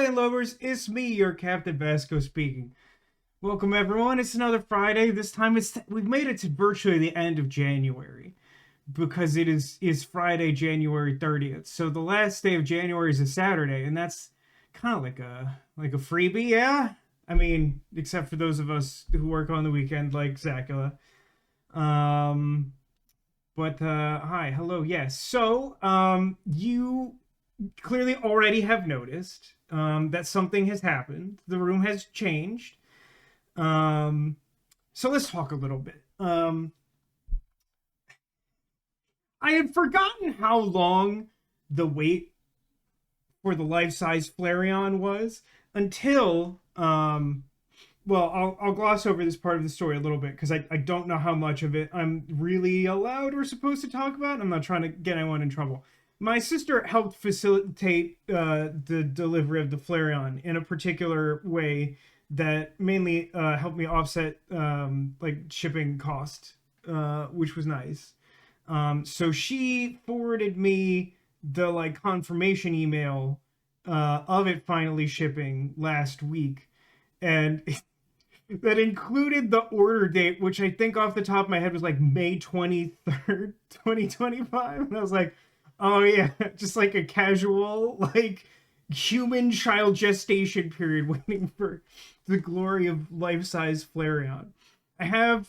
Flareon lovers, it's me, your Captain Vasco speaking. Welcome everyone, it's another Friday. This time we've made it to virtually the end of January because it is Friday, January 30th. So the last day of January is a Saturday, and that's kind of like a freebie, yeah? I mean, except for those of us who work on the weekend like Zacula. Hi, hello, yes. So, you clearly already have noticed that something has happened. The room has changed. So let's talk a little bit. I had forgotten how long the wait for the life-size Flareon was until I'll gloss over this part of the story a little bit because I don't know how much of it I'm really allowed or supposed to talk about. I'm not trying to get anyone in trouble. My sister helped facilitate the delivery of the Flareon in a particular way that mainly helped me offset like shipping cost, which was nice. So she forwarded me the like confirmation email of it finally shipping last week, and that included the order date, which I think off the top of my head was like May 23rd, 2025. And I was like, oh yeah, just like a casual, like human child gestation period waiting for the glory of life-size Flareon. I have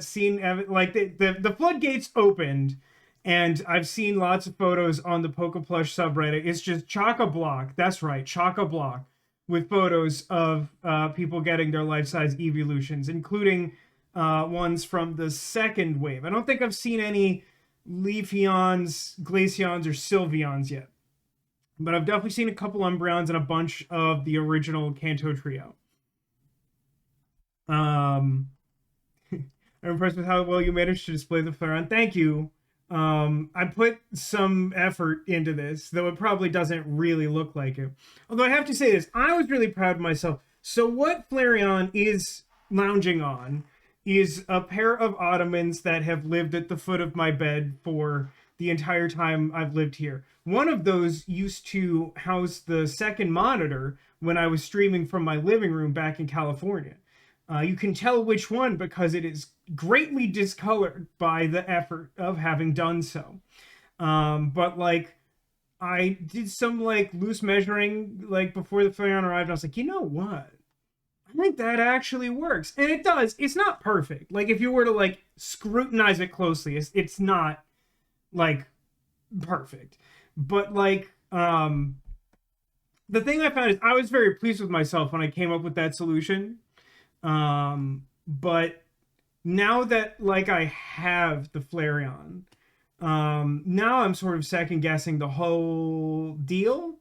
seen like the floodgates opened, and I've seen lots of photos on the Pokeplush subreddit. It's just chock-a-block. That's right, chock-a-block with photos of people getting their life-size evolutions, including ones from the second wave. I don't think I've seen any Leafeons, Glaceons, or Sylveons yet, but I've definitely seen a couple Umbreons and a bunch of the original Kanto trio. I'm impressed with how well you managed to display the Flareon. Thank you. I put some effort into this, though it probably doesn't really look like it. Although I have to say this, I was really proud of myself. So what Flareon is lounging on is a pair of ottomans that have lived at the foot of my bed for the entire time I've lived here. One of those used to house the second monitor when I was streaming from my living room back in California. You can tell which one because it is greatly discolored by the effort of having done so. But like, I did some like loose measuring like before the Flareon arrived. And I was like, you know what? I think that actually works, and it does. It's not perfect. Like if you were to like scrutinize it closely, it's not like perfect. But like, the thing I found is I was very pleased with myself when I came up with that solution. But now that like I have the Flareon, now I'm sort of second guessing the whole deal.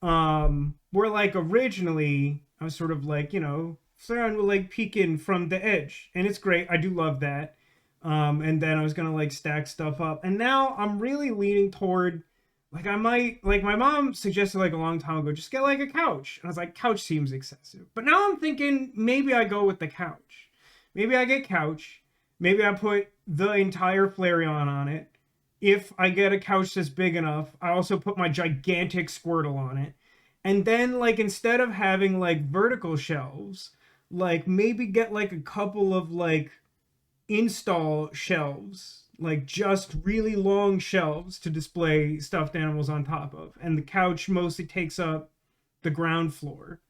Where like originally I was sort of like, Flareon will like peek in from the edge, and it's great. I do love that. And then I was gonna like stack stuff up, and now I'm really leaning toward like I might like my mom suggested like a long time ago, just get like a couch. And I was like, couch seems excessive. But now I'm thinking maybe I go with the couch. Maybe I get couch. Maybe I put the entire Flareon on it. If I get a couch that's big enough, I also put my gigantic Squirtle on it. And then like instead of having like vertical shelves, like maybe get like a couple of like install shelves, like just really long shelves to display stuffed animals on top of, and the couch mostly takes up the ground floor,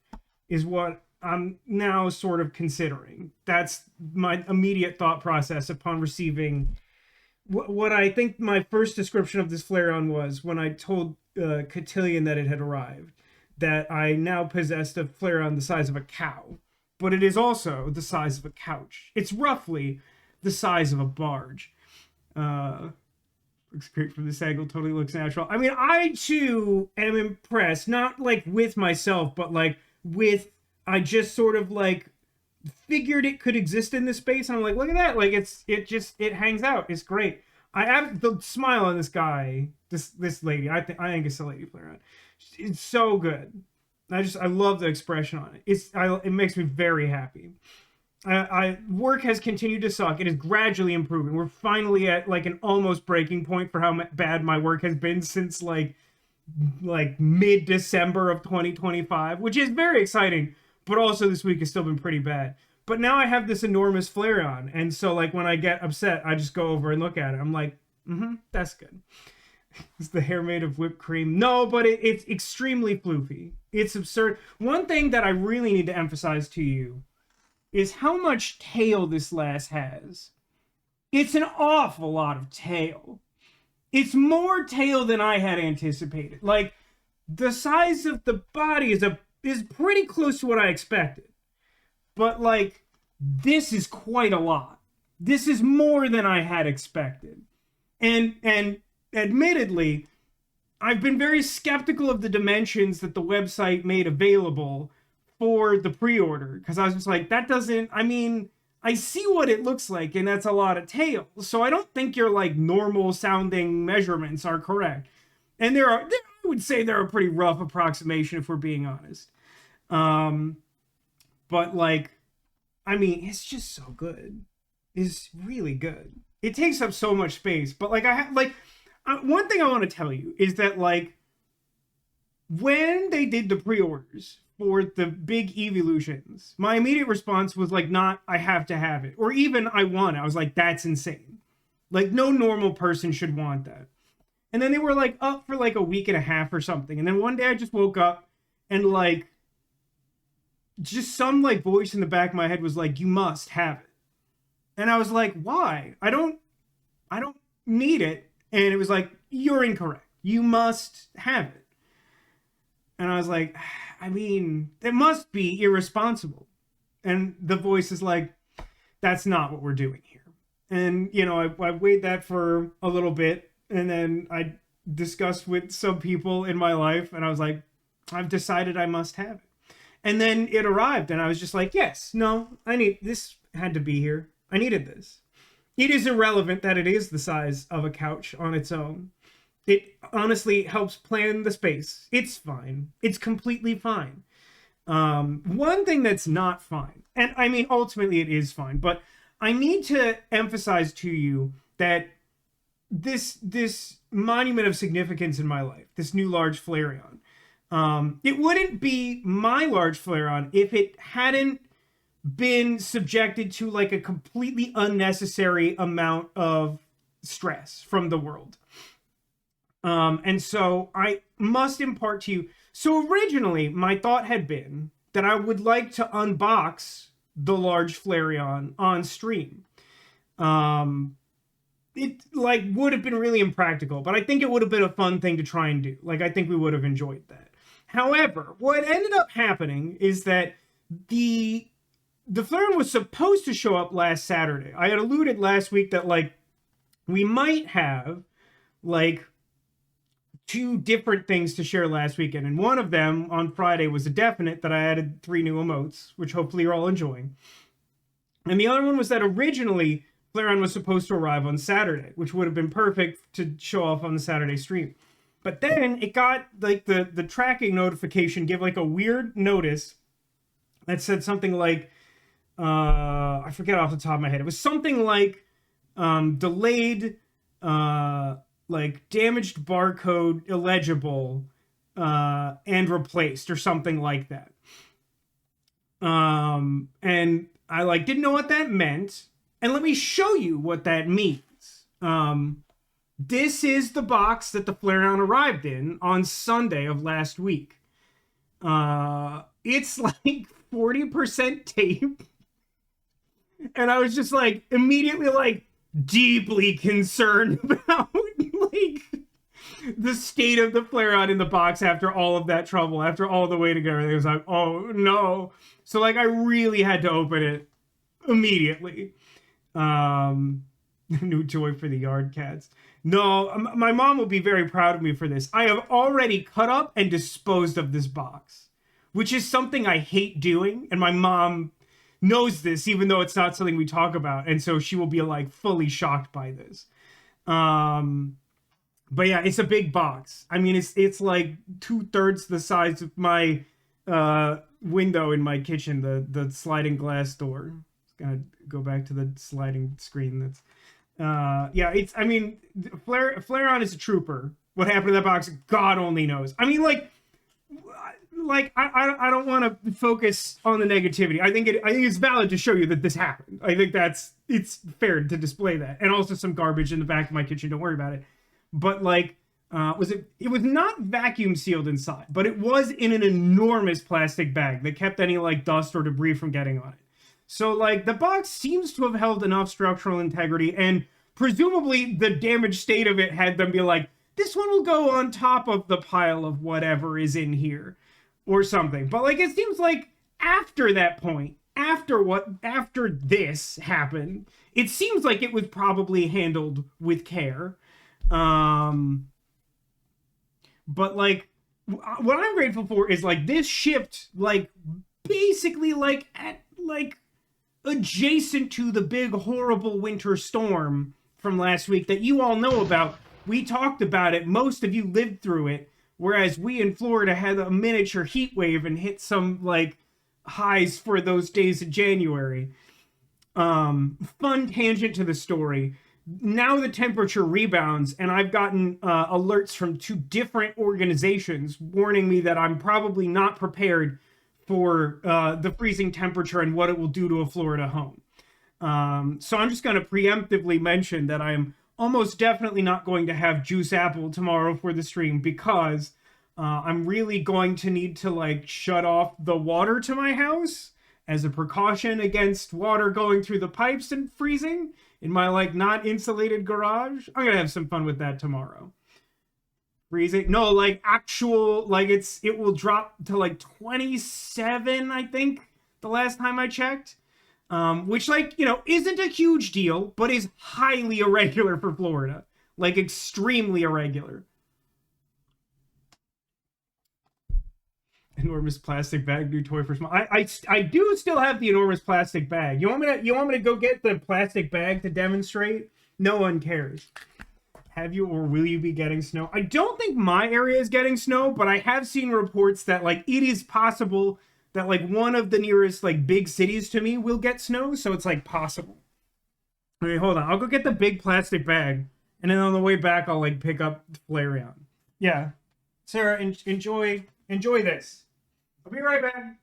is what I'm now sort of considering. That's my immediate thought process upon receiving what I think my first description of this Flareon was when I told Cotillion that it had arrived, that I now possessed a Flareon the size of a cow, but it is also the size of a couch. It's roughly the size of a barge. Looks great from this angle, totally looks natural. I mean, I too am impressed, not like with myself, but like with, I just sort of like figured it could exist in this space. And I'm like, look at that. Like it hangs out. It's great. I have the smile on this guy, this lady. I think it's a lady Flareon. It's so good. I love the expression on it. It makes me very happy. Work has continued to suck. It is gradually improving. We're finally at like an almost breaking point for how bad my work has been since like like mid-December of 2025, which is very exciting, but also this week has still been pretty bad. But now I have this enormous Flareon, and so like when I get upset, I just go over and look at it. I'm like, that's good. Is the hair made of whipped cream? No, but it's extremely floofy. It's absurd. One thing that I really need to emphasize to you is how much tail this lass has. It's an awful lot of tail. It's more tail than I had anticipated. Like, the size of the body is pretty close to what I expected. But like, this is quite a lot. This is more than I had expected. And admittedly, I've been very skeptical of the dimensions that the website made available for the pre-order, because I was just like, that doesn't, I mean, I see what it looks like, and that's a lot of tail. So I don't think your like normal sounding measurements are correct. And I would say they're a pretty rough approximation if we're being honest. But like, I mean, it's just so good. It's really good. It takes up so much space, but like one thing I want to tell you is that like when they did the pre-orders for the big evolutions, my immediate response was like, not I have to have it, or even I want it. I was like, that's insane. Like no normal person should want that. And then they were like up for like a week and a half or something. And then one day I just woke up and like just some like voice in the back of my head was like, you must have it. And I was like, why? I don't need it. And it was like, you're incorrect. You must have it. And I was like, I mean, it must be irresponsible. And the voice is like, that's not what we're doing here. And, you know, I weighed that for a little bit. And then I discussed with some people in my life. And I was like, I've decided I must have it. And then it arrived. And I was just like, yes, no, this had to be here. I needed this. It is irrelevant that it is the size of a couch on its own. It honestly helps plan the space. It's fine. It's completely fine. One thing that's not fine, and I mean, ultimately it is fine, but I need to emphasize to you that this monument of significance in my life, this new large Flareon, it wouldn't be my large Flareon if it hadn't been subjected to like a completely unnecessary amount of stress from the world. And so I must impart to you. So originally my thought had been that I would like to unbox the large Flareon on stream. It like would have been really impractical, but I think it would have been a fun thing to try and do. Like, I think we would have enjoyed that. However, what ended up happening is that the Flareon was supposed to show up last Saturday. I had alluded last week that like we might have like 2 different things to share last weekend. And one of them on Friday was a definite that I added 3 new emotes, which hopefully you're all enjoying. And the other one was that originally Flareon was supposed to arrive on Saturday, which would have been perfect to show off on the Saturday stream. But then it got like the tracking notification gave like a weird notice that said something like, I forget off the top of my head. It was something like delayed, like damaged barcode illegible, and replaced or something like that. And I like didn't know what that meant. And let me show you what that means. This is the box that the Flareon arrived in on Sunday of last week. It's like 40% tape. And I was just like immediately like deeply concerned about like the state of the Flareon in the box after all of that trouble, after all the waiting and everything. It was like, oh no. So like I really had to open it immediately. New toy for the yard cats. No, my mom will be very proud of me for this. I have already cut up and disposed of this box, which is something I hate doing. And my mom knows this, even though it's not something we talk about. And so she will be like fully shocked by this. But yeah, it's a big box. I mean, it's like 2/3 the size of my window in my kitchen, the sliding glass door. Gonna go back to the sliding screen. That's yeah, it's, I mean, Flareon is a trooper. What happened to that box? God only knows. I mean, I don't want to focus on the negativity. I think it's valid to show you that this happened. I think it's fair to display that, and also some garbage in the back of my kitchen. Don't worry about it. But like, it was not vacuum sealed inside, but it was in an enormous plastic bag that kept any like dust or debris from getting on it. So like the box seems to have held enough structural integrity, and presumably the damaged state of it had them be like, this one will go on top of the pile of whatever is in here or something. But like it seems like after that point, after this happened, it seems like it was probably handled with care. Um but like what I'm grateful for is like this shipped like basically like at like adjacent to the big horrible winter storm from last week that you all know about. We talked about it. Most of you lived through it, whereas we in Florida had a miniature heat wave and hit some like highs for those days of January. Fun tangent to the story. Now the temperature rebounds, and I've gotten alerts from 2 different organizations warning me that I'm probably not prepared for the freezing temperature and what it will do to a Florida home. So I'm just going to preemptively mention that I'm almost definitely not going to have juice apple tomorrow for the stream, because I'm really going to need to like shut off the water to my house as a precaution against water going through the pipes and freezing in my like not insulated garage. I'm gonna have some fun with that tomorrow. Freezing? No, like actual, like it will drop to like 27, I think, the last time I checked. Which like, you know, isn't a huge deal, but is highly irregular for Florida. Like extremely irregular. Enormous plastic bag, new toy for small. I do still have the enormous plastic bag. You want me to go get the plastic bag to demonstrate? No one cares. Have you or will you be getting snow? I don't think my area is getting snow, but I have seen reports that like it is possible that like one of the nearest like big cities to me will get snow, so it's like possible. Okay, hold on. I'll go get the big plastic bag, and then on the way back I'll like pick up FLAREON. Yeah. Sarah, enjoy this. I'll be right back.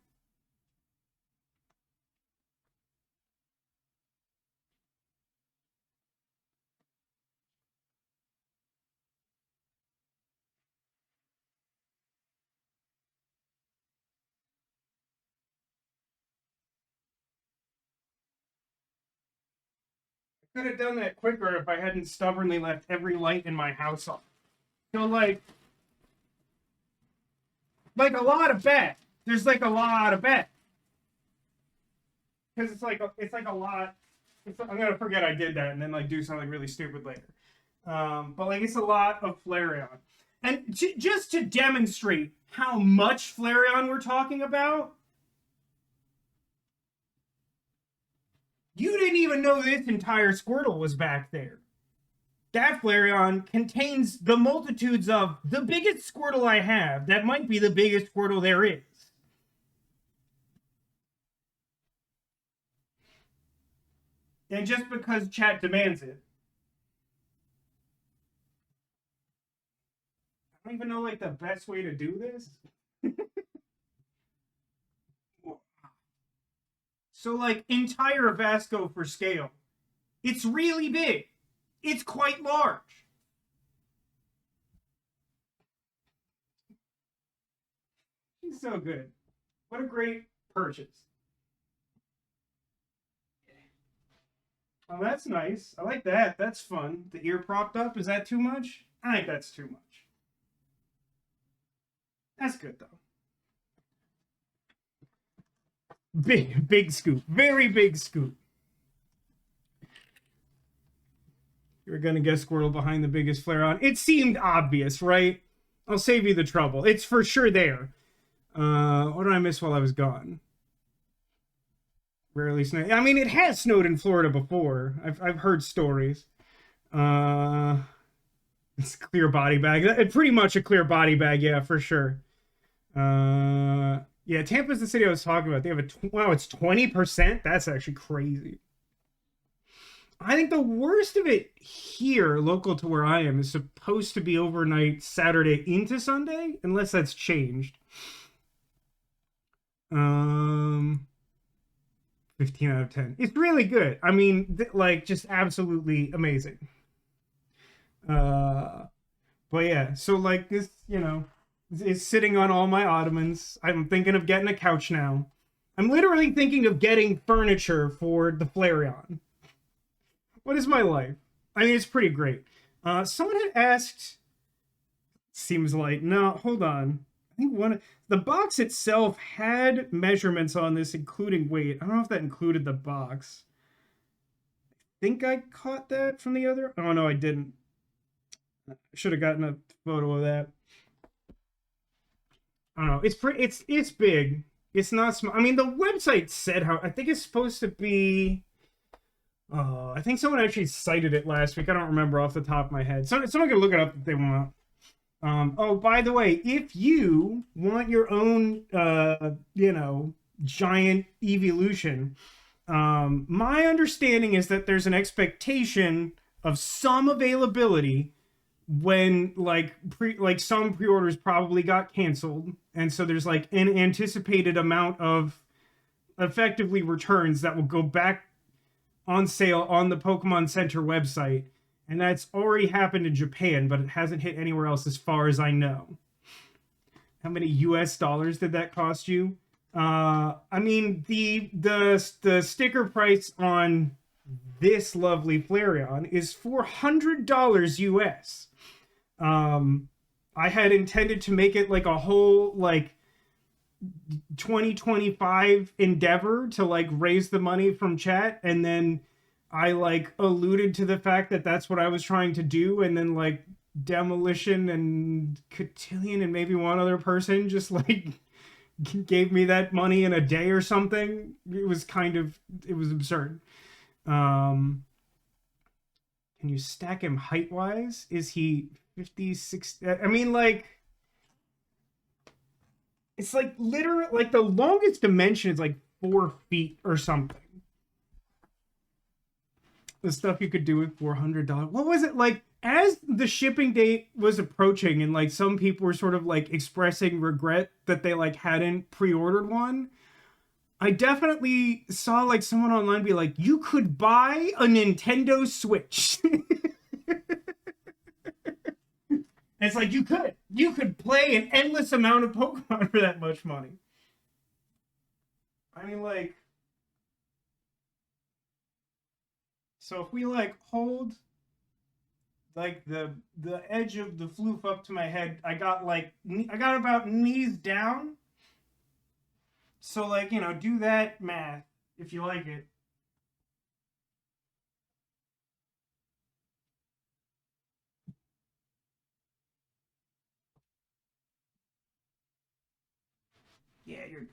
I could have done that quicker if I hadn't stubbornly left every light in my house on. So like a lot of bed. There's like a lot of bed. Because it's like a lot. I'm gonna forget I did that and then like do something really stupid later. But like it's a lot of FLAREON, and just to demonstrate how much FLAREON we're talking about, you didn't even know this entire Squirtle was back there. That FLAREON contains the multitudes of the biggest Squirtle I have. That might be the biggest Squirtle there is. And just because chat demands it. I don't even know like the best way to do this. So like entire Vasco for scale. It's really big. It's quite large. She's so good. What a great purchase. Oh, that's nice. I like that. That's fun. The ear propped up. Is that too much? I think that's too much. That's good though. Big scoop. Very big scoop. You're gonna guess Squirtle behind the biggest FLAREON. It seemed obvious, right? I'll save you the trouble. It's for sure there. What did I miss while I was gone? Rarely snowed. I mean, it has snowed in Florida before. I've heard stories. It's a clear body bag. It's pretty much a clear body bag, yeah, for sure. Yeah, Tampa's the city I was talking about. They have wow, it's 20%. That's actually crazy. I think the worst of it here, local to where I am, is supposed to be overnight Saturday into Sunday, unless that's changed. Um, 15 out of 10. It's really good. I mean, like, just absolutely amazing. Uh, but yeah, so like this, is sitting on all my ottomans. I'm thinking of getting a couch now. I'm literally thinking of getting furniture for the FLAREON. What is my life? I mean, it's pretty great. Someone had asked, seems like, no, hold on. I think the box itself had measurements on this, including weight. I don't know if that included the box. I think I caught that from the other. Oh no, I didn't. Should have gotten a photo of that. I don't know. It's pretty. It's big. It's not small. I mean, the website said how. I think it's supposed to be. I think someone actually cited it last week. I don't remember off the top of my head. Someone can look it up if they want. Oh, by the way, if you want your own, giant evolution, my understanding is that there's an expectation of some availability when like some pre-orders probably got canceled, and so there's like an anticipated amount of effectively returns that will go back on sale on the Pokemon Center website, and that's already happened in Japan, but it hasn't hit anywhere else as far as I know. How many US dollars did that cost you? I mean, the sticker price on this lovely Flareon is $400 US. I had intended to make it like a whole like 2025 endeavor to like raise the money from chat, and then I like alluded to the fact that that's what I was trying to do, and then like Demolition and Cotillion and maybe one other person just like gave me that money in a day or something. It was absurd. Can you stack him height wise? Is he 56? I mean, like, it's like literally like the longest dimension is like 4 feet or something. The stuff you could do with $400. What was it like? As the shipping date was approaching, and like some people were sort of like expressing regret that they like hadn't pre-ordered one, I definitely saw like someone online be like, "You could buy a Nintendo Switch." It's like you could play an endless amount of Pokemon for that much money. I mean, like, so if we like hold like the edge of the floof up to my head, I got about knees down. So like, do that math if you like it. Yeah, you're good.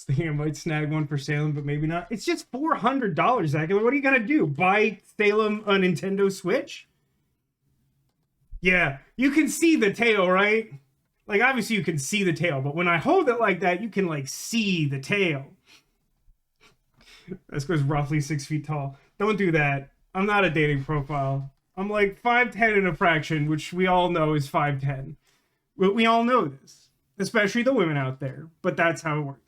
Thinking I might snag one for Salem, but maybe not. It's just $400, Zach. What are you gonna do? Buy Salem a Nintendo Switch? Yeah, you can see the tail, right? Like, obviously you can see the tail, but when I hold it like that, you can like see the tail. This goes roughly 6 feet tall. Don't do that. I'm not a dating profile. I'm like 5'10" and a fraction, which we all know is 5'10". We all know this, especially the women out there. But that's how it works.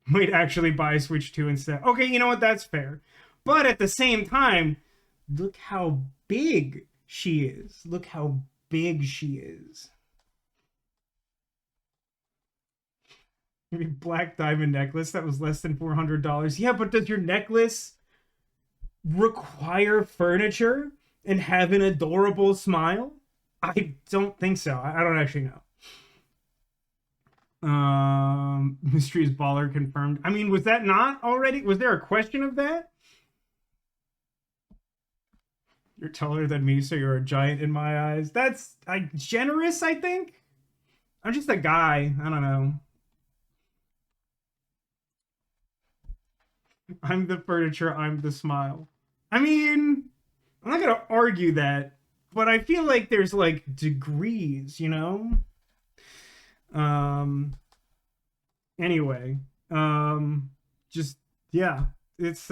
Might actually buy Switch 2 instead. Okay, you know what? That's fair. But at the same time, look how big she is. Look how big she is. Maybe black diamond necklace that was less than $400. Yeah, but does your necklace require furniture and have an adorable smile? I don't think so. I don't actually know. Mysteries baller confirmed. I mean, was that not already? Was there a question of that? You're taller than me, so you're a giant in my eyes. That's generous, I think. I'm just a guy. I don't know. I'm the furniture. I'm the smile. I mean, I'm not gonna argue that, but I feel like there's like degrees, Um, anyway, just yeah, it's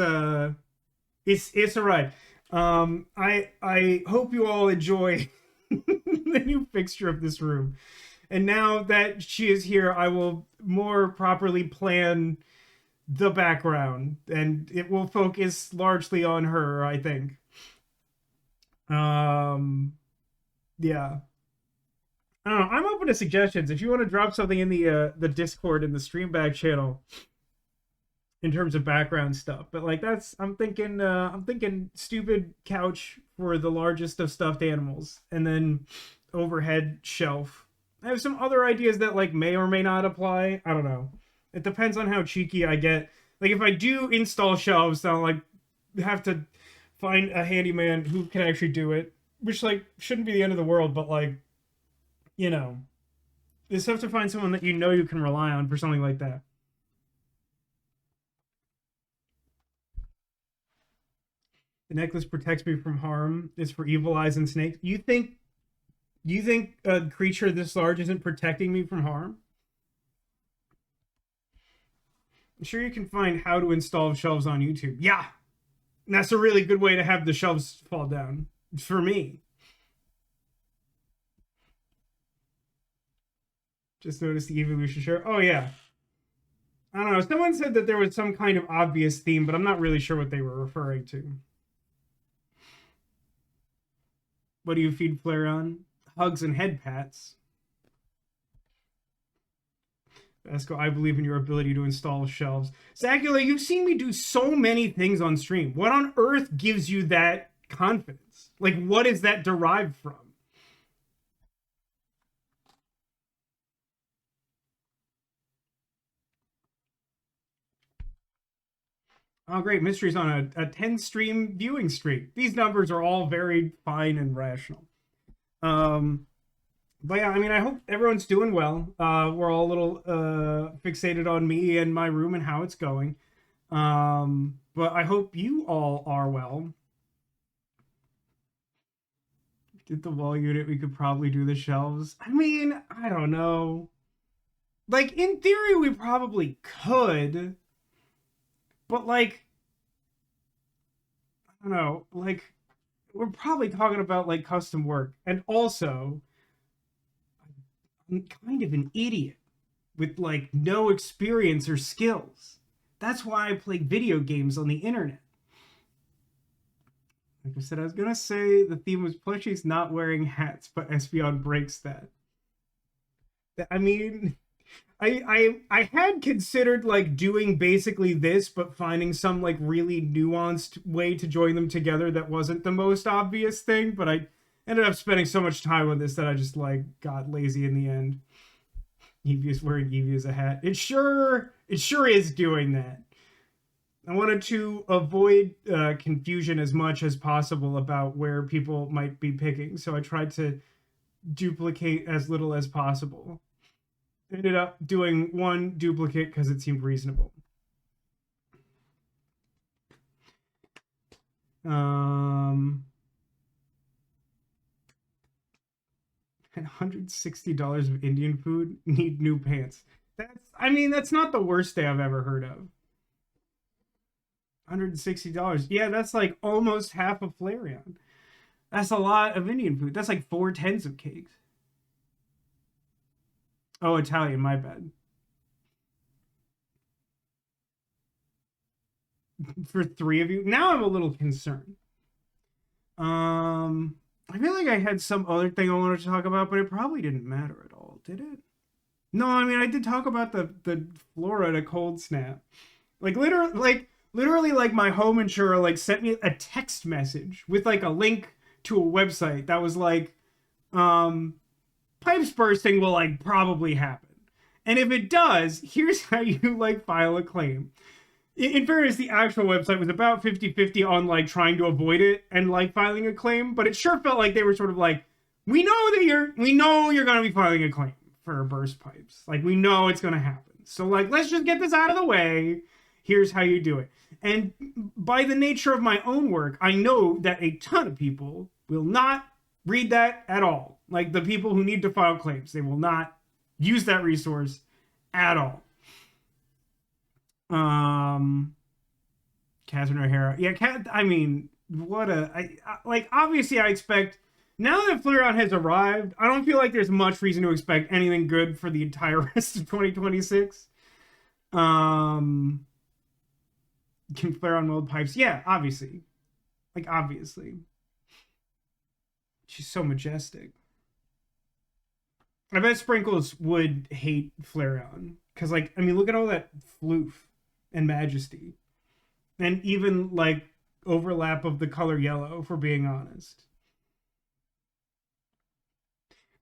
it's a ride. I hope you all enjoy the new fixture of this room. And now that she is here, I will more properly plan the background, and it will focus largely on her, I think. Um, yeah. I don't know. I'm open to suggestions. If you want to drop something in the Discord and the stream bag channel in terms of background stuff, but like that's I'm thinking stupid couch for the largest of stuffed animals, and then overhead shelf. I have some other ideas that like may or may not apply. I don't know. It depends on how cheeky I get. Like if I do install shelves, I'll like have to find a handyman who can actually do it, which like shouldn't be the end of the world, but like you know, you just have to find someone that you know you can rely on for something like that. The necklace protects me from harm. It's for evil eyes and snakes. You think a creature this large isn't protecting me from harm? I'm sure you can find how to install shelves on YouTube. Yeah, and that's a really good way to have the shelves fall down for me. Just noticed the evolution shirt. Oh yeah. I don't know. Someone said that there was some kind of obvious theme, but I'm not really sure what they were referring to. What do you feed Flareon? Hugs and head pats. Esco, I believe in your ability to install shelves. Zacula, you've seen me do so many things on stream. What on earth gives you that confidence? Like, what is that derived from? Oh, great. Mystery's on a 10 stream viewing streak. These numbers are all very fine and rational. But yeah, I mean, I hope everyone's doing well. We're all a little fixated on me and my room and how it's going. But I hope you all are well. Did the wall unit, we could probably do the shelves. I mean, I don't know. Like, in theory, we probably could. But, like, I don't know. Like, we're probably talking about, like, custom work. And also, I'm kind of an idiot with, like, no experience or skills. That's why I play video games on the internet. Like I said, I was gonna say the theme was plushies not wearing hats, but Espeon breaks that. I mean, I had considered like doing basically this, but finding some like really nuanced way to join them together that wasn't the most obvious thing. But I ended up spending so much time on this that I just like got lazy in the end. Eevee's wearing Eevee as a hat. It sure is doing that. I wanted to avoid confusion as much as possible about where people might be picking, so I tried to duplicate as little as possible. Ended up doing one duplicate because it seemed reasonable. And $160 of Indian food, need new pants. That's not the worst day I've ever heard of. $160. Yeah, that's like almost half of Flareon. That's a lot of Indian food. That's like 4 tens of cakes. Oh, Italian, my bad. For 3 of you. Now I'm a little concerned. I feel like I had some other thing I wanted to talk about, but it probably didn't matter at all, did it? No, I mean I did talk about the Florida cold snap. Literally like my home insurer like sent me a text message with like a link to a website that was like pipes bursting will like probably happen. And if it does, here's how you like file a claim. In fairness, the actual website was about 50-50 on like trying to avoid it and like filing a claim, but it sure felt like they were sort of like, we know you're gonna be filing a claim for burst pipes. Like we know it's gonna happen. So like let's just get this out of the way. Here's how you do it. And by the nature of my own work, I know that a ton of people will not read that at all. Like the people who need to file claims, they will not use that resource at all. Catherine O'Hara. Yeah, I mean, what like, obviously I expect, now that Flareon has arrived, I don't feel like there's much reason to expect anything good for the entire rest of 2026. Can Flareon mold pipes? Yeah, obviously. Like, obviously. She's so majestic. I bet Sprinkles would hate Flareon. Because, like, I mean, look at all that floof and majesty. And even, like, overlap of the color yellow, if we're being honest.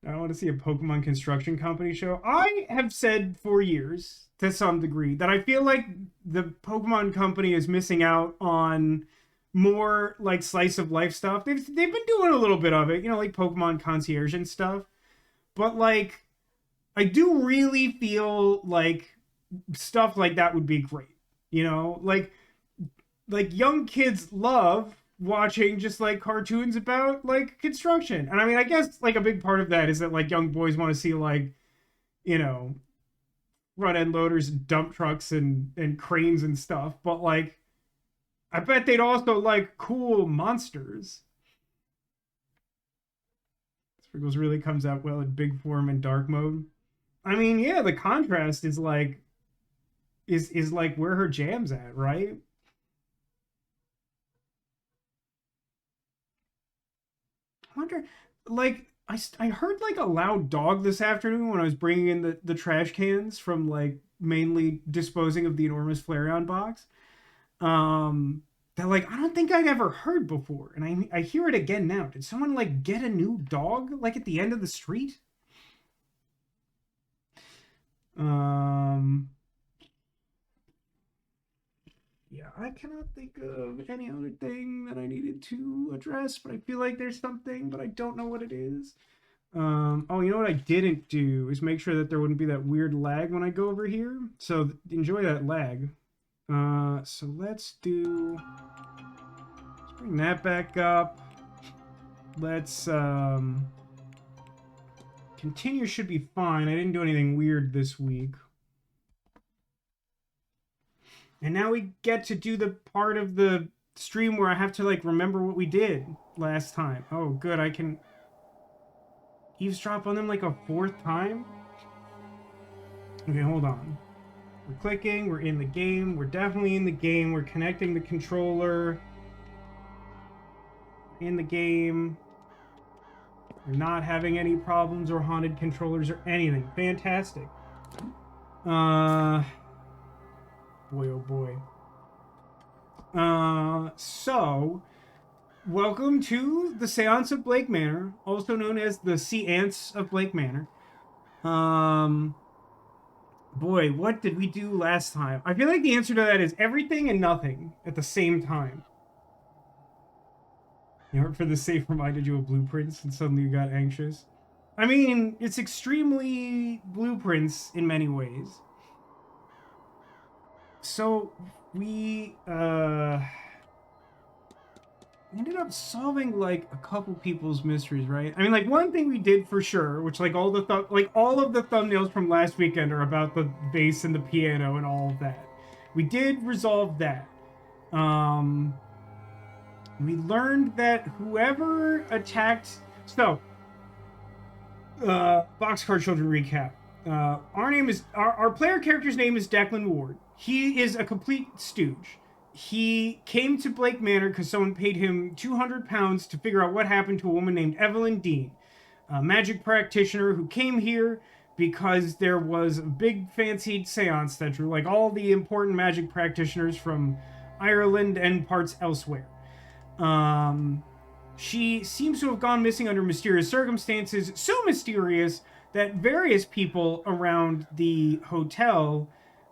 I want to see a Pokemon construction company show. I have said for years, to some degree, that I feel like the Pokemon company is missing out on more like slice of life stuff. They've been doing a little bit of it, you know, like Pokemon Concierge and stuff. But like, I do really feel like stuff like that would be great. You know, like young kids love watching just like cartoons about like construction. And I mean, I guess like a big part of that is that like young boys want to see like, you know, front end loaders and dump trucks and cranes and stuff. But like, I bet they'd also like cool monsters. Sprinkles really comes out well in big form and dark mode. I mean, yeah, the contrast is like is like where her jam's at, right? I wonder, like, I heard like a loud dog this afternoon when I was bringing in the trash cans from like mainly disposing of the enormous Flareon box. That like I don't think I'd ever heard before, and I hear it again now. Did someone like get a new dog like at the end of the street? Um, yeah, I cannot think of any other thing that I needed to address, but I feel like there's something, but I don't know what it is. Oh, you know what I didn't do is make sure that there wouldn't be that weird lag when I go over here. So enjoy that lag. So let's bring that back up. Let's continue should be fine. I didn't do anything weird this week. And now we get to do the part of the stream where I have to like remember what we did last time. Oh, good. I can eavesdrop on them like a fourth time. Okay, hold on. We're clicking. We're in the game. We're definitely in the game. We're connecting the controller. In the game. We're not having any problems or haunted controllers or anything. Fantastic. Boy, oh boy. So, welcome to the Séance of Blake Manor, also known as the Seance of Blake Manor. Boy, what did we do last time? I feel like the answer to that is everything and nothing at the same time. You know, for the safe reminded you of blueprints and suddenly you got anxious. I mean, it's extremely blueprints in many ways. So we ended up solving like a couple people's mysteries, right? I mean, like one thing we did for sure, which like all of the thumbnails from last weekend are about the bass and the piano and all of that. We did resolve that. We learned that whoever attacked. So, Boxcar Children recap. Our player character's name is Declan Ward. He is a complete stooge. He came to Blake Manor because someone paid him £200 to figure out what happened to a woman named Evelyn Dean, a magic practitioner who came here because there was a big fancied seance that drew like all the important magic practitioners from Ireland and parts elsewhere. She seems to have gone missing under mysterious circumstances, so mysterious that various people around the hotel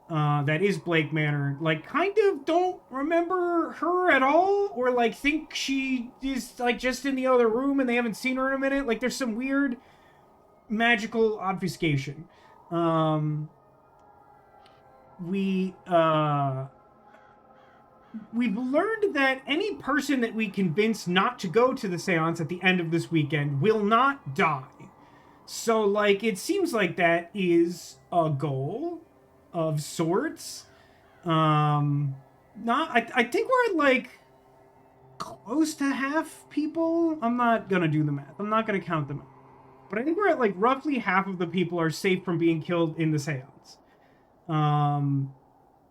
that is Blake Manor, like, kind of don't remember her at all, or like think she is like just in the other room and they haven't seen her in a minute. Like, there's some weird magical obfuscation. We've learned that any person that we convince not to go to the seance at the end of this weekend will not die. So, like, it seems like that is a goal of sorts. Not, I think we're at, like, close to half people. I'm not gonna do the math. I'm not gonna count them out. But I think we're at, like, roughly half of the people are safe from being killed in the seance.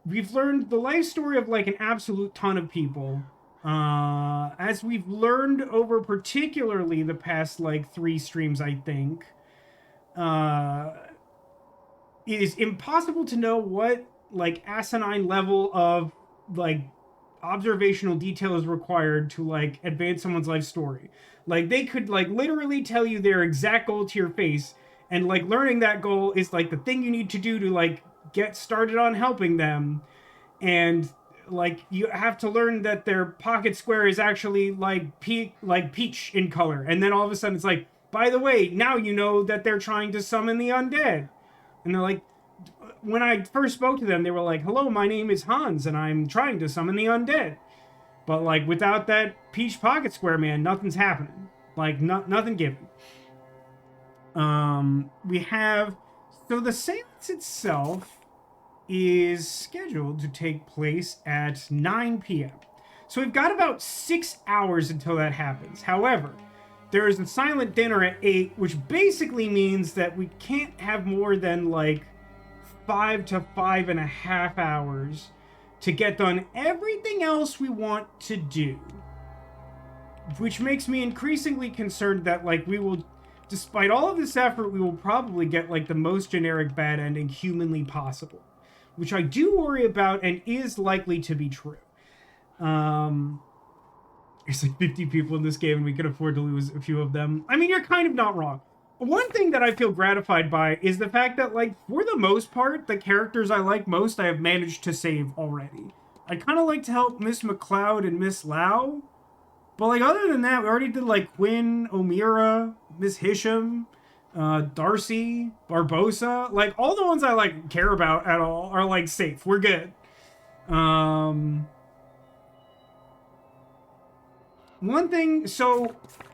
We've learned the life story of, like, an absolute ton of people. As we've learned over particularly the past, like, 3 streams, I think. It is impossible to know what, like, asinine level of, like, observational detail is required to, like, advance someone's life story. Like, they could, like, literally tell you their exact goal to your face, and, like, learning that goal is, like, the thing you need to do to, like, get started on helping them. And, like, you have to learn that their pocket square is actually, like, peach in color. And then all of a sudden it's like, by the way, now you know that they're trying to summon the undead. And they're like, when I first spoke to them, they were like, hello, my name is Hans, and I'm trying to summon the undead. But, like, without that peach pocket square, man, nothing's happening. Like, nothing given. We have... So the seance itself is scheduled to take place at 9 p.m. So we've got about 6 hours until that happens. However, there is a silent dinner at 8, which basically means that we can't have more than, like, 5 to 5.5 hours to get done everything else we want to do. Which makes me increasingly concerned that, like, we will, despite all of this effort, we will probably get, like, the most generic bad ending humanly possible. Which I do worry about and is likely to be true. There's like 50 people in this game and we can afford to lose a few of them. I mean, you're kind of not wrong. One thing that I feel gratified by is the fact that, like, for the most part, the characters I like most, I have managed to save already. I kind of like to help Miss McLeod and Miss Lau. But, like, other than that, we already did, like, Quinn, Omira, Miss Hisham, Darcy, Barbosa. Like, all the ones I, like, care about at all are, like, safe. We're good.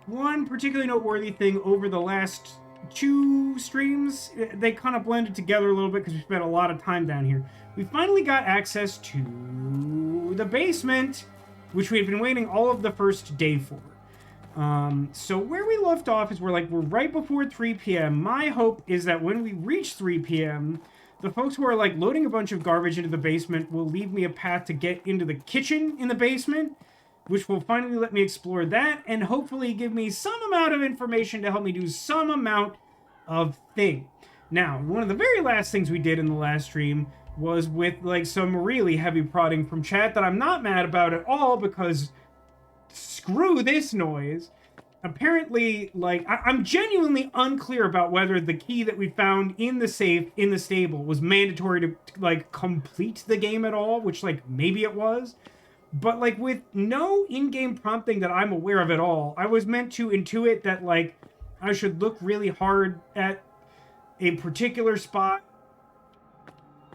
One particularly noteworthy thing over the last 2 streams, they kind of blended together a little bit because we spent a lot of time down here. We finally got access to the basement, which we had been waiting all of the first day for. So where we left off is we're right before 3 p.m. My hope is that when we reach 3 p.m., the folks who are, like, loading a bunch of garbage into the basement will leave me a path to get into the kitchen in the basement, which will finally let me explore that and hopefully give me some amount of information to help me do some amount of thing. Now, one of the very last things we did in the last stream was with, like, some really heavy prodding from chat that I'm not mad about at all because screw this noise. Apparently, like, I'm genuinely unclear about whether the key that we found in the safe in the stable was mandatory to, like, complete the game at all, which, like, maybe it was. But, like, with no in-game prompting that I'm aware of at all, I was meant to intuit that, like, I should look really hard at a particular spot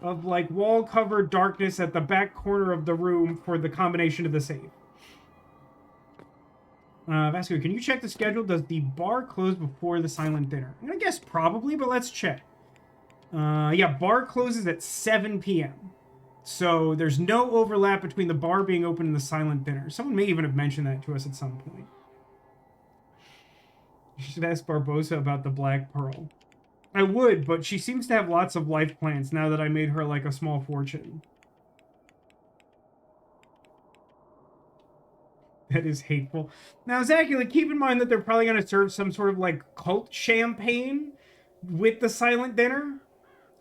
of, like, wall-covered darkness at the back corner of the room for the combination of the save. Vasco, can you check the schedule? Does the bar close before the silent dinner? I guess probably, but let's check. Yeah, bar closes at 7 p.m. So there's no overlap between the bar being open and the silent dinner. Someone may even have mentioned that to us at some point. You should ask Barbosa about the Black Pearl. I would, but she seems to have lots of life plans now that I made her, like, a small fortune. That is hateful. Now, Zacula, keep in mind that they're probably going to serve some sort of, like, cult champagne with the silent dinner.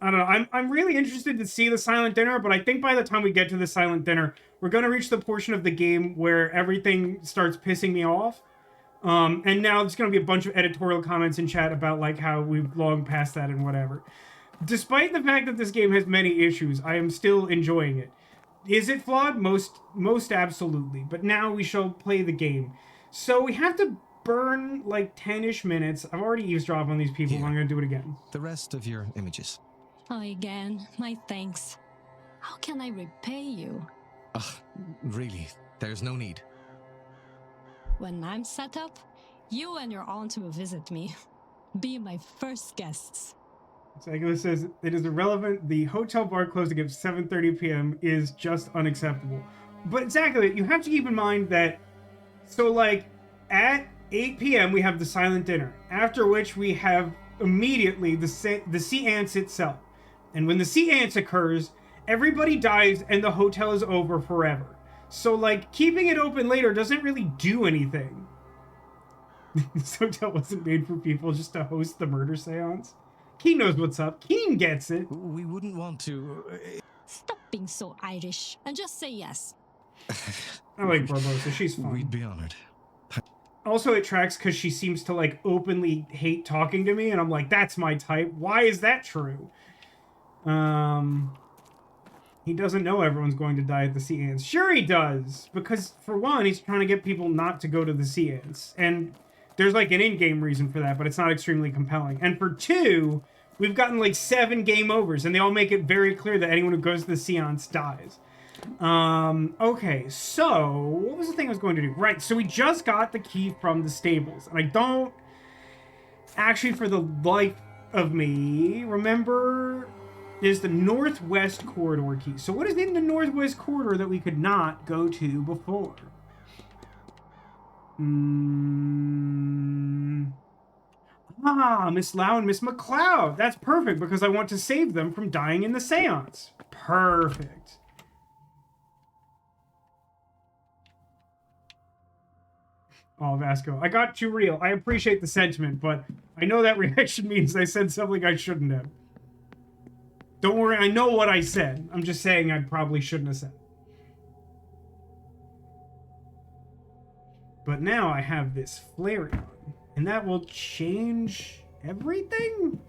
I don't know. I'm really interested to see the silent dinner, but I think by the time we get to the silent dinner, we're going to reach the portion of the game where everything starts pissing me off. And now there's going to be a bunch of editorial comments in chat about, like, how we've long passed that and whatever. Despite the fact that this game has many issues, I am still enjoying it. Is it flawed? Most absolutely. But now we shall play the game. So we have to burn, like, 10-ish minutes. I've already eavesdropped on these people, but I'm going to do it again. The rest of your images. Again, my thanks. How can I repay you? Really, there's no need. When I'm set up, you and your aunt will visit me. Be my first guests. Sagula says it is irrelevant. The hotel bar closing at 7:30 p.m. is just unacceptable. But exactly, you have to keep in mind that, so like at 8 p.m. we have the silent dinner, after which we have immediately the seance itself. And when the seance occurs, everybody dies and the hotel is over forever. So like keeping it open later doesn't really do anything. This hotel wasn't made for people just to host the murder seance. Keen knows what's up. Keen gets it. We wouldn't want to. Stop being so Irish and just say yes. I like Barbosa. She's fun. We'd be honored. Also, it tracks because she seems to like openly hate talking to me, and I'm like, that's my type. Why is that true? He doesn't know everyone's going to die at the seance. Sure he does, because for one, he's trying to get people not to go to the seance, and there's like an in-game reason for that, but it's not extremely compelling. And for two, we've gotten like 7 game overs, and they all make it very clear that anyone who goes to the seance dies. Okay, so what was the thing I was going to do? Right, so we just got the key from the stables, and I don't actually, for the life of me, remember is the northwest corridor key. So what is in the northwest corridor that we could not go to before? Miss Lau and Miss McLeod. That's perfect because I want to save them from dying in the seance. Perfect. Oh, Vasco, I got too real. I appreciate the sentiment, but I know that reaction means I said something I shouldn't have. Don't worry, I know what I said. I'm just saying I probably shouldn't have said. But now I have this FLAREON, and that will change everything?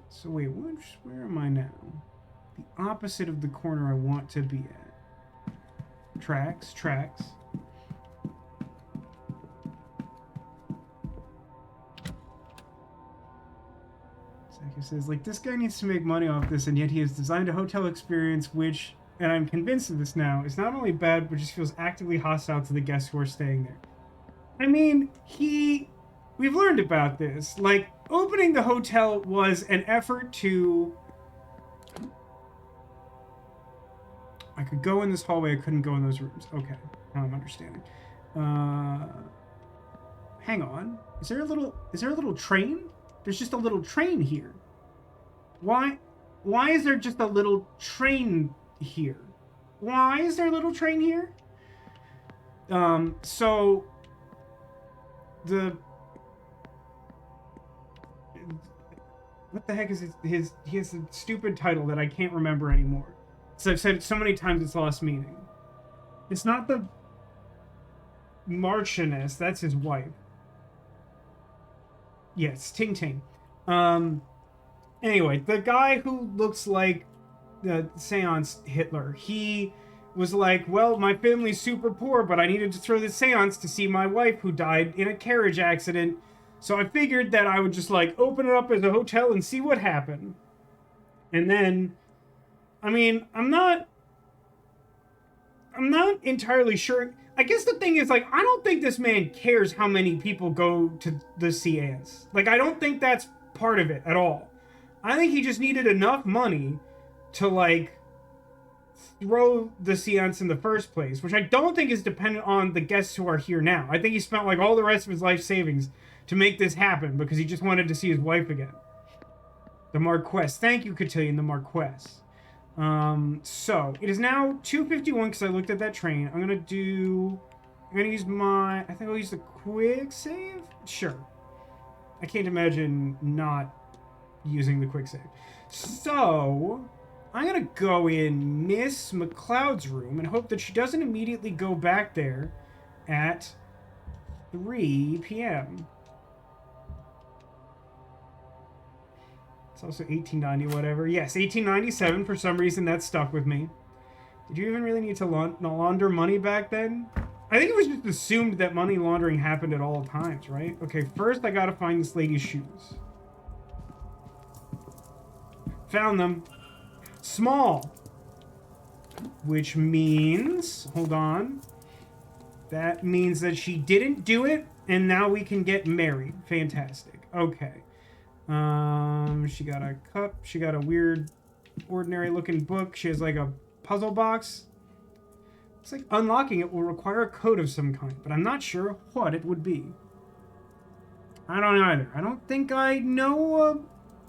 So wait, where am I now? The opposite of the corner I want to be at. Tracks. He says, like, this guy needs to make money off this, and yet he has designed a hotel experience which, and I'm convinced of this now, is not only bad, but just feels actively hostile to the guests who are staying there. I mean, we've learned about this. Like, opening the hotel was an effort to... I could go in this hallway, I couldn't go in those rooms. Okay, now I'm understanding. Hang on. Is there a little train? There's just a little train here. Why is there just a little train here? Why is there a little train here? So the what the heck is his he has a stupid title that I can't remember anymore. So I've said it so many times it's lost meaning. It's not the Marchioness, that's his wife. Yes, Ting Ting. Anyway, the guy who looks like the seance Hitler, he was like, well, my family's super poor, but I needed to throw this seance to see my wife who died in a carriage accident. So I figured that I would just like open it up as a hotel and see what happened. And then, I mean, I'm not entirely sure. I guess the thing is, like, I don't think this man cares how many people go to the seance. Like, I don't think that's part of it at all. I think he just needed enough money to, like, throw the seance in the first place, which I don't think is dependent on the guests who are here now. I think he spent, like, all the rest of his life savings to make this happen because he just wanted to see his wife again. The Marquess. Thank you, Cotillion, the Marquess. So it is now 2:51 because I looked at that train. I'm gonna use my, I think I'll use the quick save. Sure. I can't imagine not using the quick save. So I'm gonna go in Miss McLeod's room and hope that she doesn't immediately go back there at 3 p.m. It's also 1890 whatever. Yes, 1897. For some reason, that stuck with me. Did you even really need to launder money back then? I think it was just assumed that money laundering happened at all times, right? Okay, first I gotta find this lady's shoes. Found them. Small. Which means... Hold on. That means that she didn't do it, and now we can get married. Fantastic. Okay. She got a cup. She got a weird, ordinary-looking book. She has, like, a puzzle box. It's like unlocking it will require a code of some kind, but I'm not sure what it would be. I don't either. I don't think I know a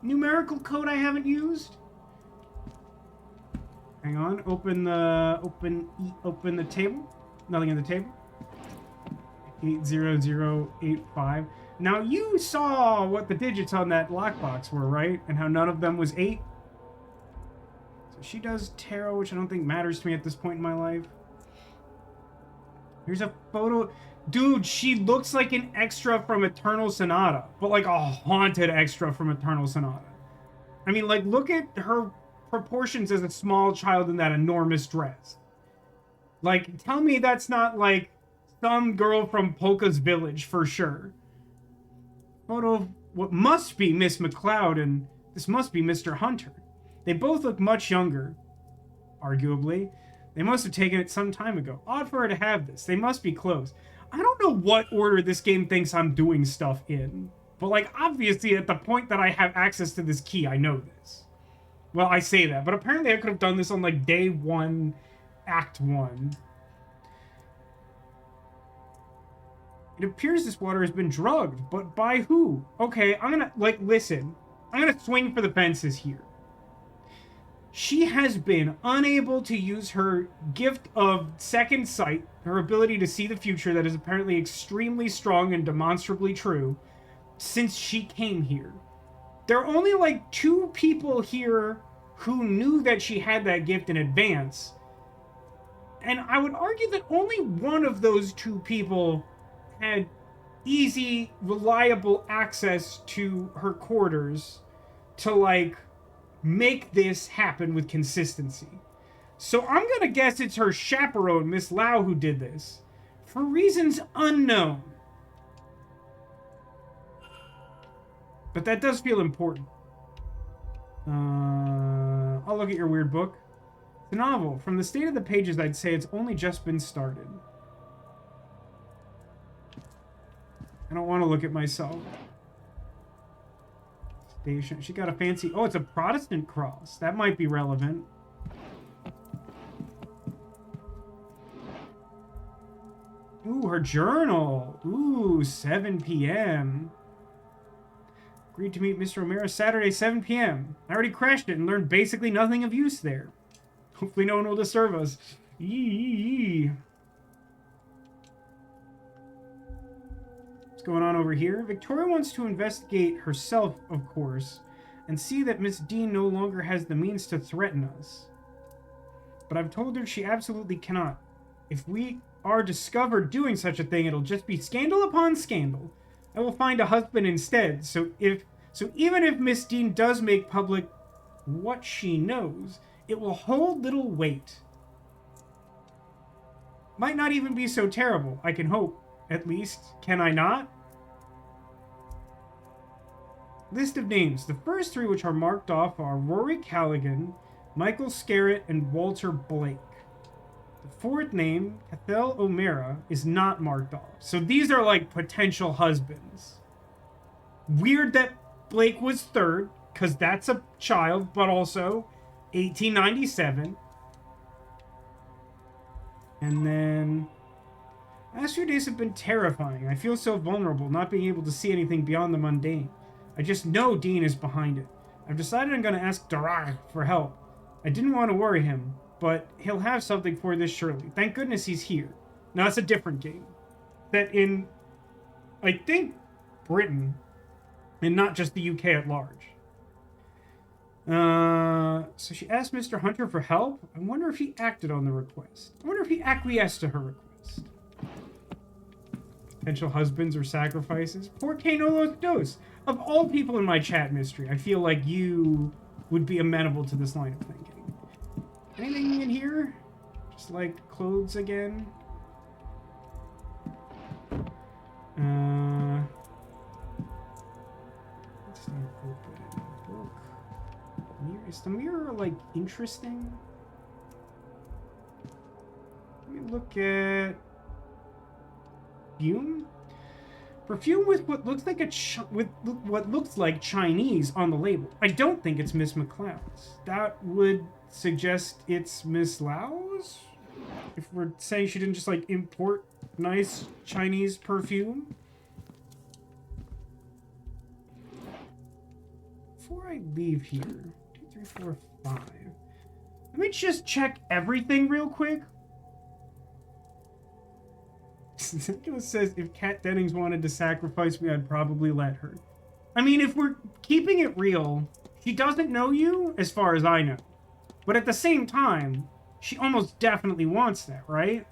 numerical code I haven't used. Hang on. Open the table. Nothing in the table. 80085. Now you saw what the digits on that lockbox were, right? And how none of them was 8. So she does tarot, which I don't think matters to me at this point in my life. Here's a photo. Dude, she looks like an extra from Eternal Sonata, but like a haunted extra from Eternal Sonata. I mean, like, look at her proportions as a small child in that enormous dress. Like, tell me that's not, like, some girl from Polka's Village for sure. Photo of what must be Miss McLeod, and this must be Mr. Hunter. They both look much younger, arguably. They must have taken it some time ago. Odd for her to have this. They must be close. I don't know what order this game thinks I'm doing stuff in. But, like, obviously at the point that I have access to this key, I know this. Well, I say that, but apparently I could have done this on, like, day 1, act 1. It appears this water has been drugged, but by who? Okay, I'm gonna, like, listen. I'm gonna swing for the fences here. She has been unable to use her gift of second sight, her ability to see the future that is apparently extremely strong and demonstrably true, since she came here. There are only like 2 people here who knew that she had that gift in advance. And I would argue that only one of those 2 people had easy, reliable access to her quarters to, like, make this happen with consistency. So I'm gonna guess it's her chaperone, Miss Lau, who did this. For reasons unknown. But that does feel important. I'll look at your weird book. The novel. From the state of the pages, I'd say it's only just been started. I don't want to look at myself. Station. She got a fancy... Oh, it's a Protestant cross. That might be relevant. Ooh, her journal. Ooh, 7 p.m. Agreed to meet Mr. O'Mara Saturday, 7 p.m. I already crashed it and learned basically nothing of use there. Hopefully no one will disturb us. Eee. What's going on over here? Victoria wants to investigate herself, of course, and see that Miss Dean no longer has the means to threaten us. But I've told her she absolutely cannot. If we are discovered doing such a thing, it'll just be scandal upon scandal. I will find a husband instead, so even if Miss Dean does make public what she knows, it will hold little weight. Might not even be so terrible, I can hope. At least, can I not? List of names. The first 3 which are marked off are Rory Callaghan, Michael Scarrett, and Walter Blake. The 4th name, Cathal O'Mara, is not marked off. So these are like potential husbands. Weird that Blake was 3rd, because that's a child, but also 1897. And then... Last few days have been terrifying. I feel so vulnerable, not being able to see anything beyond the mundane. I just know Dean is behind it. I've decided I'm going to ask Darragh for help. I didn't want to worry him, but he'll have something for this surely. Thank goodness he's here. Now, it's a different game. That in, I think, Britain, and not just the UK at large. So she asked Mr. Hunter for help? I wonder if he acted on the request. I wonder if he acquiesced to her request. Potential husbands or sacrifices. Por que no los dos? Of all people in my chat mystery, I feel like you would be amenable to this line of thinking. Anything in here? Just like clothes again? Let's not open a book. Is the mirror, like, interesting? Let me look at... perfume. Perfume with what looks like what looks like Chinese on the label. I don't think it's Miss McLeod's. That would suggest it's Miss Lau's. If we're saying she didn't just like import nice Chinese perfume. Before I leave here, 2, 3, 4, 5. Let me just check everything real quick. It says, if Kat Dennings wanted to sacrifice me, I'd probably let her. I mean, if we're keeping it real, she doesn't know you, as far as I know. But at the same time, she almost definitely wants that, right?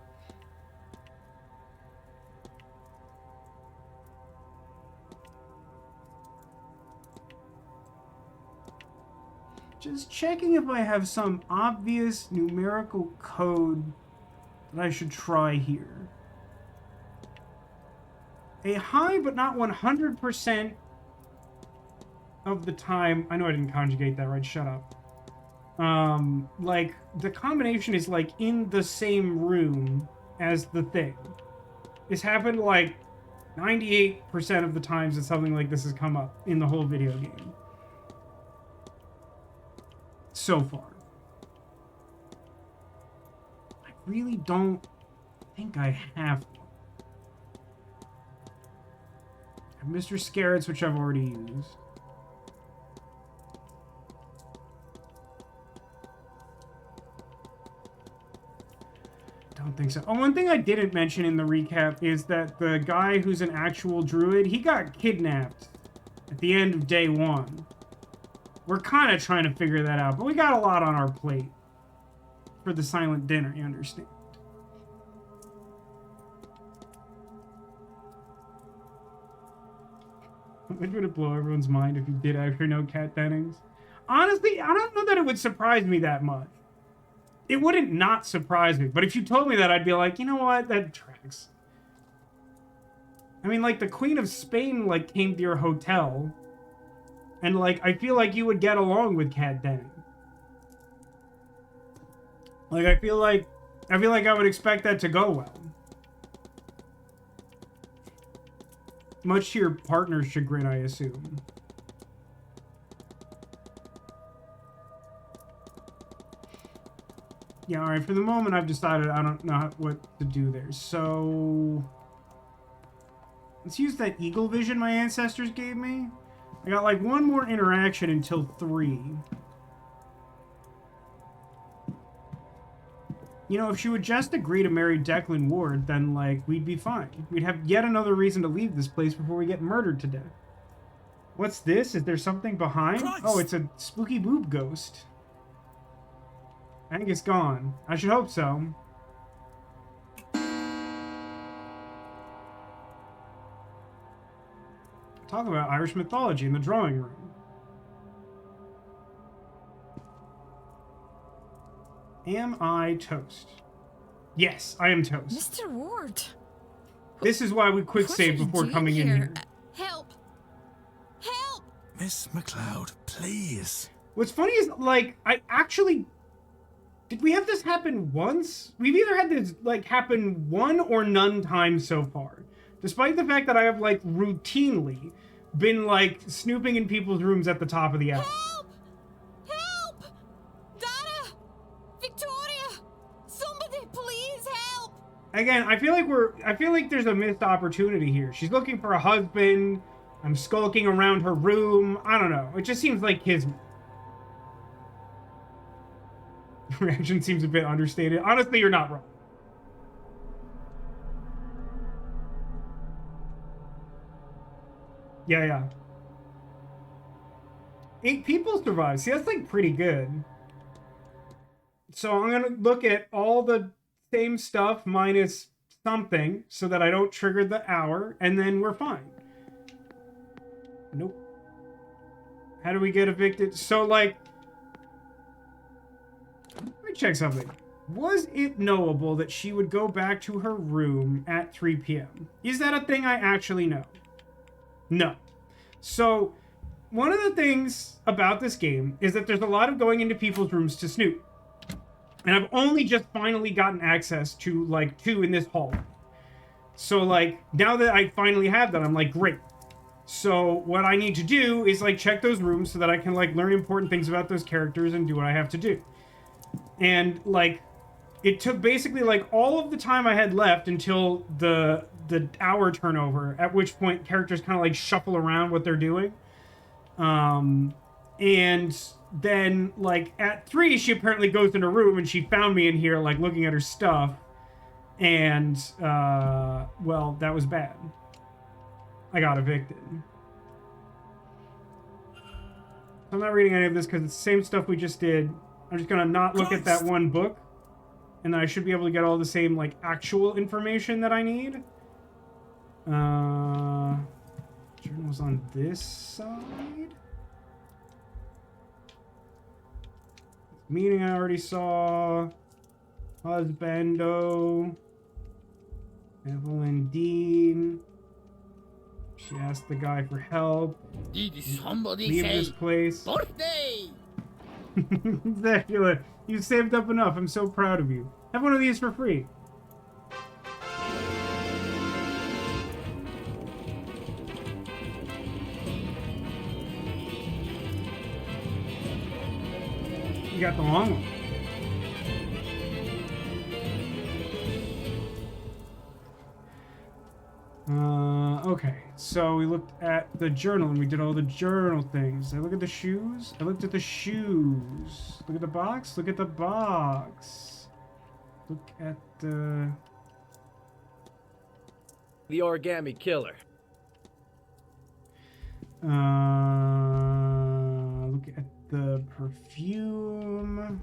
Just checking if I have some obvious numerical code that I should try here. A high but not 100% of the time... I know I didn't conjugate that right, shut up. Like, the combination is, like, in the same room as the thing. This happened, like, 98% of the times that something like this has come up in the whole video game. So far. I really don't think I have one. I have Mr. Scarrett's, which I've already used. Don't think so. Oh, one thing I didn't mention in the recap is that the guy who's an actual druid, he got kidnapped at the end of day 1. We're kind of trying to figure that out, but we got a lot on our plate for the silent dinner, you understand? Would it blow everyone's mind if you did actually know Kat Dennings? Honestly, I don't know that it would surprise me that much. It wouldn't not surprise me, but if you told me that, I'd be like, you know what, that tracks. I mean, like, the Queen of Spain, like, came to your hotel, and, like, I feel like you would get along with Kat Dennings. Like, I feel like I would expect that to go well. Much to your partner's chagrin, I assume. Yeah, alright, for the moment I've decided I don't know what to do there. So... let's use that eagle vision my ancestors gave me. I got like one more interaction until 3. You know, if she would just agree to marry Declan Ward, then, like, we'd be fine. We'd have yet another reason to leave this place before we get murdered to death. What's this? Is there something behind? Christ! Oh, it's a spooky boob ghost. I think it's gone. I should hope so. Talk about Irish mythology in the drawing room. Am I toast? Yes, I am toast. Mr. Ward. This is why we quick What save are you before doing coming in here. Help! Help! Miss McLeod, please. What's funny is, like, I actually... did we have this happen once? We've either had this, like, happen 1 or none times so far. Despite the fact that I have, like, routinely been, like, snooping in people's rooms at the top of the hour. Help! Help! Donna! Victoria! Somebody please help! Again, I feel like there's a missed opportunity here. She's looking for a husband. I'm skulking around her room. I don't know. It just seems like kismet. Reaction seems a bit understated. Honestly, you're not wrong. Yeah. 8 people survived. See, that's like pretty good. So I'm gonna look at all the same stuff minus something so that I don't trigger the hour, and then we're fine. Nope. How do we get evicted? So, like, let me check something. Was it knowable that she would go back to her room at 3 p.m.? Is that a thing I actually know? No. So, one of the things about this game is that there's a lot of going into people's rooms to snoop. And I've only just finally gotten access to, like, 2 in this hall. So, like, now that I finally have that, I'm like, great. So what I need to do is, like, check those rooms so that I can, like, learn important things about those characters and do what I have to do. And, like, it took basically, like, all of the time I had left until the hour turnover, at which point characters kind of, like, shuffle around what they're doing. And then, like, at 3, she apparently goes in a room and she found me in here, like, looking at her stuff. And, well, that was bad. I got evicted. I'm not reading any of this because it's the same stuff we just did. I'm just gonna not look at that one book. And then I should be able to get all the same, like, actual information that I need. Journals on this side. Meeting I already saw. Husbando. Evelyn Dean. She asked the guy for help. Did somebody Leave say this place. birthday? Zachula, you saved up enough. I'm so proud of you. Have one of these for free. You got the long one. Okay, so we looked at the journal and we did all the journal things. I look at the shoes. I looked at the shoes. Look at the box. Look at the box. Look at the origami killer. Look at the perfume.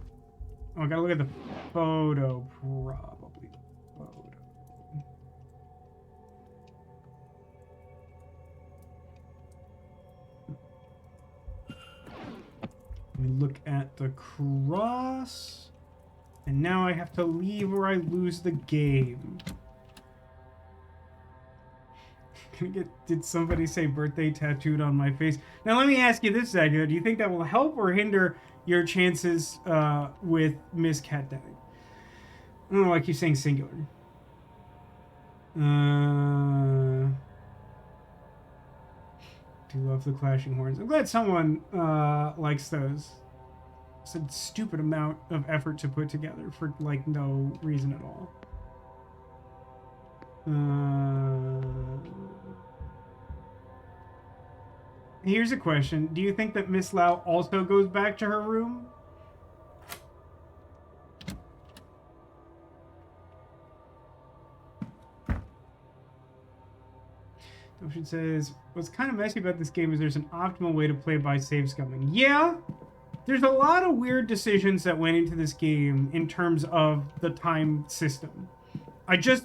Oh, I gotta look at the photo, probably. Photo. Let me look at the cross. And now I have to leave or I lose the game. Did somebody say birthday tattooed on my face? Now let me ask you this, Zaga. Do you think that will help or hinder your chances with Miss Cat Daddy? I don't know why I keep saying singular. Do love the clashing horns. I'm glad someone likes those. It's a stupid amount of effort to put together for, like, no reason at all. Here's a question. Do you think that Miss Lau also goes back to her room? Ocean says, what's kind of messy about this game is there's an optimal way to play by save scumming. Yeah, there's a lot of weird decisions that went into this game in terms of the time system. I just,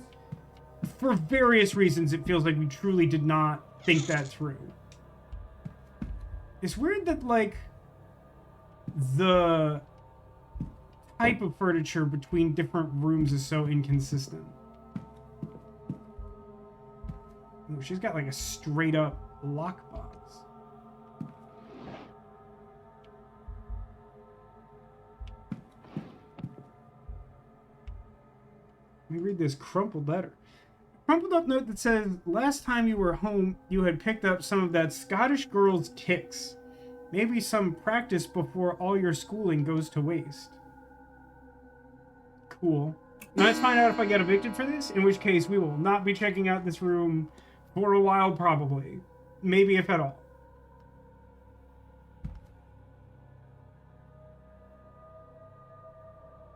for various reasons, it feels like we truly did not think that through. It's weird that, like, the type of furniture between different rooms is so inconsistent. Ooh, she's got, like, a straight-up lockbox. Let me read this crumpled letter. Crumpled up note that says, last time you were home, you had picked up some of that Scottish girl's ticks. Maybe some practice before all your schooling goes to waste. Cool. Now let's find out if I get evicted for this, in which case we will not be checking out this room for a while, probably. Maybe if at all.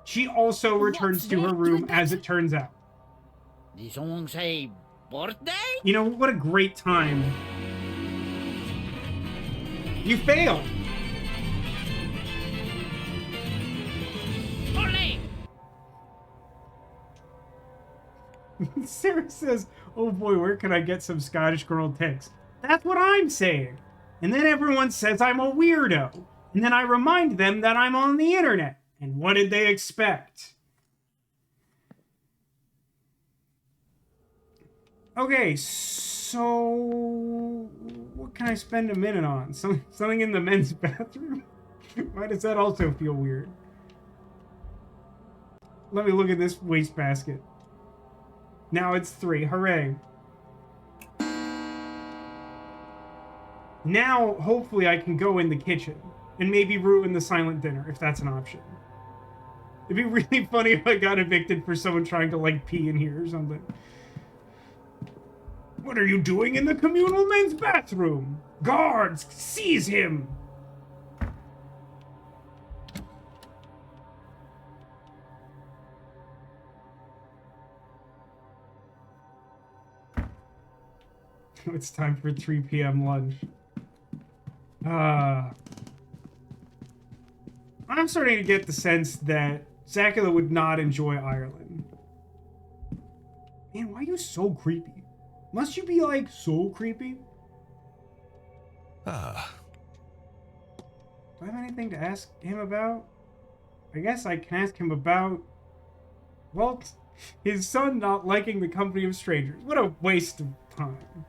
She also returns to her room, as it turns out. Did someone say birthday? You know, what a great time. You failed! Olé! Sarah says, oh boy, where can I get some Scottish girl ticks? That's what I'm saying. And then everyone says I'm a weirdo. And then I remind them that I'm on the internet. And what did they expect? Okay, so what can I spend a minute on? Something in the men's bathroom? Why does that also feel weird? Let me look at this wastebasket. Now it's 3. Hooray. Now, hopefully, I can go in the kitchen and maybe ruin the silent dinner, if that's an option. It'd be really funny if I got evicted for someone trying to, like, pee in here or something. What are you doing in the communal men's bathroom? Guards, seize him! It's time for 3 p.m. lunch. I'm starting to get the sense that Zacula would not enjoy Ireland. Man, why are you so creepy? Must you be, like, so creepy? Ah, Do I have anything to ask him about? I guess I can ask him about... well, his son not liking the company of strangers. What a waste of time.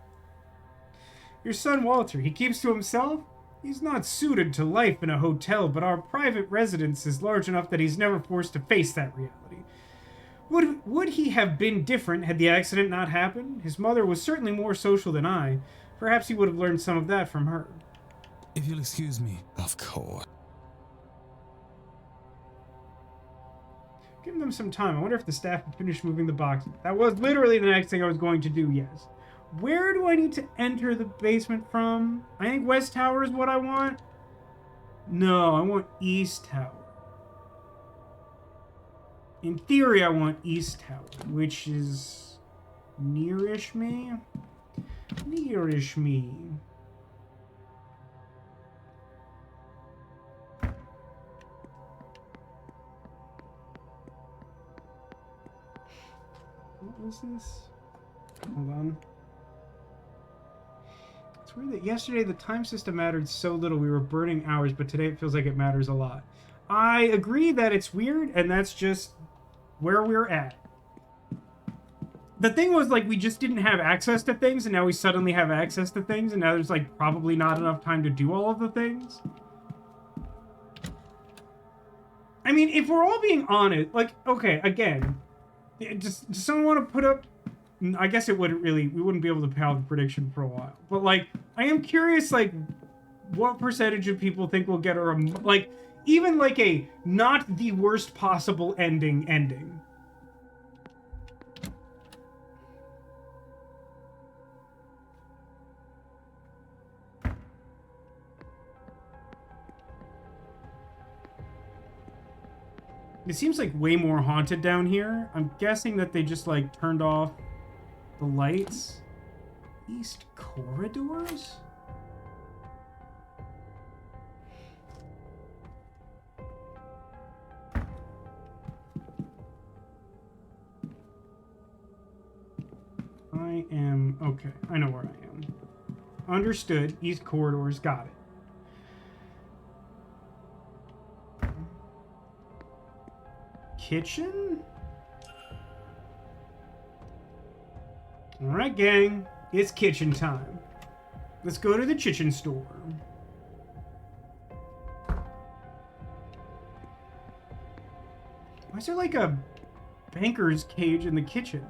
Your son Walter, he keeps to himself? He's not suited to life in a hotel, but our private residence is large enough that he's never forced to face that reality. Would he have been different had the accident not happened? His mother was certainly more social than I. Perhaps he would have learned some of that from her. if you'll excuse me. Of course. Give them some time. I wonder if the staff have finished moving the boxes. That was literally the next thing I was going to do, yes. Where do I need to enter the basement from? I think West Tower is what I want. No, I want East Tower. In theory, I want East Tower, which is nearish me. Nearish me. What was this? Hold on. It's weird that yesterday the time system mattered so little. We were burning hours, but today it feels like it matters a lot. I agree that it's weird, and that's just where we're at. The thing was, like, we just didn't have access to things, and now we suddenly have access to things, and now there's, like, probably not enough time to do all of the things. I mean, if we're all being honest, like, okay, again, does someone want to put up... I guess it wouldn't really... We wouldn't be able to pay off the prediction for a while. But, like, I am curious, like, what percentage of people think we'll get a... Like, even, like, a not the worst possible ending. It seems like way more haunted down here. I'm guessing that they just, like, turned off the lights. East corridors? Okay, I know where I am. Understood. East corridors, got it. Kitchen? Alright, gang. It's kitchen time. Let's go to the kitchen store. Why is there like a banker's cage in the kitchen?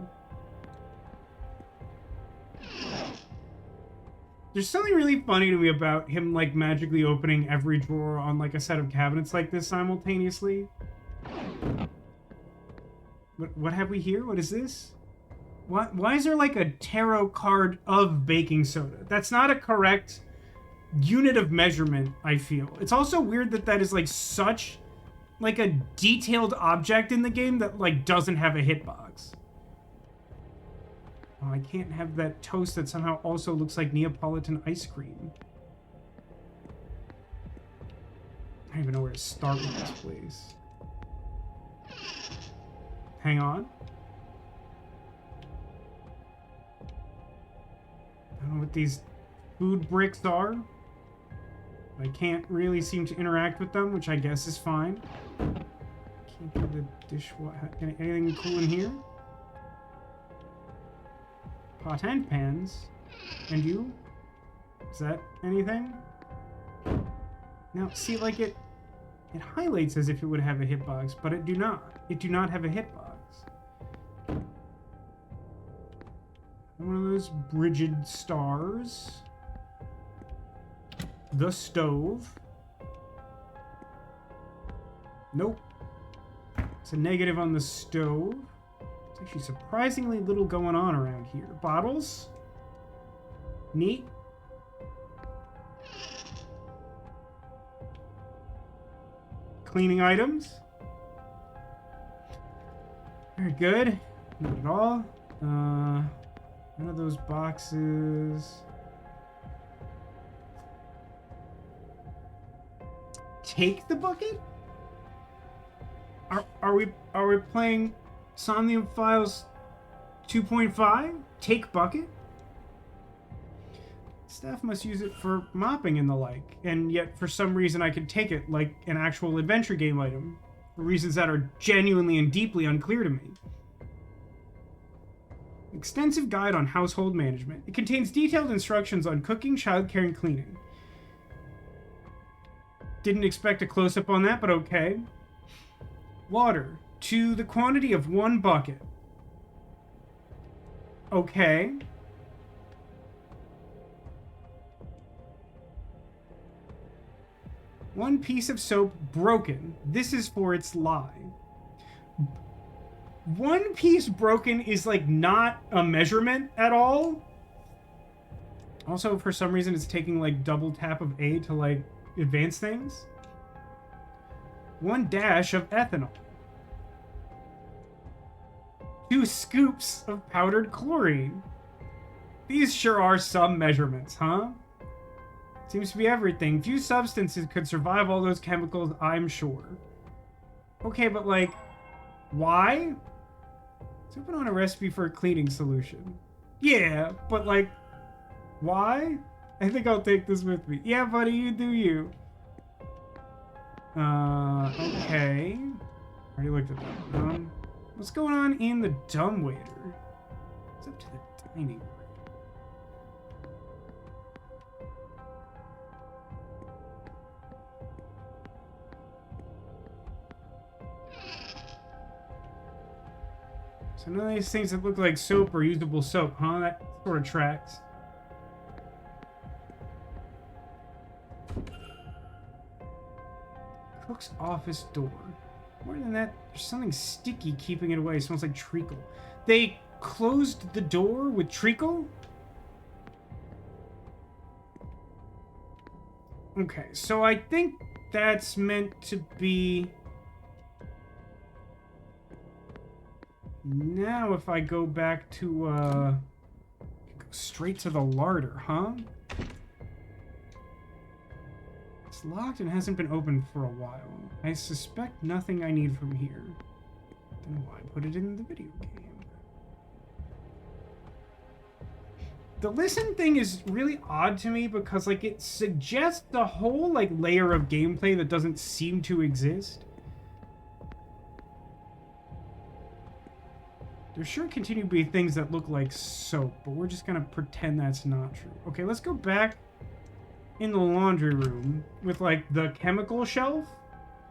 There's something really funny to me about him, like, magically opening every drawer on, like, a set of cabinets like this simultaneously. What have we here? What is this? Why is there, like, a tarot card of baking soda? That's not a correct unit of measurement, I feel. It's also weird that that is, like, such, like, a detailed object in the game that, like, doesn't have a hitbox. Oh, I can't have that toast that somehow also looks like Neapolitan ice cream. I don't even know where to start with this place. Hang on. I don't know what these food bricks are. I can't really seem to interact with them, which I guess is fine. Can't do the dishwasher. Anything cool in here? Pot and pans. And you? Is that anything? Now, see, like, it highlights as if it would have a hitbox, but it do not. It do not have a hitbox. those Brigid stars. The stove. Nope. It's a negative on the stove. There's actually surprisingly little going on around here. Bottles. Neat. Cleaning items. Very good. Not at all. One of those boxes. Take the bucket? Are we playing Somnium Files 2.5? Take bucket? Staff must use it for mopping and the like, and yet for some reason I can take it like an actual adventure game item, for reasons that are genuinely and deeply unclear to me. Extensive guide on household management. It contains detailed instructions on cooking, childcare, and cleaning. Didn't expect a close-up on that, but okay. Water. To the quantity of 1 bucket. Okay. One piece of soap broken. This is for its lie. One piece broken is like not a measurement at all. Also, for some reason, it's taking like double tap of A to like advance things. 1 dash of ethanol. 2 scoops of powdered chlorine. These sure are some measurements, huh? Seems to be everything. Few substances could survive all those chemicals, I'm sure. Okay, but like, why? Let's open on a recipe for a cleaning solution. Yeah, but like, why? I think I'll take this with me. Yeah, buddy, you do you. Okay. Already looked at that. What's going on in the dumbwaiter? It's up to the dining room. So none of these things that look like soap or usable soap, huh? That sort of tracks. Cook's office door. More than that, there's something sticky keeping it away. It smells like treacle. They closed the door with treacle? Okay, so I think that's meant to be... Now if I go back to, go straight to the larder, huh? It's locked and hasn't been opened for a while. I suspect nothing I need from here. Then why put it in the video game? The listen thing is really odd to me because, like, it suggests a whole, like, layer of gameplay that doesn't seem to exist. There sure continue to be things that look like soap, but we're just gonna pretend that's not true. Okay, let's go back in the laundry room with, like, the chemical shelf.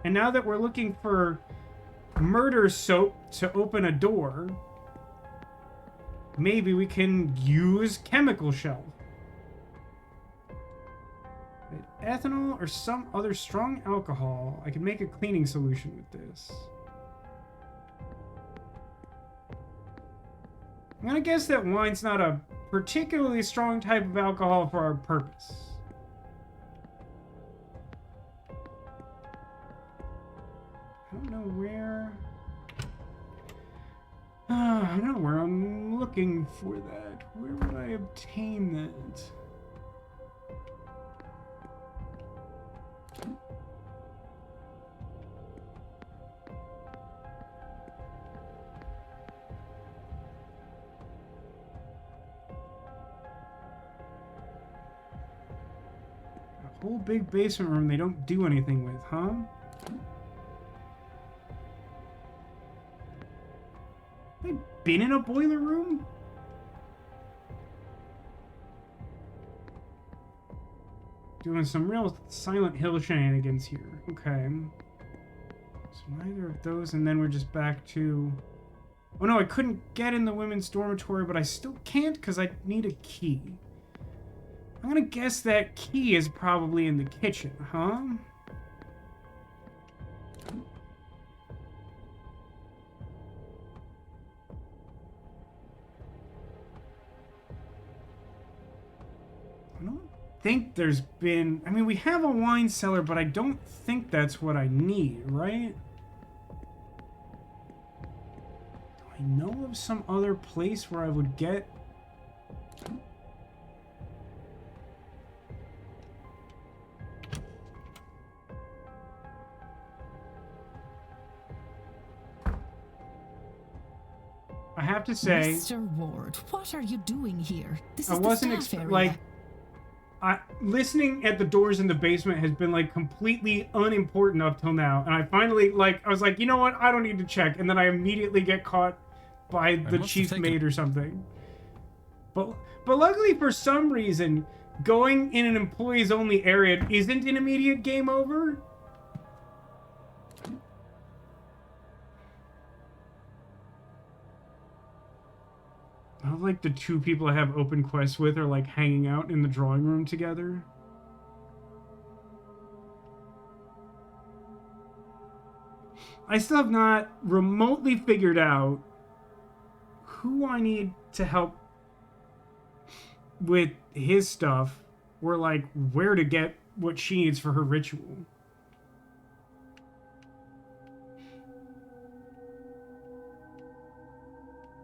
And now that we're looking for murder soap to open a door, maybe we can use chemical shelf. Ethanol or some other strong alcohol. I can make a cleaning solution with this. I'm gonna guess that wine's not a particularly strong type of alcohol for our purpose. I don't know where... I don't know where I'm looking for that. Where would I obtain that? A whole big basement room they don't do anything with, huh? Been in a boiler room? Doing some real Silent Hill shenanigans here. Okay. So neither of those, and then we're just back to Oh no, I couldn't get in the women's dormitory, but I still can't because I need a key. I'm gonna guess that key is probably in the kitchen, huh? I don't think there's been... I mean, we have a wine cellar, but I don't think that's what I need, right? Do I know of some other place where I would get... I have to say... Mr. Ward, what are you doing here? This I is wasn't the staff area. like... listening at the doors in the basement has been like completely unimportant up till now, and I finally I was like, you know what, I don't need to check, and then I immediately get caught by the chief maid or something. But luckily for some reason, going in an employees only area isn't an immediate game over. I love, like, the two people I have open quests with are, like, hanging out in the drawing room together. I still have not remotely figured out who I need to help with his stuff, or, like, where to get what she needs for her ritual.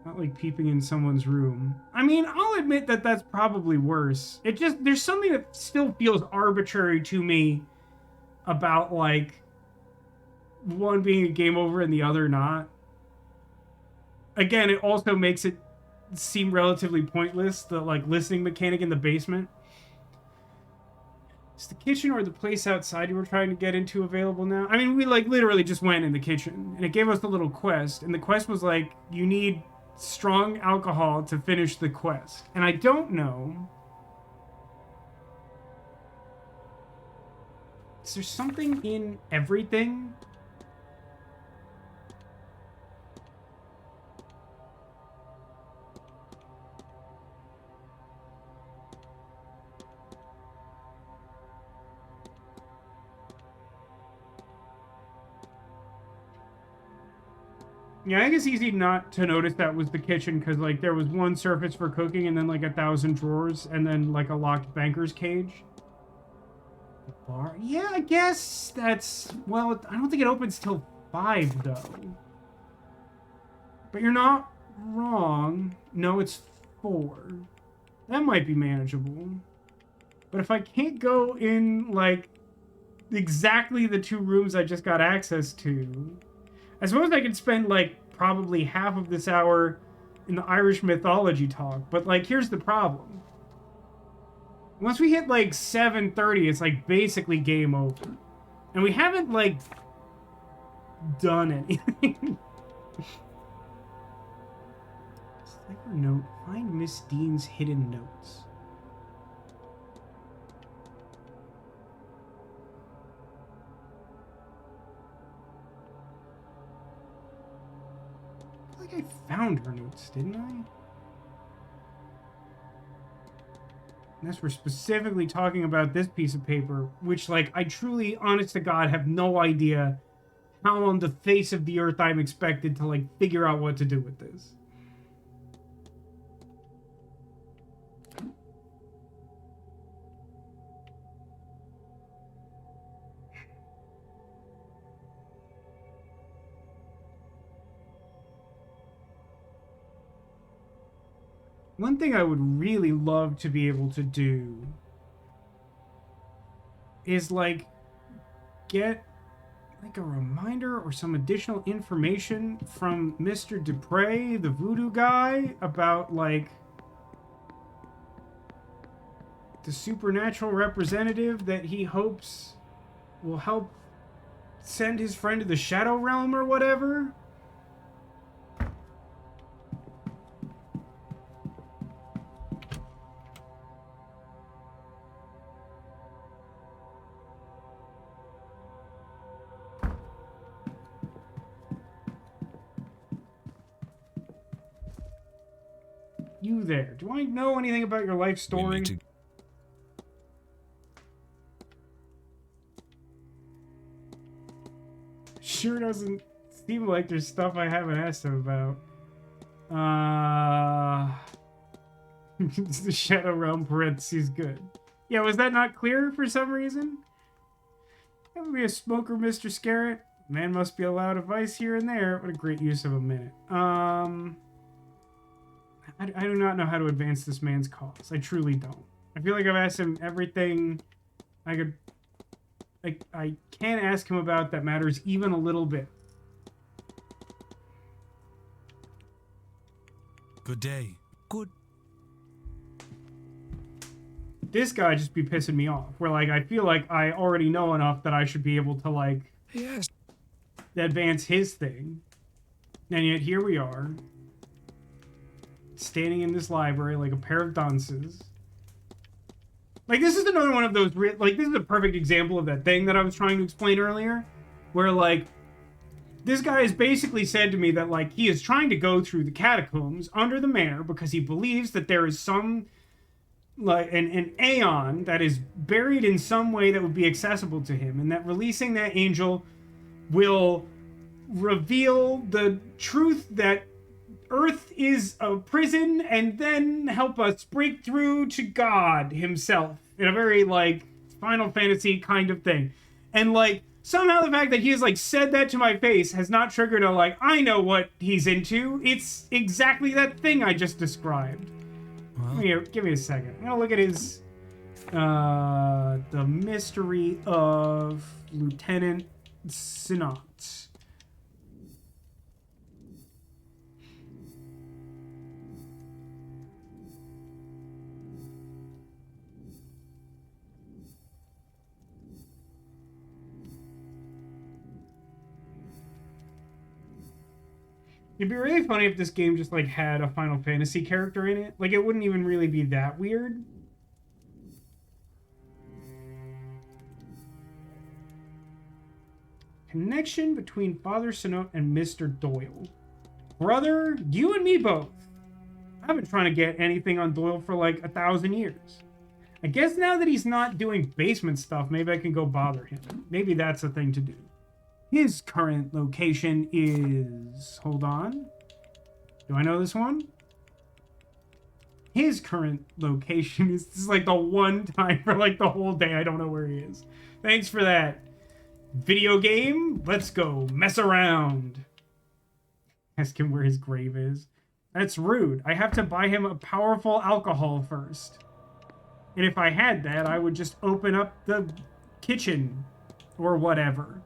Not like peeping in someone's room. I mean, I'll admit that that's probably worse. It just, there's something that still feels arbitrary to me about, like, one being a game over and the other not. Again, it also makes it seem relatively pointless, the, like, listening mechanic in the basement. Is the kitchen or the place outside you were trying to get into available now? I mean, we, like, literally just went in the kitchen, and it gave us the little quest, and the quest was, like, you need strong alcohol to finish the quest. And I don't know... Is there something in everything? Yeah, I think it's easy not to notice that was the kitchen, because, like, there was one surface for cooking and then, like, 1,000 drawers and then, like, a locked banker's cage. The bar? Yeah, I guess that's... Well, I don't think it opens till 5, though. But you're not wrong. No, it's 4. That might be manageable. But if I can't go in, like, exactly the 2 rooms I just got access to... I suppose I could spend, like, probably half of this hour in the Irish mythology talk, but, like, here's the problem. Once we hit, like, 7:30, it's, like, basically game over. And we haven't, like, done anything. Cipher note. Find Miss Dean's hidden notes. I found her notes, didn't I? Unless we're specifically talking about this piece of paper, which, like, I truly, honest to God, have no idea how on the face of the earth I'm expected to, like, figure out what to do with this. One thing I would really love to be able to do is, like, get, like, a reminder or some additional information from Mr. Dupre, the voodoo guy, about, like, the supernatural representative that he hopes will help send his friend to the Shadow Realm or whatever. you there? Do I know anything about your life We story? need to. Sure doesn't seem like there's stuff I haven't asked him about. It's the Shadow Realm parentheses good. Yeah, was that not clear for some reason? That would be a smoker, Mr. Scarrett. Man must be allowed a vice here and there. What a great use of a minute. I do not know how to advance this man's cause. I truly don't. I feel like I've asked him everything I could... I can't ask him about that matters even a little bit. Good day. Good. This guy just be pissing me off. Where, like, I feel like I already know enough that I should be able to, like, Yes. advance his thing. And yet here we are. Standing in this library like a pair of dunces. Like, this is another one of those... Like, this is a perfect example of that thing that I was trying to explain earlier. Where, like, this guy has basically said to me that, like, he is trying to go through the catacombs under the manor because he believes that there is some... like an aeon that is buried in some way that would be accessible to him, and that releasing that angel will reveal the truth that Earth is a prison, and then help us break through to God himself in a very, like, Final Fantasy kind of thing. And, like, somehow the fact that he has, like, said that to my face has not triggered a, like, I know what he's into. It's exactly that thing I just described. Well, Here, give me a second. I'm gonna look at his, the mystery of Lieutenant Sinat. It'd be really funny if this game just, like, had a Final Fantasy character in it. Like, it wouldn't even really be that weird. Connection between Father Sinot and Mr. Doyle. Brother, you and me both. I've been trying to get anything on Doyle for, like, 1,000 years. I guess now that he's not doing basement stuff, maybe I can go bother him. Maybe that's the thing to do. His current location is... Hold on. Do I know this one? His current location is... This is like the one time for like the whole day I don't know where he is. Thanks for that. Video game? Let's go mess around. Ask him where his grave is. That's rude. I have to buy him a powerful alcohol first. And if I had that, I would just open up the kitchen or whatever.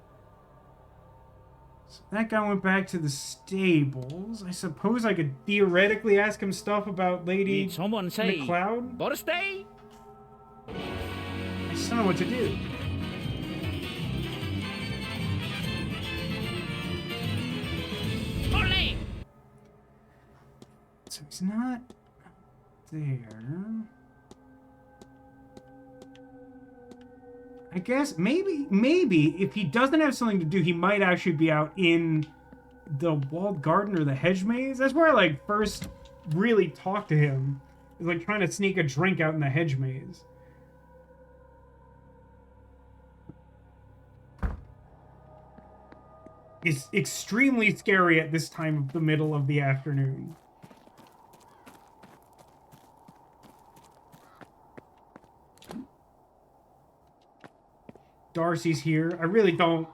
So that guy went back to the stables. I suppose I could theoretically ask him stuff about Lady Did someone say McLeod. birthday? I just don't know what to do. Ole! So he's not there. I guess maybe if he doesn't have something to do, he might actually be out in the walled garden or the hedge maze. That's where I, like, first really talked to him. Is like trying to sneak a drink out in the hedge maze. It's extremely scary at this time of the middle of the afternoon. Darcy's here. I really don't...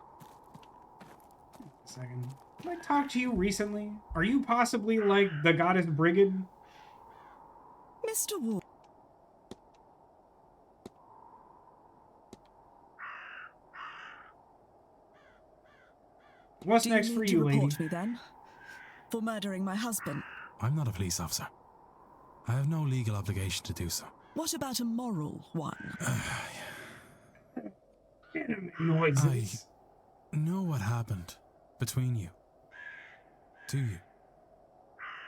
A second. Did I talk to you recently? Are you possibly, like, the goddess Brigid? Mr. Ward. What's Do next you for need you, to lady? report me then? For murdering my husband? I'm not a police officer. I have no legal obligation to do so. What about a moral one? Anime noises. Know what happened between you. Do you?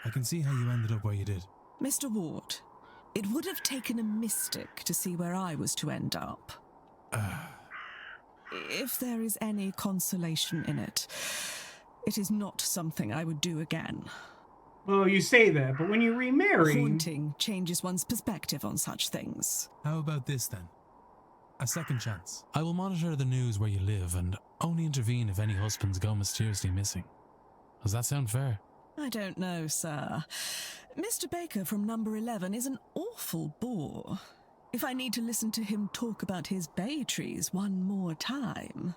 I can see how you ended up where you did. Mr. Ward, it would have taken a mystic to see where I was to end up. If there is any consolation in it, it is not something I would do again. Well, you say that, but when you remarry... Haunting changes one's perspective on such things. How about this then? A second chance. I will monitor the news where you live and only intervene if any husbands go mysteriously missing. Does that sound fair? I don't know, sir. Mr. Baker from number 11 is an awful bore. If I need to listen to him talk about his bay trees one more time...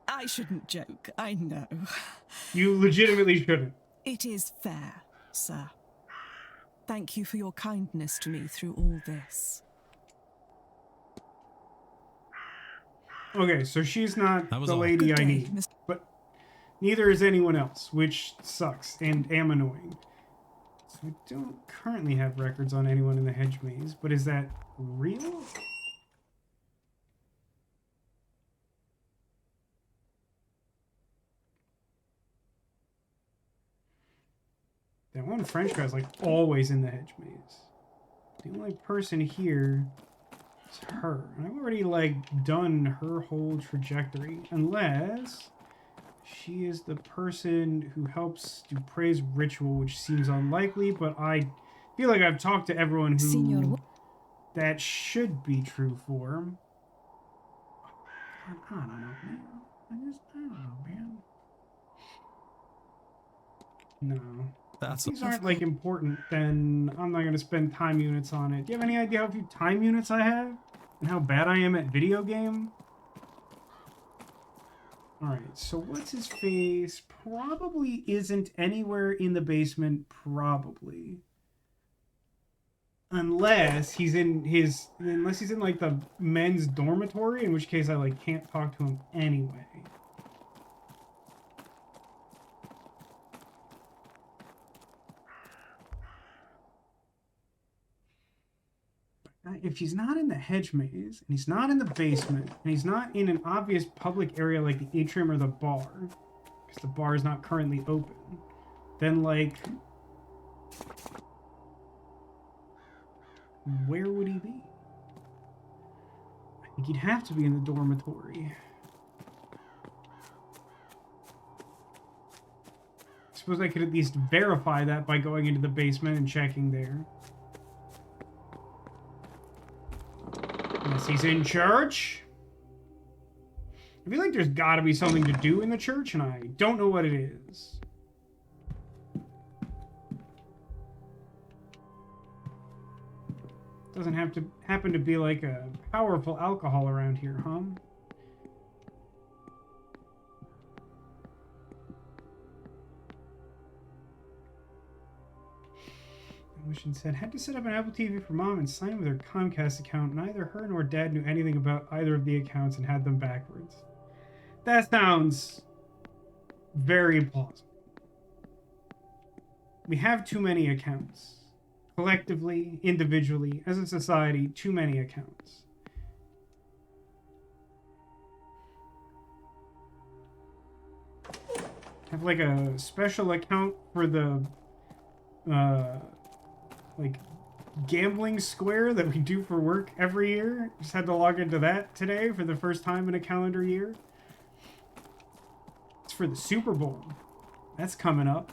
I shouldn't joke, I know. You legitimately shouldn't. It is fair, sir. Thank you for your kindness to me through all this. Okay, so she's not That was the all. lady Good I day, need. Mr. But neither is anyone else, which sucks and am annoying. So I don't currently have records on anyone in the hedge maze, but is that real? That one French guy's like always in the hedge maze. The only person here is her. And I've already like done her whole trajectory, unless she is the person who helps Dupre's ritual, which seems unlikely, but I feel like I've talked to everyone who Signor, that should be true for. I don't know, man. I don't know, man. No. That's If these aren't like important, then I'm not gonna spend time units on it. Do you have any idea how few time units I have? And how bad I am at video game? Alright, so what's his face? Probably isn't anywhere in the basement, probably. Unless he's in like the men's dormitory, in which case I like can't talk to him anyway. If he's not in the hedge maze, and he's not in the basement, and he's not in an obvious public area like the atrium or the bar, because the bar is not currently open, then, like, where would he be? I think he'd have to be in the dormitory. I suppose I could at least verify that by going into the basement and checking there. Unless he's in church. I feel like there's got to be something to do in the church, and I don't know what it is. Doesn't have to happen to be like a powerful alcohol around here, huh? Mission said, had to set up an Apple TV for mom and sign in with her Comcast account. Neither her nor dad knew anything about either of the accounts and had them backwards. That sounds very plausible. We have too many accounts. Collectively, individually, as a society, too many accounts. Have like a special account for the like gambling square that we do for work every year. Just had to log into that today for the first time in a calendar year. It's for the Super Bowl. That's coming up.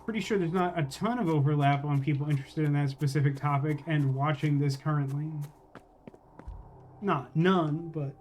Pretty sure there's not a ton of overlap on people interested in that specific topic and watching this currently. Not none, but...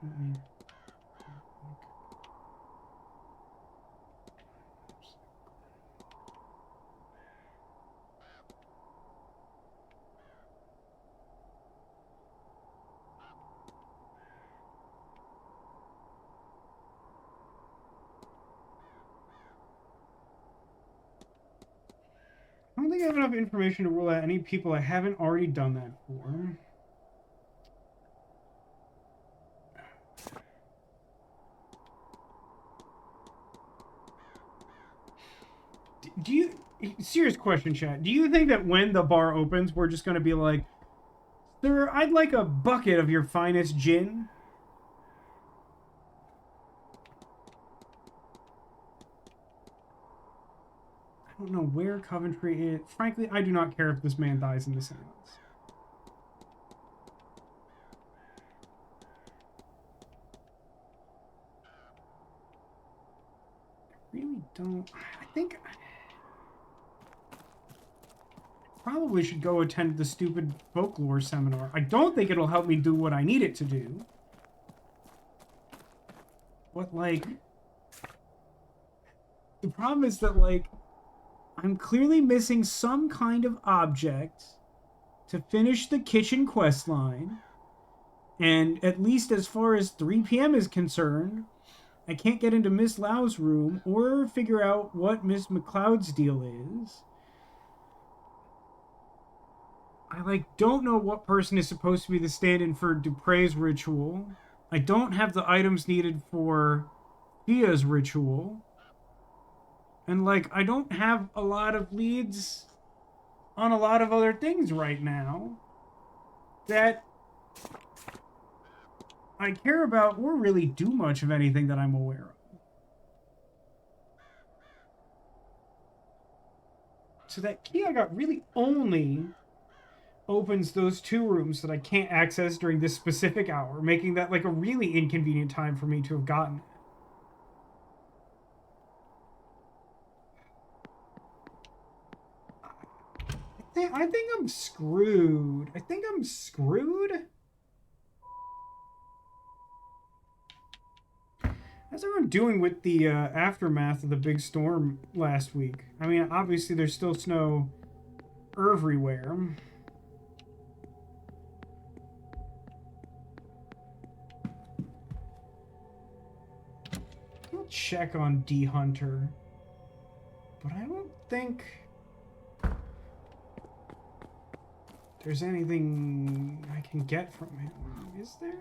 Definitely. I don't think I have enough information to rule out any people I haven't already done that for. Do you serious question, chat. Do you think that when the bar opens, we're just going to be like, sir, I'd like a bucket of your finest gin? I don't know where Coventry is. Frankly, I do not care if this man dies in the seance. I really don't. I think I probably should go attend the stupid folklore seminar. I don't think it'll help me do what I need it to do. But, like, the problem is that, like, I'm clearly missing some kind of object to finish the kitchen quest line. And at least as far as 3 p.m. is concerned, I can't get into Miss Lau's room or figure out what Miss McLeod's deal is. I, like, don't know what person is supposed to be the stand-in for Dupre's ritual. I don't have the items needed for Fia's ritual. And, like, I don't have a lot of leads on a lot of other things right now that I care about or really do much of anything that I'm aware of. So that key I got really only opens those 2 rooms that I can't access during this specific hour, making that, like, a really inconvenient time for me to have gotten it. I think I'm screwed. I think I'm screwed? How's everyone doing with the aftermath of the big storm last week? I mean, obviously there's still snow everywhere. I'll check on D Hunter, but I don't think there's anything I can get from him. Is there?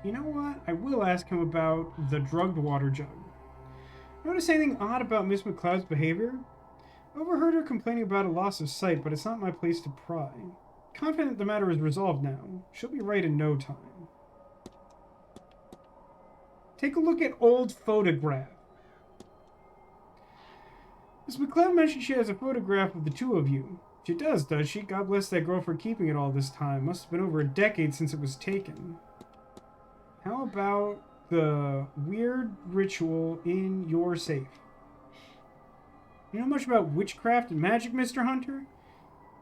You know what? I will ask him about the drugged water jug. Notice anything odd about Miss McLeod's behavior? Overheard her complaining about a loss of sight, but it's not my place to pry. Confident the matter is resolved now. She'll be right in no time. Take a look at old photograph. Miss McLeod mentioned she has a photograph of the 2 of you. She does she? God bless that girl for keeping it all this time. Must have been over a decade since it was taken. How about the weird ritual in your safe? You know much about witchcraft and magic, Mr. Hunter?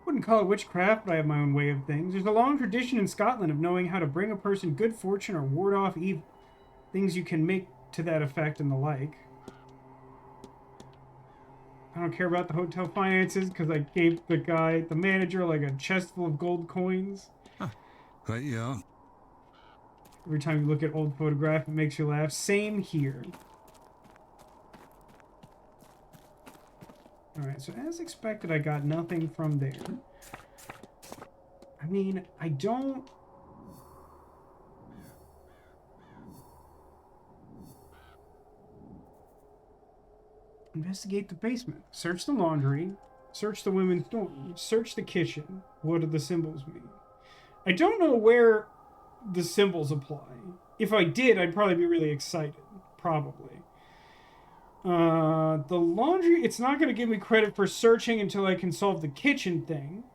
Wouldn't call it witchcraft, but I have my own way of things. There's a long tradition in Scotland of knowing how to bring a person good fortune or ward off evil. Things you can make to that effect and the like. I don't care about the hotel finances because I gave the manager, like a chest full of gold coins. Right, yeah. Every time you look at old photograph, it makes you laugh. Same here. Alright, so as expected, I got nothing from there. I mean, I don't... Investigate the basement. Search the laundry. Search the women's dorm. Search the kitchen. What do the symbols mean? I don't know where the symbols apply. If I did, I'd probably be really excited. Probably. The laundry, it's not going to give me credit for searching until I can solve the kitchen thing.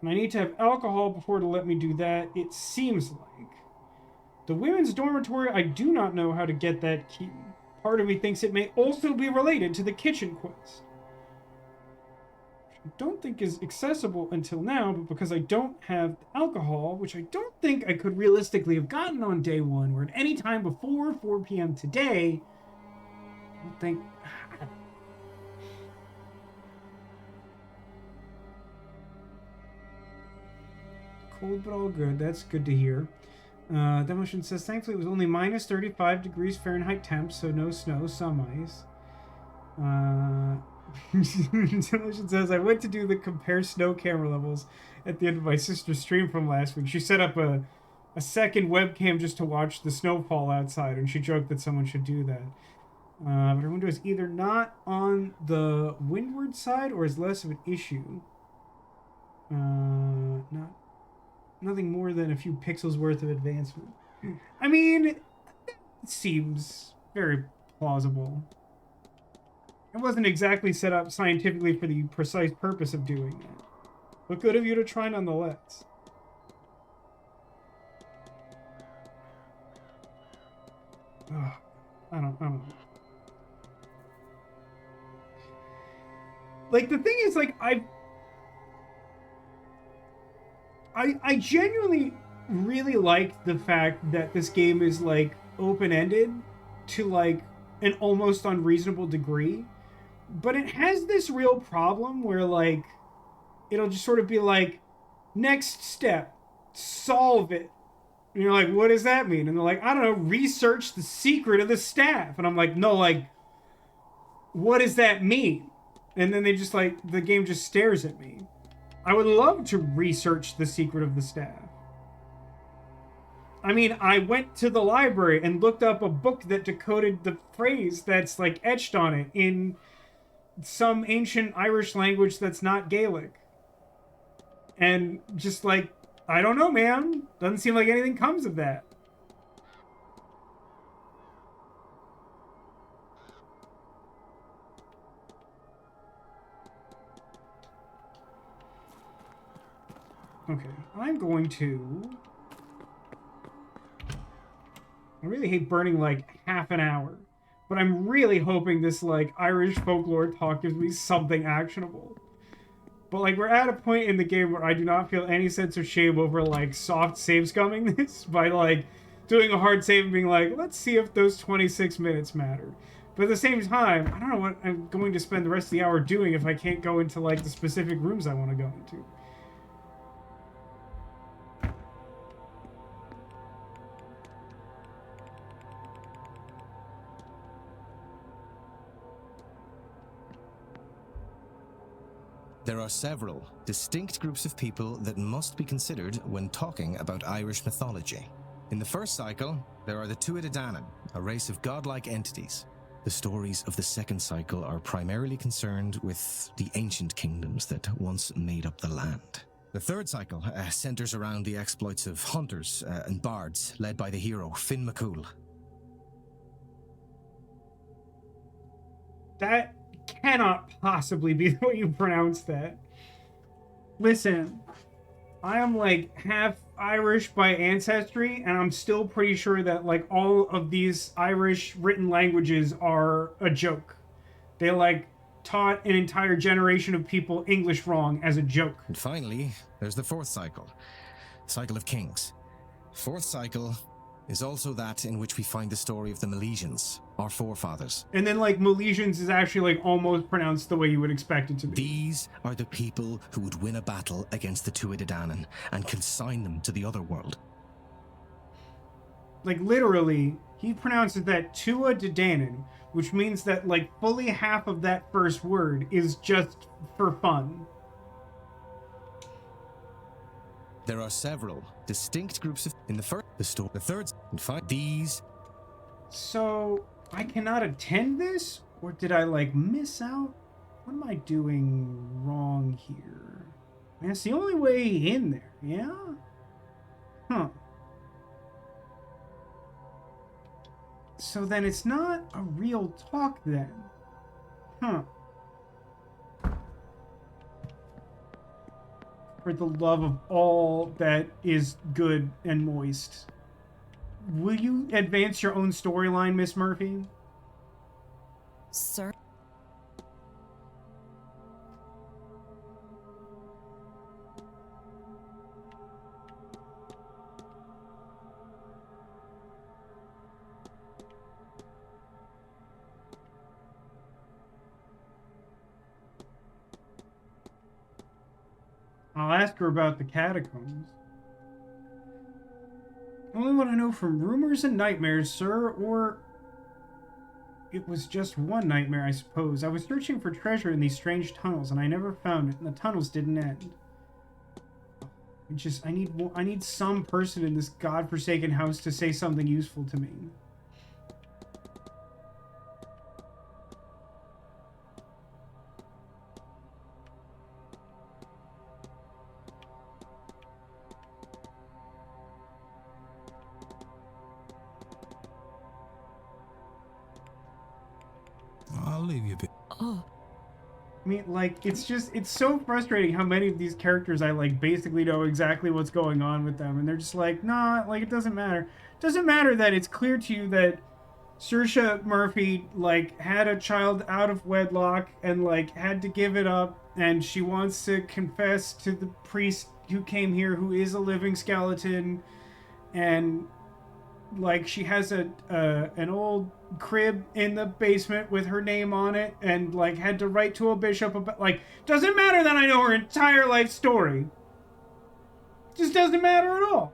And I need to have alcohol before to let me do that, it seems like. The women's dormitory, I do not know how to get that key. Part of me thinks it may also be related to the kitchen quest. Which I don't think is accessible until now, but because I don't have alcohol, which I don't think I could realistically have gotten on day 1, or at any time before 4 p.m. today, I don't think... Cold but all good, that's good to hear. Demolition says, thankfully it was only minus 35 degrees Fahrenheit temp, so no snow, some ice. Demolition says, I went to do the compare snow camera levels at the end of my sister's stream from last week. She set up a a second webcam just to watch the snowfall outside, and she joked that someone should do that. But her window is either not on the windward side or is less of an issue. Nothing more than a few pixels worth of advancement. I mean, it seems very plausible. It wasn't exactly set up scientifically for the precise purpose of doing it. But good of you to try nonetheless. Ugh, I don't know. Like, the thing is, like, I genuinely really like the fact that this game is, like, open-ended to, like, an almost unreasonable degree. But it has this real problem where, like, it'll just sort of be like, next step, solve it. And you're like, what does that mean? And they're like, I don't know, research the secret of the staff. And I'm like, no, like, what does that mean? And then they just, like, the game just stares at me. I would love to research the secret of the staff. I mean, I went to the library and looked up a book that decoded the phrase that's, like, etched on it in some ancient Irish language that's not Gaelic. And just, like, I don't know, man. Doesn't seem like anything comes of that. Okay, I'm going to... I really hate burning, like, half an hour. But I'm really hoping this, like, Irish folklore talk gives me something actionable. But, like, we're at a point in the game where I do not feel any sense of shame over, like, soft save scumming this by, like, doing a hard save and being like, let's see if those 26 minutes matter. But at the same time, I don't know what I'm going to spend the rest of the hour doing if I can't go into, like, the specific rooms I want to go into. There are several distinct groups of people that must be considered when talking about Irish mythology. In the first cycle, there are the Tuatha Dé Danann, a race of godlike entities. The stories of the second cycle are primarily concerned with the ancient kingdoms that once made up the land. The third cycle centers around the exploits of hunters and bards, led by the hero Finn McCool. That cannot possibly be the way you pronounce that. Listen, I am like half Irish by ancestry, and I'm still pretty sure that like all of these Irish written languages are a joke. They like taught an entire generation of people English wrong as a joke. And finally, there's the fourth cycle, Cycle of Kings. Fourth cycle is also that in which we find the story of the Milesians, our forefathers. And then, like, Milesians is actually, like, almost pronounced the way you would expect it to be. These are the people who would win a battle against the Tuatha Dé Danann and consign them to the other world. Like, literally, he pronounces that Tuatha Dé Danann, which means that, like, fully half of that first word is just for fun. There are several distinct groups of... In the first... The third... And find these... So, I cannot attend this? Or did I, like, miss out? What am I doing wrong here? Man, it's the only way in there, yeah? Huh. So then it's not a real talk then. Huh. For the love of all that is good and moist. Will you advance your own storyline, Miss Murphy? Sir? I'll ask her about the catacombs. Only what I know from rumors and nightmares, sir, or... It was just one nightmare, I suppose. I was searching for treasure in these strange tunnels, and I never found it, and the tunnels didn't end. I need some person in this godforsaken house to say something useful to me. I'll leave you a bit. Oh, I mean, like, it's so frustrating how many of these characters I, like, basically know exactly what's going on with them, and they're just like, nah, like, it doesn't matter. It doesn't matter that it's clear to you that Saoirse Murphy, like, had a child out of wedlock and, like, had to give it up, and she wants to confess to the priest who came here, who is a living skeleton, and like she has an old crib in the basement with her name on it, and like had to write to a bishop about, like, doesn't matter that I know her entire life story. Just doesn't matter at all.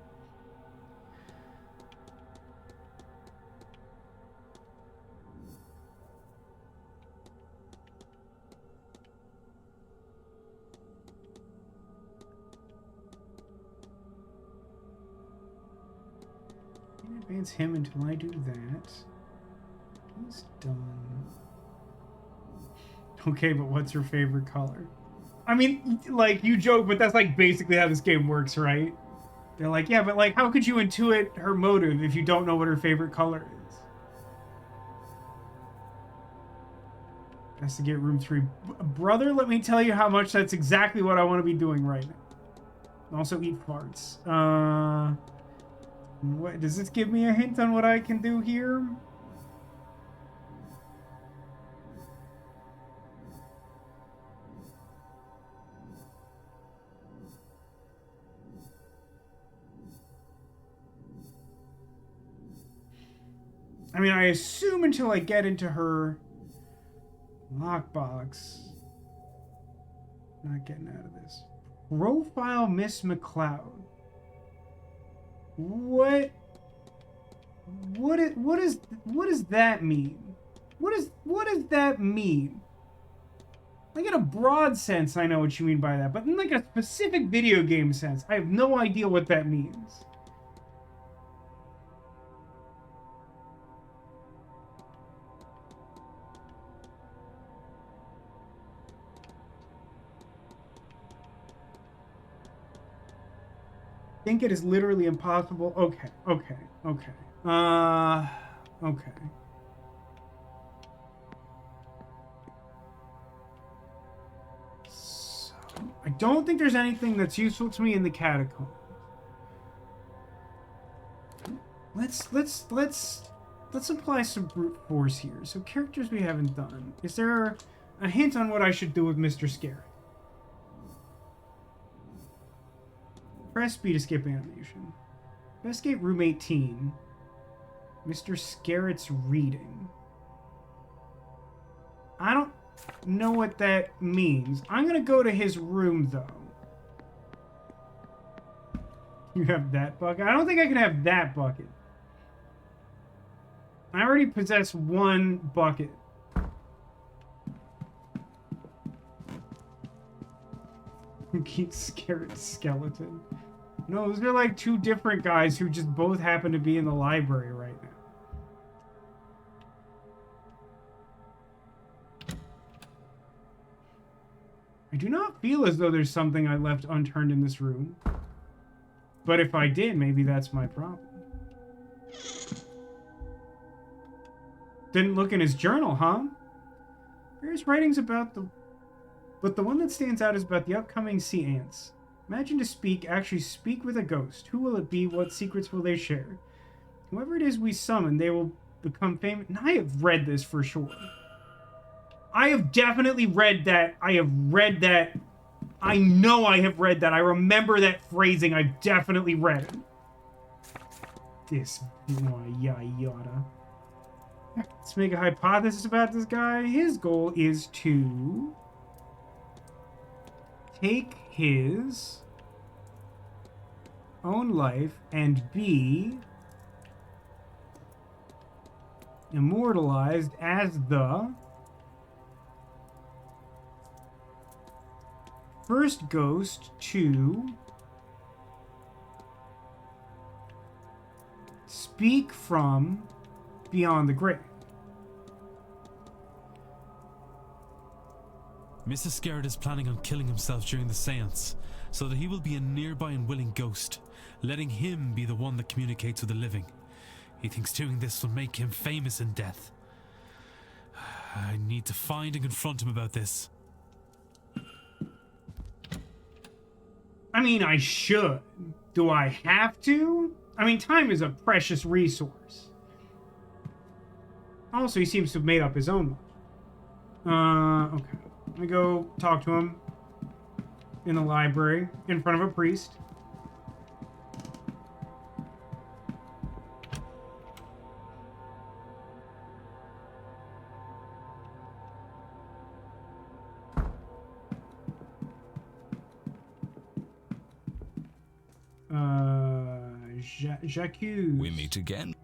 Advance him until I do that. He's done. Okay, but what's her favorite color? I mean, like, you joke, but that's like basically how this game works, right? They're like, yeah, but like, how could you intuit her motive if you don't know what her favorite color is? Has to get room 3. Brother, let me tell you how much that's exactly what I want to be doing right now. And also eat farts. What does this give me a hint on what I can do here? I mean, I assume until I get into her lockbox. Not getting out of this. Profile Miss McLeod. What does that mean? What does that mean? Like, in a broad sense, I know what you mean by that, but in like a specific video game sense, I have no idea what that means. Think it is literally impossible. Okay. Okay. So, I don't think there's anything that's useful to me in the catacomb. Let's apply some brute force here. So characters we haven't done. Is there a hint on what I should do with Mr. Scary? Press B to skip animation. Investigate room 18. Mr. Scarrett's reading. I don't know what that means. I'm gonna go to his room, though. You have that bucket? I don't think I can have that bucket. I already possess one bucket. Keep Scarrett skeleton. No, those are like two different guys who just both happen to be in the library right now. I do not feel as though there's something I left unturned in this room. But if I did, maybe that's my problem. Didn't look in his journal, huh? Various writings about the... But the one that stands out is about the upcoming sea ants. Imagine to speak, actually speak with a ghost. Who will it be? What secrets will they share? Whoever it is we summon, they will become famous. And I have read this for sure. I have definitely read that. I have read that. I know I have read that. I remember that phrasing. I've definitely read it. This yada. Let's make a hypothesis about this guy. His goal is to take his own life and be immortalized as the first ghost to speak from beyond the grave. Mr. Scarrett is planning on killing himself during the seance, so that he will be a nearby and willing ghost, letting him be the one that communicates with the living. He thinks doing this will make him famous in death. I need to find and confront him about this. I mean, I should. Do I have to? I mean, time is a precious resource. Also, he seems to have made up his own mind. Okay. Let me go talk to him in the library in front of a priest. Jacques. We meet again.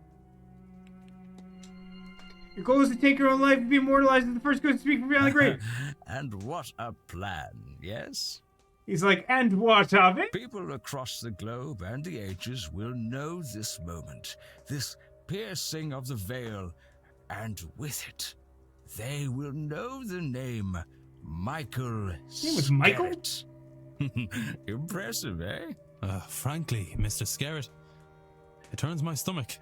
Your goal is to take your own life and be immortalized as the first ghost to speak from beyond the grave. And what a plan, yes? He's like, and what of it? People across the globe and the ages will know this moment, this piercing of the veil, and with it, they will know the name Michael His name was Michael? Scarrett. Impressive, eh? Frankly, Mr. Scarrett, it turns my stomach.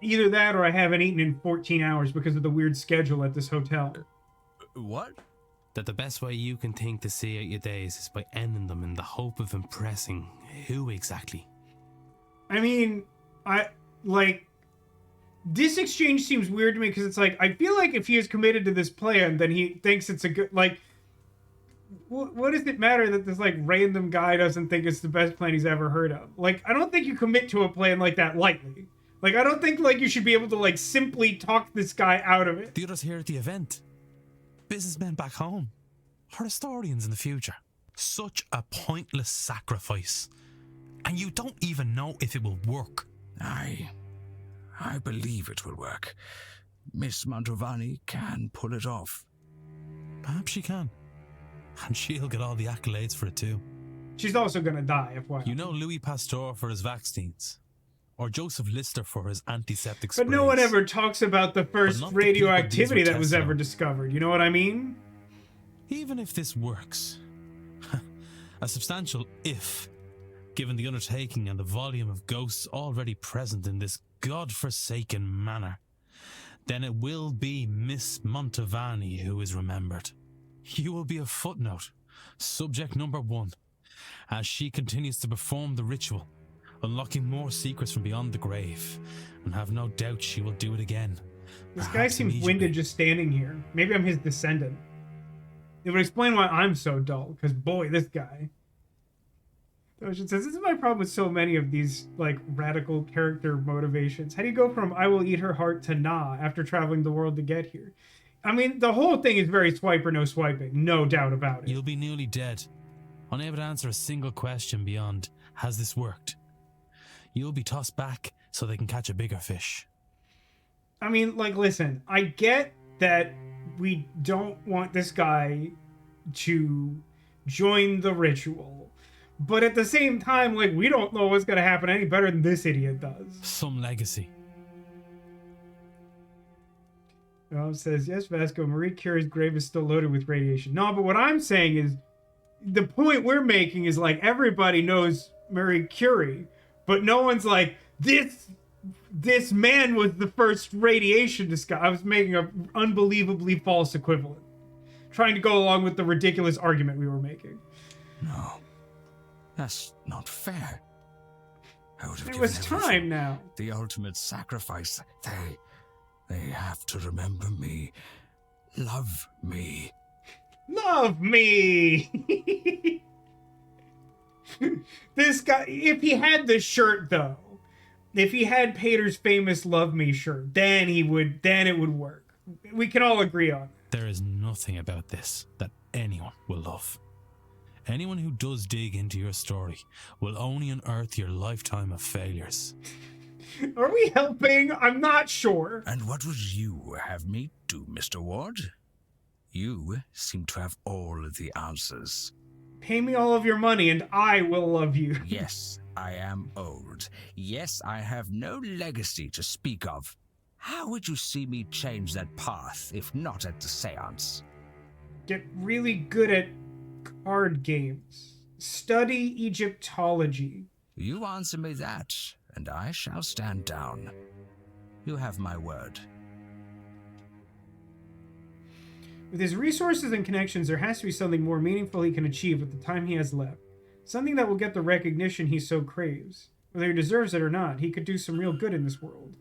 Either that or I haven't eaten in 14 hours because of the weird schedule at this hotel. What? That the best way you can think to see out your days is by ending them in the hope of impressing who exactly? I mean, this exchange seems weird to me because it's like, I feel like if he is committed to this plan, then he thinks it's a good, like, what does it matter that this, like, random guy doesn't think it's the best plan he's ever heard of? Like, I don't think you commit to a plan like that lightly. Like, I don't think, like, you should be able to, like, simply talk this guy out of it. The others here at the event. Businessmen back home. Or historians in the future. Such a pointless sacrifice. And you don't even know if it will work. I believe it will work. Miss Mantovani can pull it off. Perhaps she can. And she'll get all the accolades for it too. She's also gonna die, FYI. You know Louis Pasteur for his vaccines. Or Joseph Lister for his antiseptic But sprays. no one ever talks about the first not the people radioactivity these were that was tested ever on. discovered. You know what I mean? Even if this works, a substantial if, given the undertaking and the volume of ghosts already present in this godforsaken manor, then it will be Miss Mantovani who is remembered. You will be a footnote, subject number 1, as she continues to perform the ritual, unlocking more secrets from beyond the grave, and have no doubt she will do it again. This guy perhaps seems immediately. winded just standing here. Maybe I'm his descendant. It would explain why I'm so dull, because boy, this guy. Ocean says, this is my problem with so many of these, like, radical character motivations. How do you go from I will eat her heart to nah after traveling the world to get here? I mean, the whole thing is very swipe or no swiping, no doubt about it. You'll be nearly dead, unable to answer a single question beyond, has this worked? You'll be tossed back so they can catch a bigger fish. I mean, like, listen, I get that we don't want this guy to join the ritual, but at the same time, like, we don't know what's going to happen any better than this idiot does. Some legacy. Says, yes, Vasco, Marie Curie's grave is still loaded with radiation. No, but what I'm saying is, the point we're making is, like, everybody knows Marie Curie, but no one's like, this man was the first radiation discovery. I was making an unbelievably false equivalent. Trying to go along with the ridiculous argument we were making. No, that's not fair. I would have It given was everything. time now. The ultimate sacrifice. They have to remember me. Love me. Love me! This guy, if he had the shirt though, if he had Pater's famous Love Me shirt, then it would work. We can all agree on it. There is nothing about this that anyone will love. Anyone who does dig into your story will only unearth your lifetime of failures. Are we helping? I'm not sure. And what would you have me do, Mr. Ward? You seem to have all the answers. Pay me all of your money and I will love you. Yes, I am old. Yes, I have no legacy to speak of. How would you see me change that path, if not at the seance? Get really good at card games. Study Egyptology. You answer me that, and I shall stand down. You have my word. With his resources and connections, there has to be something more meaningful he can achieve with the time he has left. Something that will get the recognition he so craves. Whether he deserves it or not, he could do some real good in this world.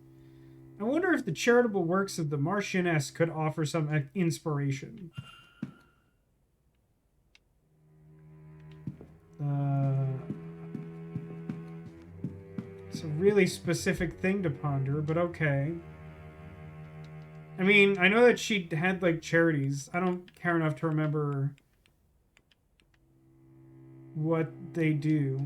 I wonder if the charitable works of the Marchioness could offer some inspiration. It's a really specific thing to ponder, but okay. I mean, I know that she had, like, charities. I don't care enough to remember what they do.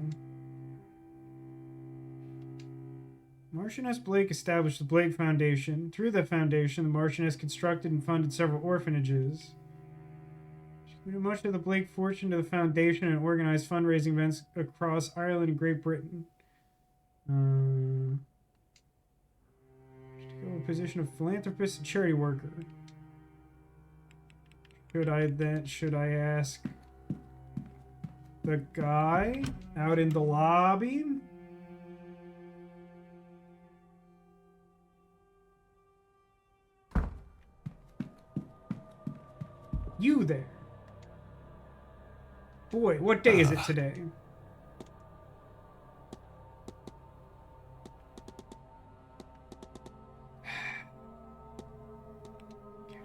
Marchioness Blake established the Blake Foundation. Through the foundation, the Marchioness constructed and funded several orphanages. She committed much of the Blake fortune to the foundation and organized fundraising events across Ireland and Great Britain. She took a position of philanthropist and charity worker. Should I ask the guy out in the lobby? You there. Boy, what day is it today?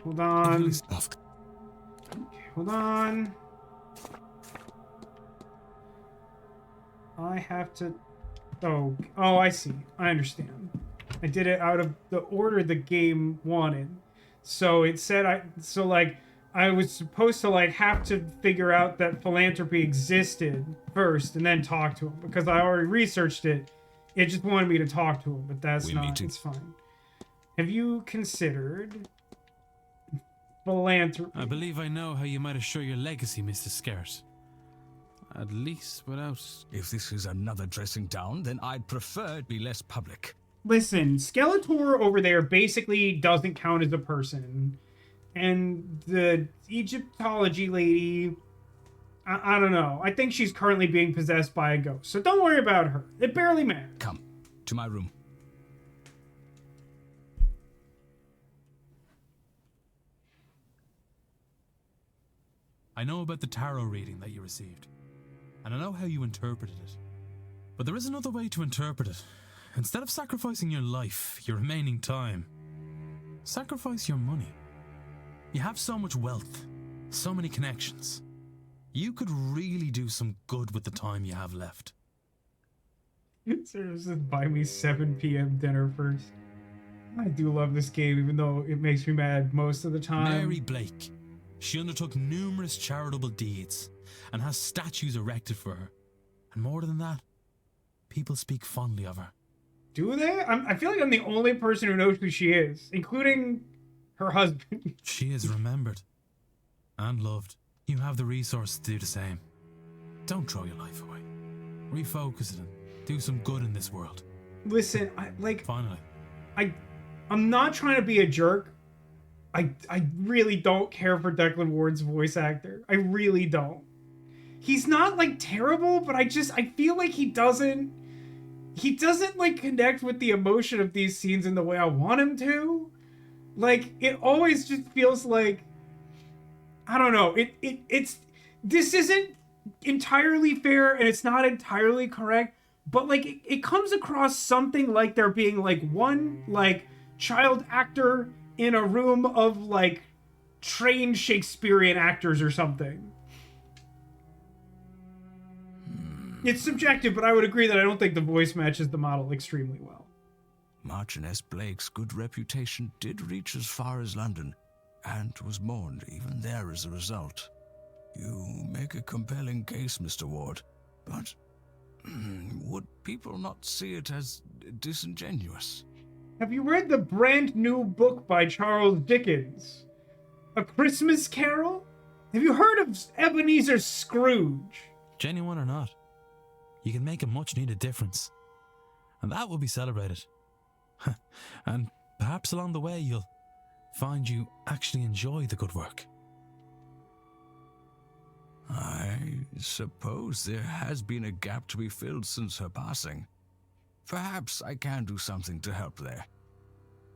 Hold on. Hold on. I have to... Oh, I see. I understand. I did it out of the order the game wanted. So it said I was supposed to, like, have to figure out that philanthropy existed first and then talk to him. Because I already researched it. It just wanted me to talk to him, but that's not... It's fine. Have you considered... philanthropy? I believe I know how you might assure your legacy, Mr. Scarce. At least without... If this is another dressing down, then I'd prefer it be less public. Listen, Skeletor over there basically doesn't count as a person. And the Egyptology lady, I don't know. I think she's currently being possessed by a ghost. So don't worry about her. It barely matters. Come, to my room. I know about the tarot reading that you received. And I know how you interpreted it. But there is another way to interpret it. Instead of sacrificing your life, your remaining time, sacrifice your money. You have so much wealth, so many connections. You could really do some good with the time you have left. Seriously, buy me 7 p.m. dinner first. I do love this game, even though it makes me mad most of the time. Mary Blake. She undertook numerous charitable deeds and has statues erected for her. And more than that, people speak fondly of her. Do they? I feel like I'm the only person who knows who she is, including her husband. She is remembered and loved. You have the resource to do the same. Don't throw your life away. Refocus it and do some good in this world. Listen, Finally. I'm not trying to be a jerk. I really don't care for Declan Ward's voice actor. I really don't. He's not, like, terrible, but I feel like he doesn't like connect with the emotion of these scenes in the way I want him to. Like, it always just feels like, I don't know, this isn't entirely fair and it's not entirely correct, but, like, it comes across something like there being, like, one, like, child actor in a room of, like, trained Shakespearean actors or something. It's subjective, but I would agree that I don't think the voice matches the model extremely well. Marchioness Blake's good reputation did reach as far as London, and was mourned even there as a result. You make a compelling case, Mr. Ward, but would people not see it as disingenuous? Have you read the brand new book by Charles Dickens? A Christmas Carol? Have you heard of Ebenezer Scrooge. Genuine or not, you can make a much needed difference. And that will be celebrated. And perhaps along the way you'll find you actually enjoy the good work. I suppose there has been a gap to be filled since her passing. Perhaps I can do something to help there.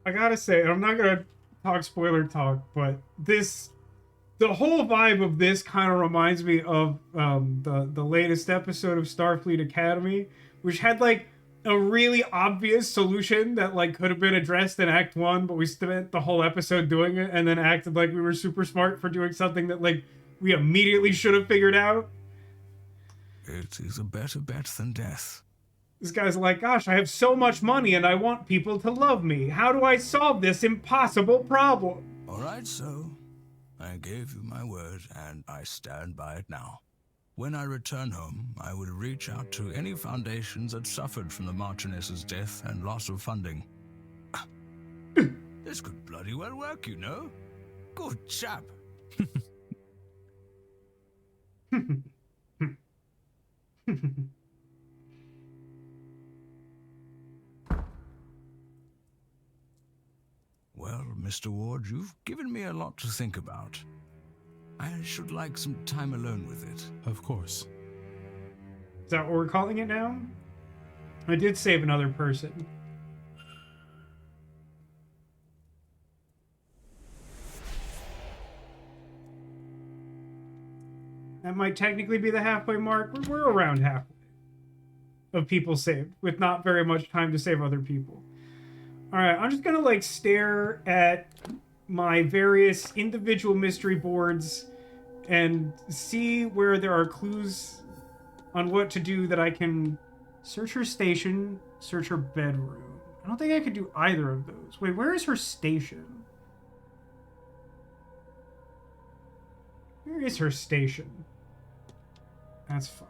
I gotta say, I'm not gonna talk spoiler talk, but the whole vibe of this kind of reminds me of the latest episode of Starfleet Academy, which had like a really obvious solution that like could have been addressed in Act 1, but we spent the whole episode doing it and then acted like we were super smart for doing something that like we immediately should have figured out. It is a better bet than death. This guy's like, gosh, I have so much money and I want people to love me. How do I solve this impossible problem? All right, so I gave you my word and I stand by it now. When I return home, I will reach out to any foundations that suffered from the Marchioness's death and loss of funding. This could bloody well work, you know. Good chap. Well, Mr. Ward, you've given me a lot to think about. I should like some time alone with it. Of course. Is that what we're calling it now? I did save another person. That might technically be the halfway mark. We're around halfway of people saved, with not very much time to save other people. Alright, I'm just gonna like stare at my various individual mystery boards and see where there are clues on what to do that I can search her station, search her bedroom. I don't think I could do either of those. Wait, where is her station? Where is her station? That's fine.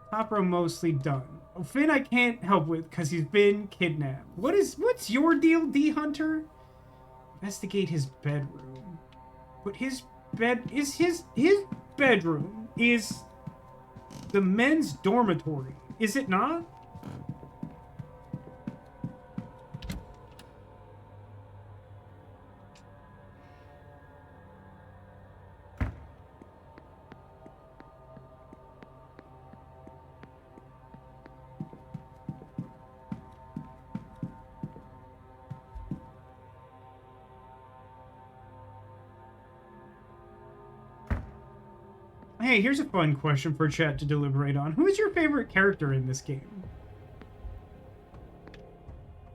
Top row mostly done. Oh, Finn I can't help with because he's been kidnapped. What's your deal, D Hunter? Investigate his bedroom. But his bedroom is the men's dormitory, is it not? Hey, here's a fun question for chat to deliberate on. Who is your favorite character in this game?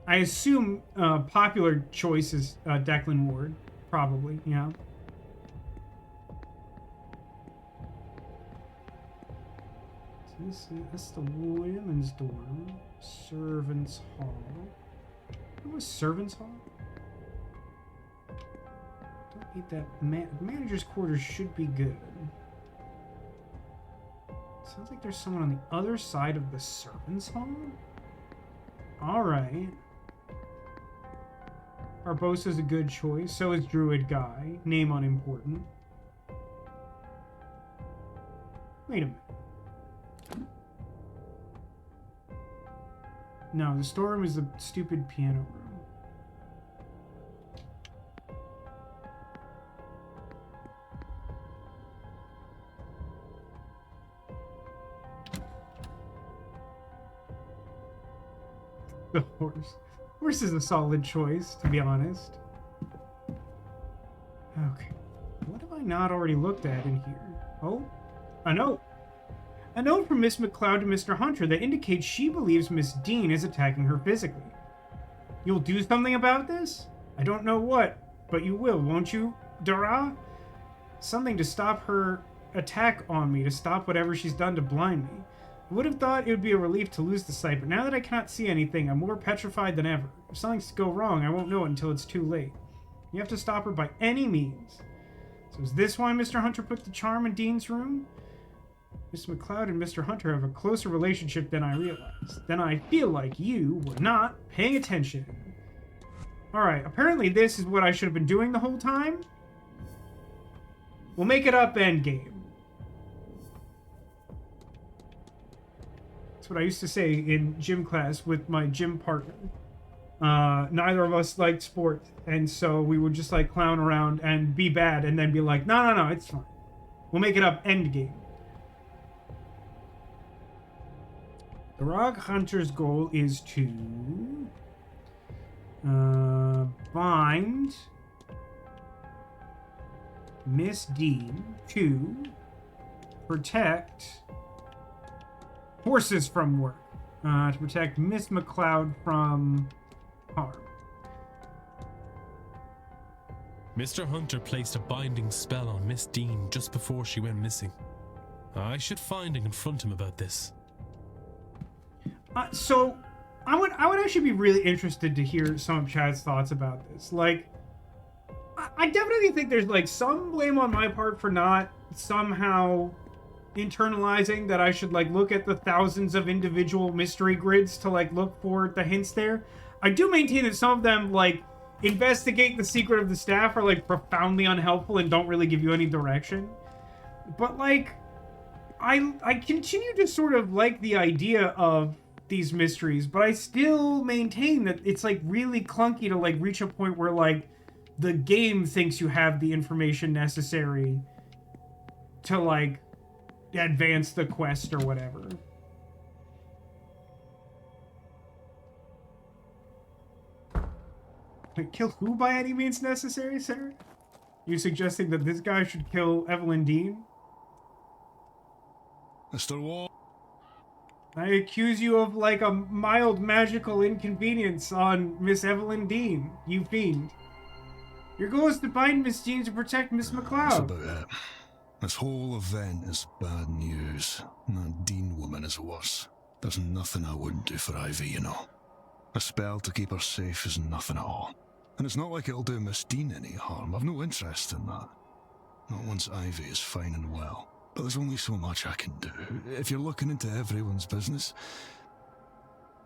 I assume popular choice is Declan Ward. Probably, yeah. So that's the women's dorm. Servants' hall. What was servants' hall? Don't need that. Manager's quarters should be good. Sounds like there's someone on the other side of the servants' hall? Alright. Barbosa's a good choice. So is Druid Guy. Name unimportant. Wait a minute. No, the storeroom is the stupid piano room. The horse. Horse is a solid choice, to be honest. Okay. What have I not already looked at in here? Oh, a note. A note from Miss McLeod to Mr. Hunter that indicates she believes Miss Dean is attacking her physically. You'll do something about this? I don't know what, but you will, won't you, Dara? Something to stop her attack on me, to stop whatever she's done to blind me. I would have thought it would be a relief to lose the sight, but now that I cannot see anything, I'm more petrified than ever. If something's to go wrong, I won't know it until it's too late. You have to stop her by any means. So is this why Mr. Hunter put the charm in Dean's room? Miss McLeod and Mr. Hunter have a closer relationship than I realized. Then I feel like you were not paying attention. Alright, apparently this is what I should have been doing the whole time. We'll make it up endgame. That's what I used to say in gym class with my gym partner. Neither of us liked sports, and so we would just like clown around and be bad and then be like, no, it's fine. We'll make it up endgame. The Rock Hunter's goal is to bind Miss Dean to protect horses from work. To protect Miss McLeod from harm. Mr. Hunter placed a binding spell on Miss Dean just before she went missing. I should find and confront him about this. So, I would actually be really interested to hear some of Chad's thoughts about this. Like, I definitely think there's like some blame on my part for not somehow internalizing that I should like look at the thousands of individual mystery grids to like look for the hints there. I do maintain that some of them like investigate the secret of the staff are like profoundly unhelpful and don't really give you any direction. But like, I continue to sort of like the idea of these mysteries, but I still maintain that it's like really clunky to like reach a point where like the game thinks you have the information necessary to like advance the quest or whatever. Like, kill who by any means necessary, Sarah? You suggesting that this guy should kill Evelyn Dean? Mr. Wall. I accuse you of like a mild magical inconvenience on Miss Evelyn Dean, you fiend. Your goal is to bind Miss Dean to protect Miss That's McLeod. about it. This whole event is bad news. That Dean woman is worse. There's nothing I wouldn't do for Ivy, you know. A spell to keep her safe is nothing at all. And it's not like it'll do Miss Dean any harm. I've no interest in that. Not once Ivy is fine and well. But there's only so much I can do. If you're looking into everyone's business,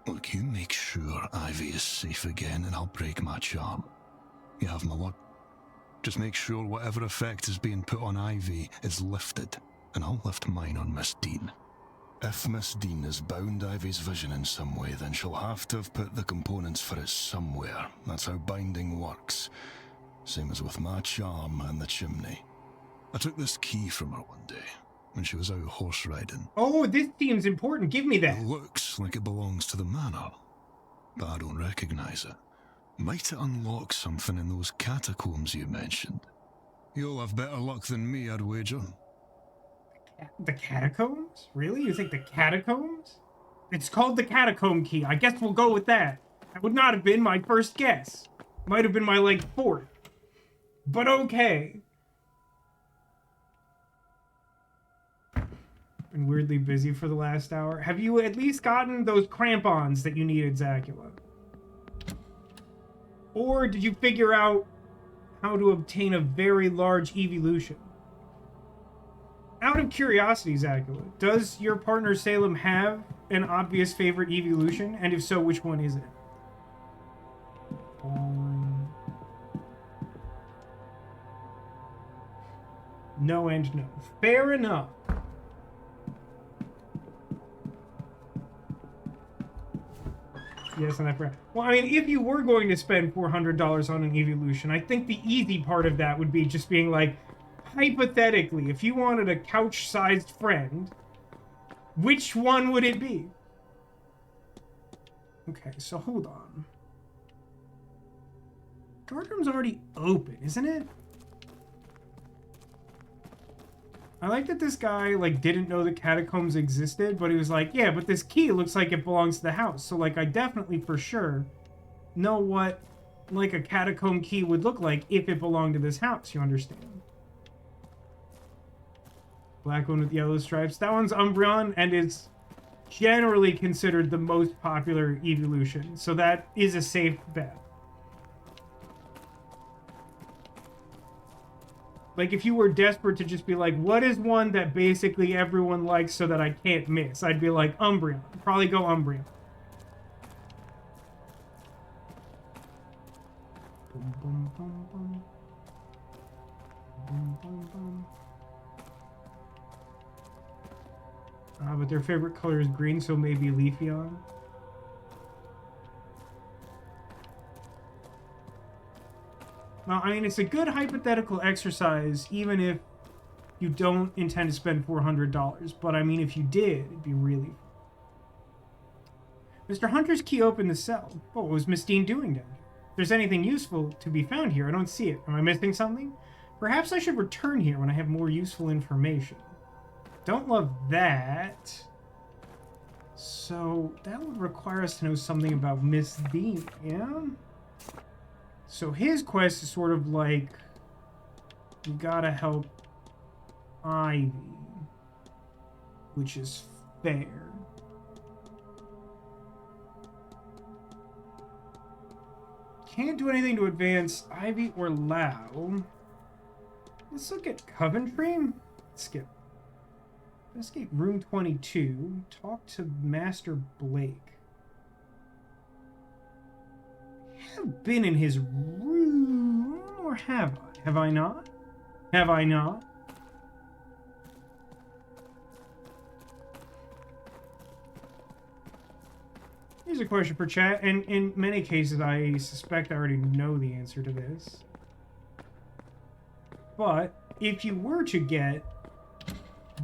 look, you make sure Ivy is safe again and I'll break my charm. You have my word. Just make sure whatever effect is being put on Ivy is lifted, and I'll lift mine on Miss Dean. If Miss Dean has bound Ivy's vision in some way, then she'll have to have put the components for it somewhere. That's how binding works. Same as with my charm and the chimney. I took this key from her one day, when she was out horse riding. Oh, this seems important. Give me that. It looks like it belongs to the manor, but I don't recognize it. Might it unlock something in those catacombs you mentioned? You'll have better luck than me, I'd wager. The catacombs? Really? You think the catacombs? It's called the catacomb key. I guess we'll go with that. That would not have been my first guess. Might have been my, like, fourth. But okay. Been weirdly busy for the last hour. Have you at least gotten those crampons that you needed, Zacula? Or did you figure out how to obtain a very large evolution? Out of curiosity, Zacula, does your partner Salem have an obvious favorite evolution? And if so, which one is it? No and no. Fair enough. Yes, and I forgot. Well, I mean, if you were going to spend $400 on an evolution, I think the easy part of that would be just being like, hypothetically, if you wanted a couch-sized friend, which one would it be? Okay, so hold on. Guard room's already open, isn't it? I like that this guy, like, didn't know the catacombs existed, but he was like, yeah, but this key looks like it belongs to the house. So, like, I definitely, for sure, know what, like, a catacomb key would look like if it belonged to this house, you understand? Black one with yellow stripes. That one's Umbreon, and is generally considered the most popular evolution. So that is a safe bet. Like, if you were desperate to just be like, what is one that basically everyone likes so that I can't miss? I'd be like, Umbreon. Probably go Umbreon. Boom, boom, boom, boom. Boom, boom, boom. But their favorite color is green, so maybe Leafeon. Well, I mean, it's a good hypothetical exercise, even if you don't intend to spend $400. But I mean, if you did, it'd be really fun. Mr. Hunter's key opened the cell. What was Miss Dean doing down here? If there's anything useful to be found here, I don't see it. Am I missing something? Perhaps I should return here when I have more useful information. Don't love that. So that would require us to know something about Miss Dean, yeah? So his quest is sort of like, you gotta help Ivy, which is fair. Can't do anything to advance Ivy or Lau. Let's look at Coventry. Skip. Investigate room 22. Talk to Master Blake. Have been in his room, or have I? Have I not? Have I not? Here's a question for chat, and in many cases I suspect I already know the answer to this. But if you were to get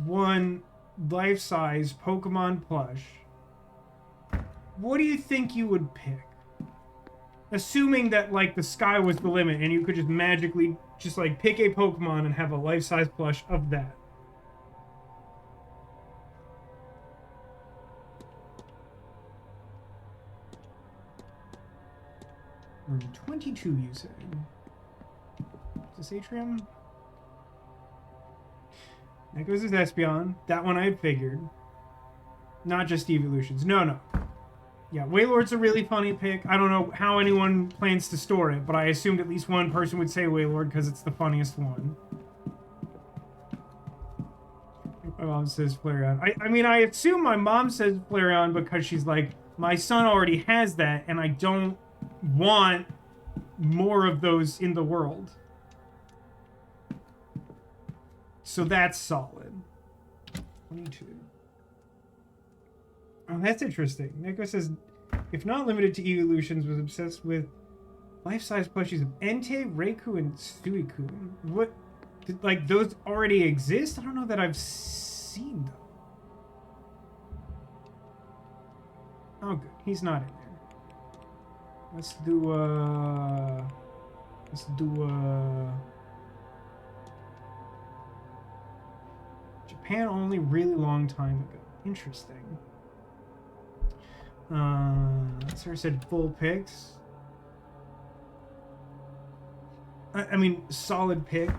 one life-size Pokemon plush, what do you think you would pick? Assuming that, like, the sky was the limit and you could just magically just, like, pick a Pokemon and have a life-size plush of that. Room 22, you say? Is this Atrium? That goes as Espeon. That one I had figured. Not just evolutions. No. Yeah, Wailord's a really funny pick. I don't know how anyone plans to store it, but I assumed at least one person would say Wailord because it's the funniest one. My mom says Flareon. I mean, I assume my mom says Flareon because she's like, my son already has that, and I don't want more of those in the world. So that's solid. 22. Oh, that's interesting. Neko says, if not limited to evolutions, was obsessed with life-size plushies of Entei, Reiku, and Suicune. What? Like, those already exist? I don't know that I've seen them. Oh, good. He's not in there. Let's do, Japan only, really long time ago. Interesting. Sarah said full picks. I mean, solid pick.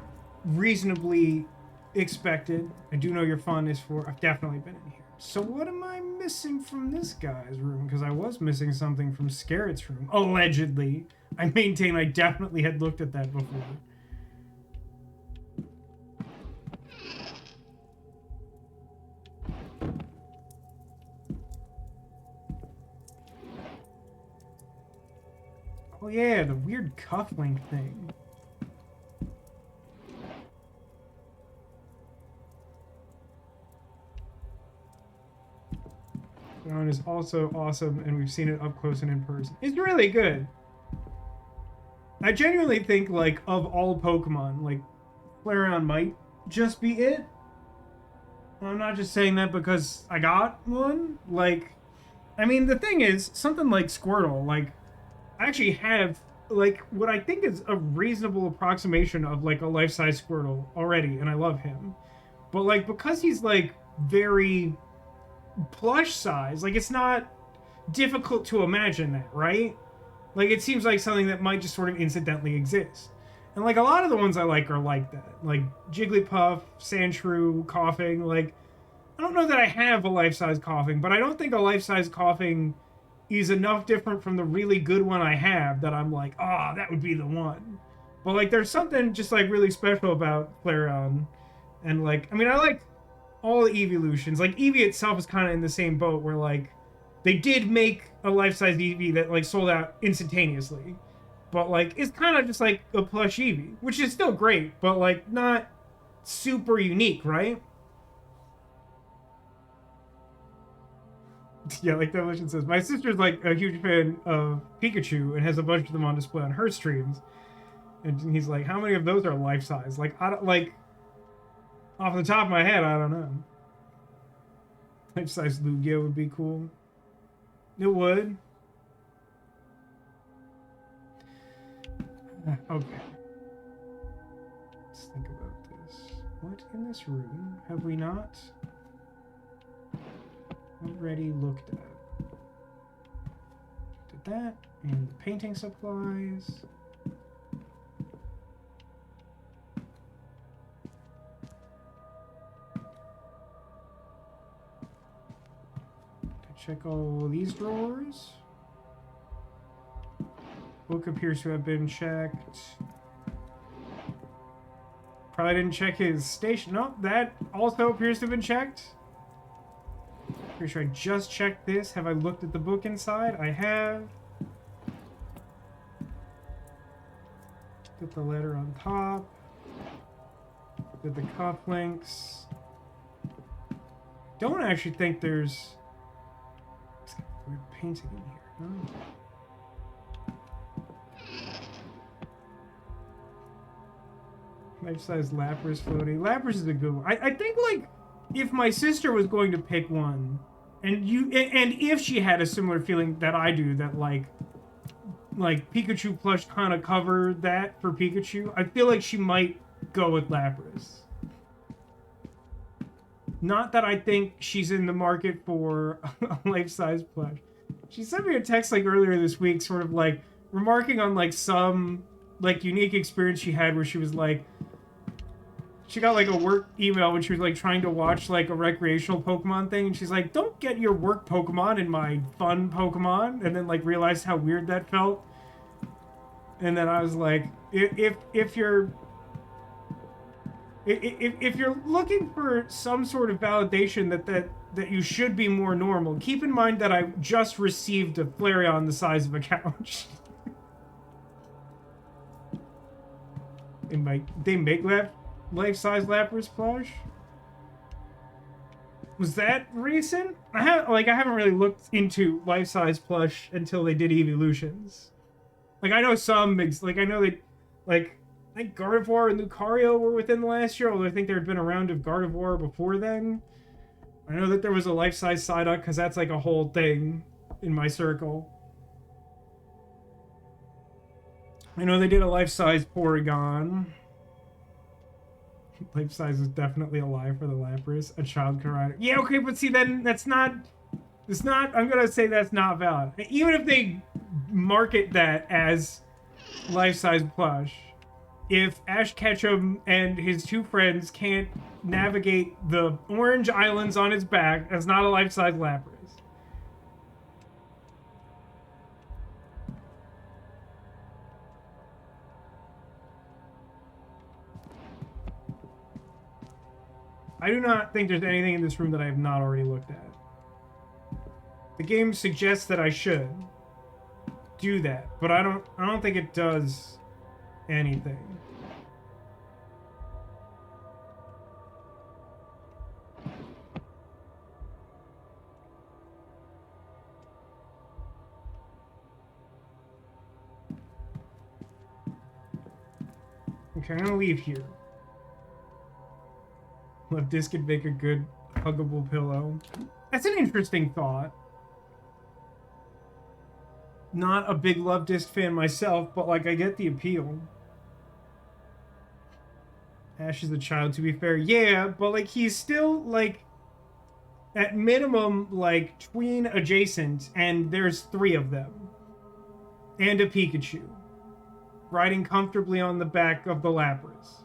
Reasonably expected. I do know your fondness for... I've definitely been in here. So what am I missing from this guy's room? Because I was missing something from Scarrett's room. Allegedly. I maintain I definitely had looked at that before. Oh yeah, the weird cufflink thing. That is also awesome, and we've seen it up close and in person. It's really good. I genuinely think, like, of all Pokemon, like, Flareon might just be it. I'm not just saying that because I got one. Like, I mean, the thing is, something like Squirtle, like, I actually have, like, what I think is a reasonable approximation of, like, a life-size Squirtle already, and I love him. But, like, because he's, like, very plush size, like, it's not difficult to imagine that, right? Like, it seems like something that might just sort of incidentally exist. And, like, a lot of the ones I like are like that. Like, Jigglypuff, Sandshrew, Coughing, like, I don't know that I have a life-size Coughing, but I don't think a life-size Coughing is enough different from the really good one I have that I'm like, ah, oh, that would be the one. But, like, there's something just, like, really special about Flareon. And, like, I mean, I like all the evolutions. Like, Eevee itself is kind of in the same boat where, like, they did make a life-size Eevee that, like, sold out instantaneously. But, like, it's kind of just, like, a plush Eevee, which is still great, but, like, not super unique, right? Yeah, like Demolition says, my sister's like a huge fan of Pikachu and has a bunch of them on display on her streams. And he's like, how many of those are life size? Like, I don't, like, off the top of my head, I don't know. Life size Lugia would be cool. It would. Okay. Let's think about this. What in this room have we not already looked at? Did that and the painting supplies. Check all these drawers. Book appears to have been checked. Probably didn't check his station. No, that also appears to have been checked. Pretty sure I just checked this. Have I looked at the book inside? I have. Put the letter on top. Did the cufflinks. Don't actually think there's weird painting in here. Oh. Life-size Lapras floating. Lapras is a good one. I think, like, if my sister was going to pick one, and if she had a similar feeling that I do, that like Pikachu plush kind of covered that for Pikachu, I feel like she might go with Lapras. Not that I think she's in the market for a life-size plush. She sent me a text like earlier this week, sort of like remarking on like some like unique experience she had where she was like, she got like a work email when she was like trying to watch like a recreational Pokemon thing, and she's like, don't get your work Pokemon in my fun Pokemon, and then like realized how weird that felt. And then I was like, if you're looking for some sort of validation that you should be more normal, keep in mind that I just received a Flareon the size of a couch. They make life-size Lapras plush? Was that recent? I haven't really looked into life-size plush until they did evolutions. Like, I know some, like, I know they, like, I think Gardevoir and Lucario were within the last year, although I think there had been a round of Gardevoir before then. I know that there was a life-size Psyduck, because that's like a whole thing in my circle. I know they did a life-size Porygon. Life-size is definitely alive for the Lapras. A child can ride it. Yeah, okay, but see, then that's not... It's not... I'm gonna say that's not valid. Even if they market that as life-size plush, if Ash Ketchum and his two friends can't navigate the orange islands on his back, that's not a life-size Lapras. I do not think there's anything in this room that I have not already looked at. The game suggests that I should do that, but I don't think it does anything. Okay, I'm gonna leave here. Love Disc could make a good huggable pillow. That's an interesting thought. Not a big Love Disc fan myself, but like I get the appeal. Ash is a child, to be fair. Yeah, but like he's still like at minimum like tween adjacent, and there's 3 of them. And a Pikachu. Riding comfortably on the back of the Lapras.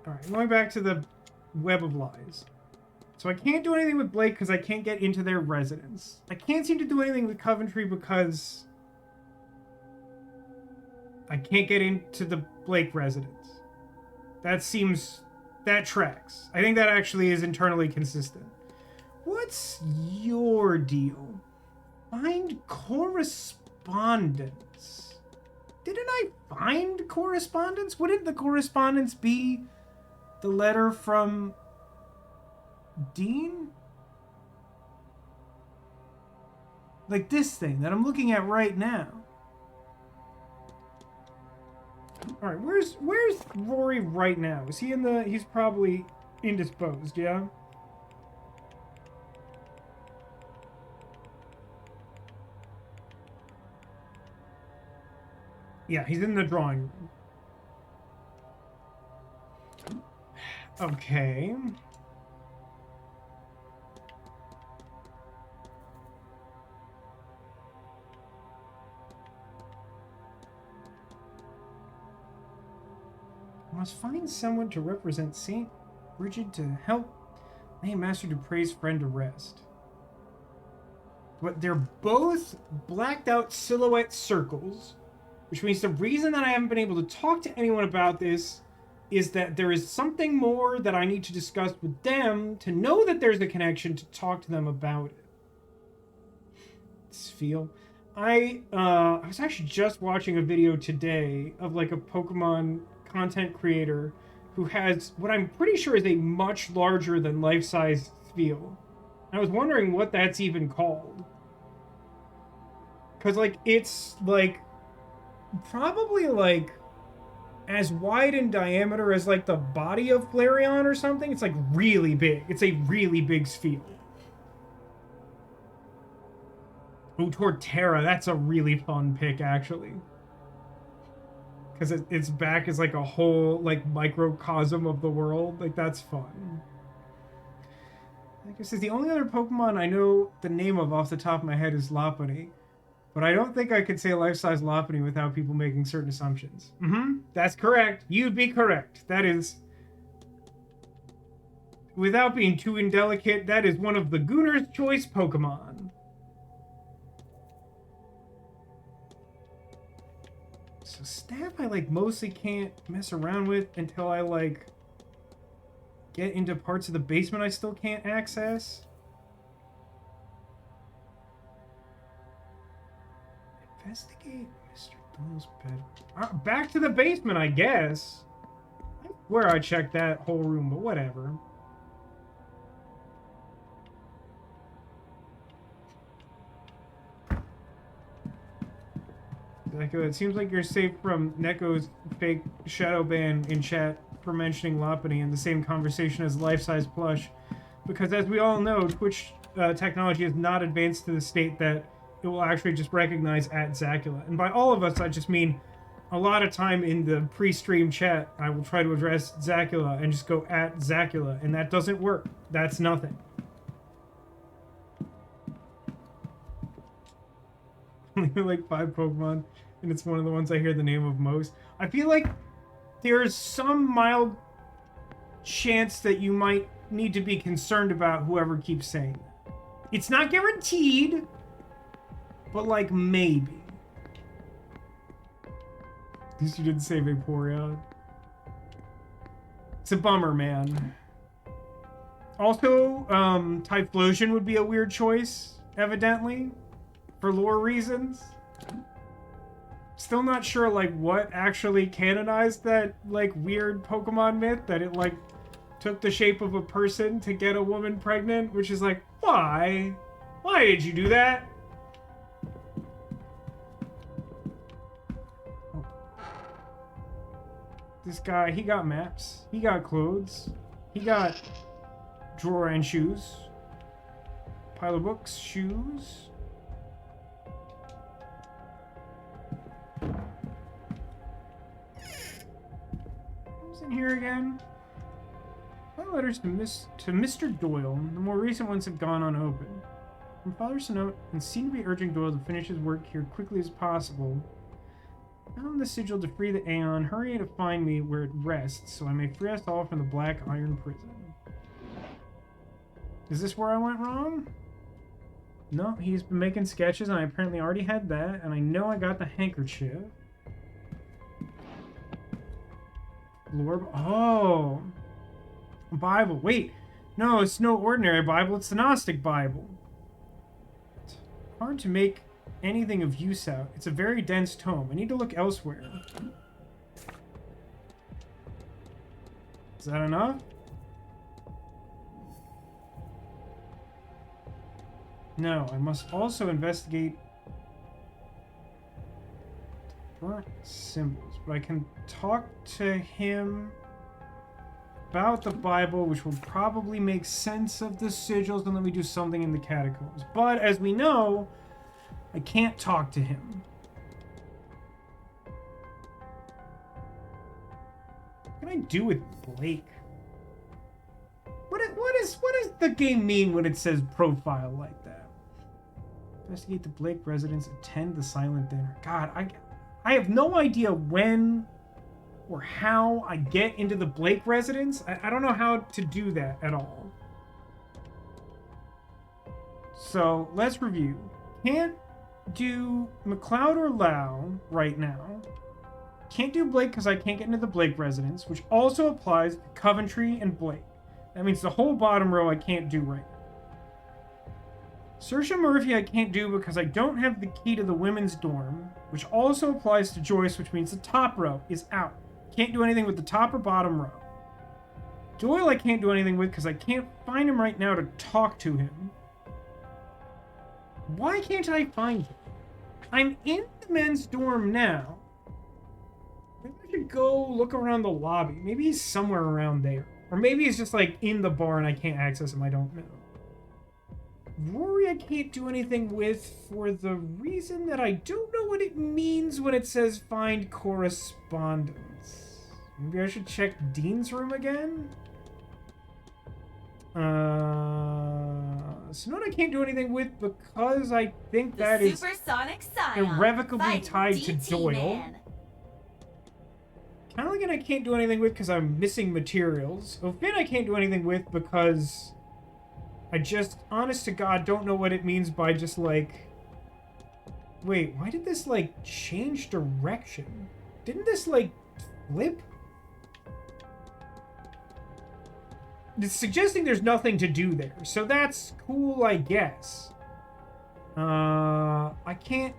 Alright, going back to the Web of Lies. So I can't do anything with Blake because I can't get into their residence. I can't seem to do anything with Coventry because I can't get into the Blake residence. That tracks. I think that actually is internally consistent. What's your deal? Find correspondence. Didn't I find correspondence? Wouldn't the correspondence be the letter from Dean? Like this thing that I'm looking at right now. Alright, where's Rory right now? Is he in the... He's probably indisposed, yeah? Yeah, he's in the drawing room. Okay. I must find someone to represent Saint Bridget to help lay Master Dupre's friend to rest. But they're both blacked out silhouette circles, which means the reason that I haven't been able to talk to anyone about this is that there is something more that I need to discuss with them to know that there's a connection to talk to them about it. This feel. I was actually just watching a video today of like a Pokemon content creator who has what I'm pretty sure is a much larger than life-size Spheal. I was wondering what that's even called. Because, like, it's, like, probably, like, as wide in diameter as, like, the body of Flareon or something. It's, like, really big. It's a really big Spheal. Oh, Torterra. That's a really fun pick, actually. Because its back is, like, a whole, like, microcosm of the world. Like, that's fun. Like I said, the only other Pokemon I know the name of off the top of my head is Lopunny. But I don't think I could say life-size Lopunny without people making certain assumptions. That's correct. You'd be correct. That is... Without being too indelicate, that is one of the Gooner's Choice Pokemon. So Staff I, like, mostly can't mess around with until I, like, get into parts of the basement I still can't access. Investigate Mr. Doyle's bed. Back to the basement, I guess. Where I checked that whole room, but whatever. It seems like you're safe from Neko's fake shadow ban in chat for mentioning Lopunny in the same conversation as life-size plush. Because as we all know, Twitch technology has not advanced to the state that it will actually just recognize at Zacula. And by all of us, I just mean a lot of time in the pre-stream chat, I will try to address Zacula and just go at Zacula, and that doesn't work. That's nothing. Only like 5 Pokemon, and it's one of the ones I hear the name of most. I feel like there's some mild chance that you might need to be concerned about whoever keeps saying that. It's not guaranteed, but like maybe. At least you didn't say Vaporeon. It's a bummer, man. Also, Typhlosion would be a weird choice, evidently, for lore reasons. Still not sure, like, what actually canonized that, like, weird Pokemon myth that it, like, took the shape of a person to get a woman pregnant, which is like, why? Why did you do that? Oh. This guy, he got maps. He got clothes. He got drawer and shoes. Pile of books, shoes. Who's in here again? My letters to Mr. Doyle. The more recent ones have gone unopened. From Father's note, and seem to be urging Doyle to finish his work here quickly as possible. Found the sigil to free the Aeon. Hurry to find me where it rests, so I may free us all from the Black Iron Prison. Is this where I went wrong? No, he's been making sketches, and I apparently already had that, and I know I got the handkerchief. Lord, oh, Bible. Wait, no, it's no ordinary Bible. It's the Gnostic Bible. It's hard to make anything of use out. It's a very dense tome. I need to look elsewhere. Is that enough? No, I must also investigate burnt symbols. But I can talk to him about the Bible, which will probably make sense of the sigils and let me do something in the catacombs. But as we know, I can't talk to him. What can I do with Blake? What does the game mean when it says profile like that? Investigate the Blake residence, attend the silent dinner. God, I have no idea when or how I get into the Blake residence. I don't know how to do that at all. So let's review. Can't do McLeod or Lau right now. Can't do Blake because I can't get into the Blake residence, which also applies to Coventry and Blake. That means the whole bottom row I can't do right now. Saoirse Murphy I can't do because I don't have the key to the women's dorm, which also applies to Joyce, which means the top row is out. Can't do anything with the top or bottom row. Doyle I can't do anything with because I can't find him right now to talk to him. Why can't I find him? I'm in the men's dorm now. Maybe I should go look around the lobby. Maybe he's somewhere around there. Or maybe he's just like in the bar and I can't access him. I don't know. Rory I can't do anything with for the reason that I don't know what it means when it says find correspondence. Maybe I should check Dean's room again? Sonona I can't do anything with because I think that is irrevocably tied to Doyle. Callaghan I can't do anything with because I'm missing materials. O'Finn I can't do anything with because I just, honest to God, don't know what it means by just like... Wait, why did this like change direction? Didn't this like flip? It's suggesting there's nothing to do there, so that's cool, I guess. I can't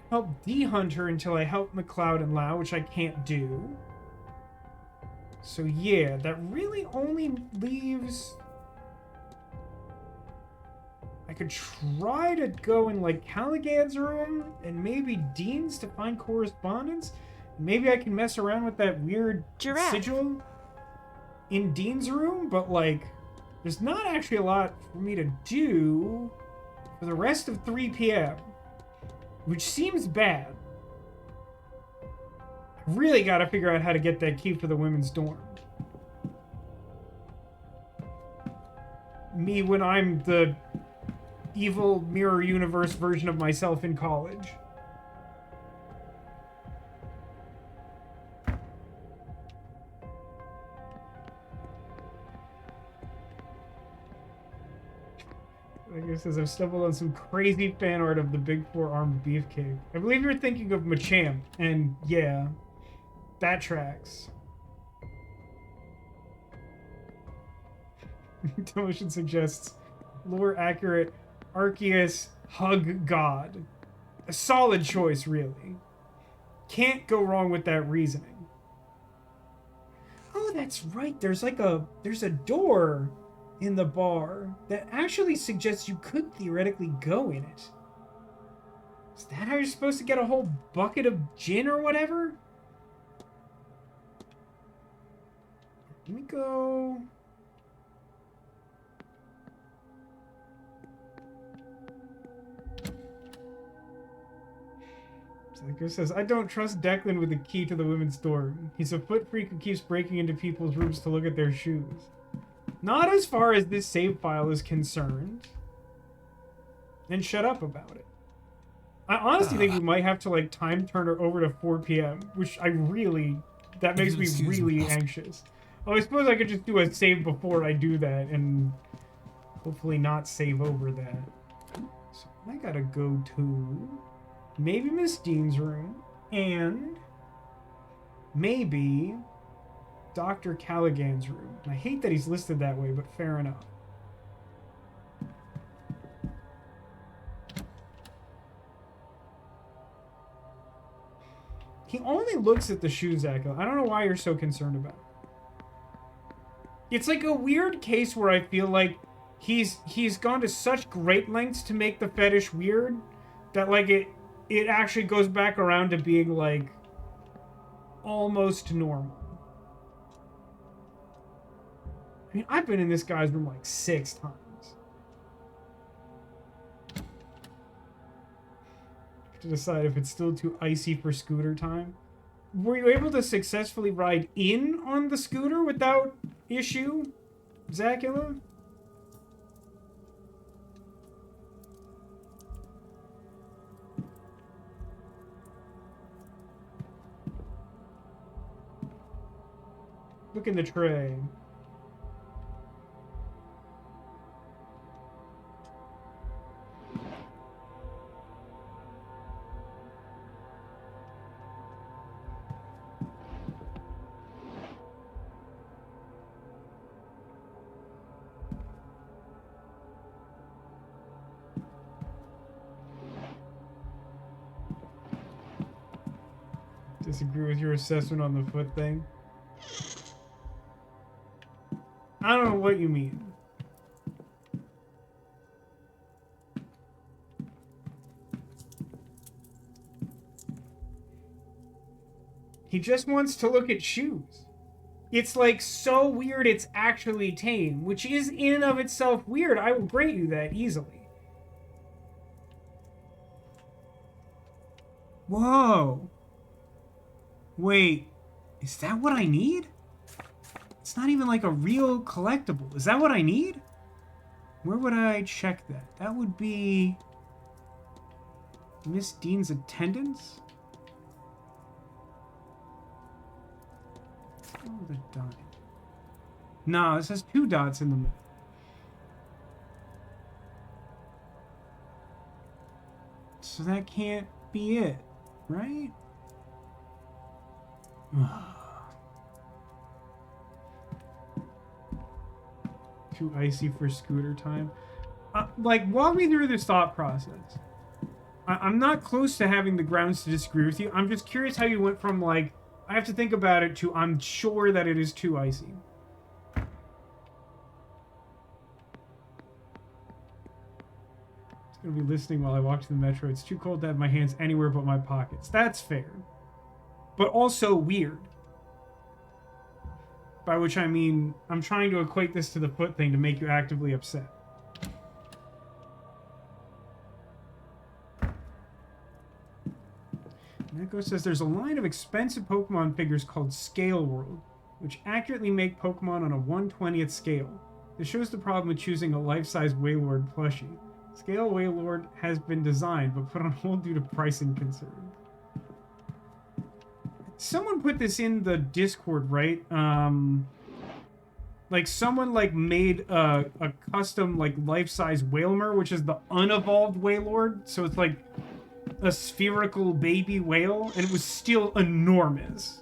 help D-Hunter until I help McLeod and Lau, which I can't do. So yeah, that really only leaves... I could try to go in like Callaghan's room and maybe Dean's to find correspondence. Maybe I can mess around with that weird sigil in Dean's room, but like there's not actually a lot for me to do for the rest of 3 p.m. which seems bad. I really gotta figure out how to get that key for the women's dorm. Me when I'm the evil mirror universe version of myself in college. Like it says, I've stumbled on some crazy fan art of the Big Four armed beefcake. I believe you're thinking of Machamp, and yeah, that tracks. Demotion suggests lore accurate Arceus hug god. A solid choice, really. Can't go wrong with that reasoning. Oh, that's right. There's a door in the bar that actually suggests you could theoretically go in it. Is that how you're supposed to get a whole bucket of gin or whatever? Let me go... Like it says, I don't trust Declan with the key to the women's dorm. He's a foot freak who keeps breaking into people's rooms to look at their shoes. Not as far as this save file is concerned. Then shut up about it. I honestly think we might have to like time turn her over to 4 p.m. Which that makes me really anxious. Oh, I suppose I could just do a save before I do that and hopefully not save over that. So I gotta go to... maybe Miss Dean's room, and maybe Dr. Callaghan's room. And I hate that he's listed that way, but fair enough. He only looks at the shoes, Echo. I don't know why you're so concerned about it. It's like a weird case where I feel like he's gone to such great lengths to make the fetish weird that like it actually goes back around to being like almost normal. I mean, I've been in this guy's room like 6 times. To decide if it's still too icy for scooter time. Were you able to successfully ride in on the scooter without issue, Zacula? Look in the tray. Disagree with your assessment on the foot thing. I don't know what you mean. He just wants to look at shoes. It's like so weird it's actually tame, which is in and of itself weird. I will grant you that easily. Whoa. Wait, is that what I need? It's not even like a real collectible. Is that what I need? Where would I check that? That would be Miss Dean's attendance? Oh, the dime. No, it says 2 dots in the middle. So that can't be it, right? Too icy for scooter time. Like, walk me through this thought process. I'm not close to having the grounds to disagree with you. I'm just curious how you went from, like, I have to think about it to I'm sure that it is too icy. I'm going to be listening while I walk to the metro. It's too cold to have my hands anywhere but my pockets. That's fair. But also weird. By which I mean, I'm trying to equate this to the foot thing to make you actively upset. Neko says there's a line of expensive Pokemon figures called Scale World, which accurately make Pokemon on a 1/20th scale. This shows the problem with choosing a life-size Wailord plushie. Scale Wailord has been designed, but put on hold due to pricing concerns. Someone put this in the Discord, right? Like someone like made a custom like life-size Wailmer, which is the unevolved Wailord. So it's like a spherical baby whale, and it was still enormous.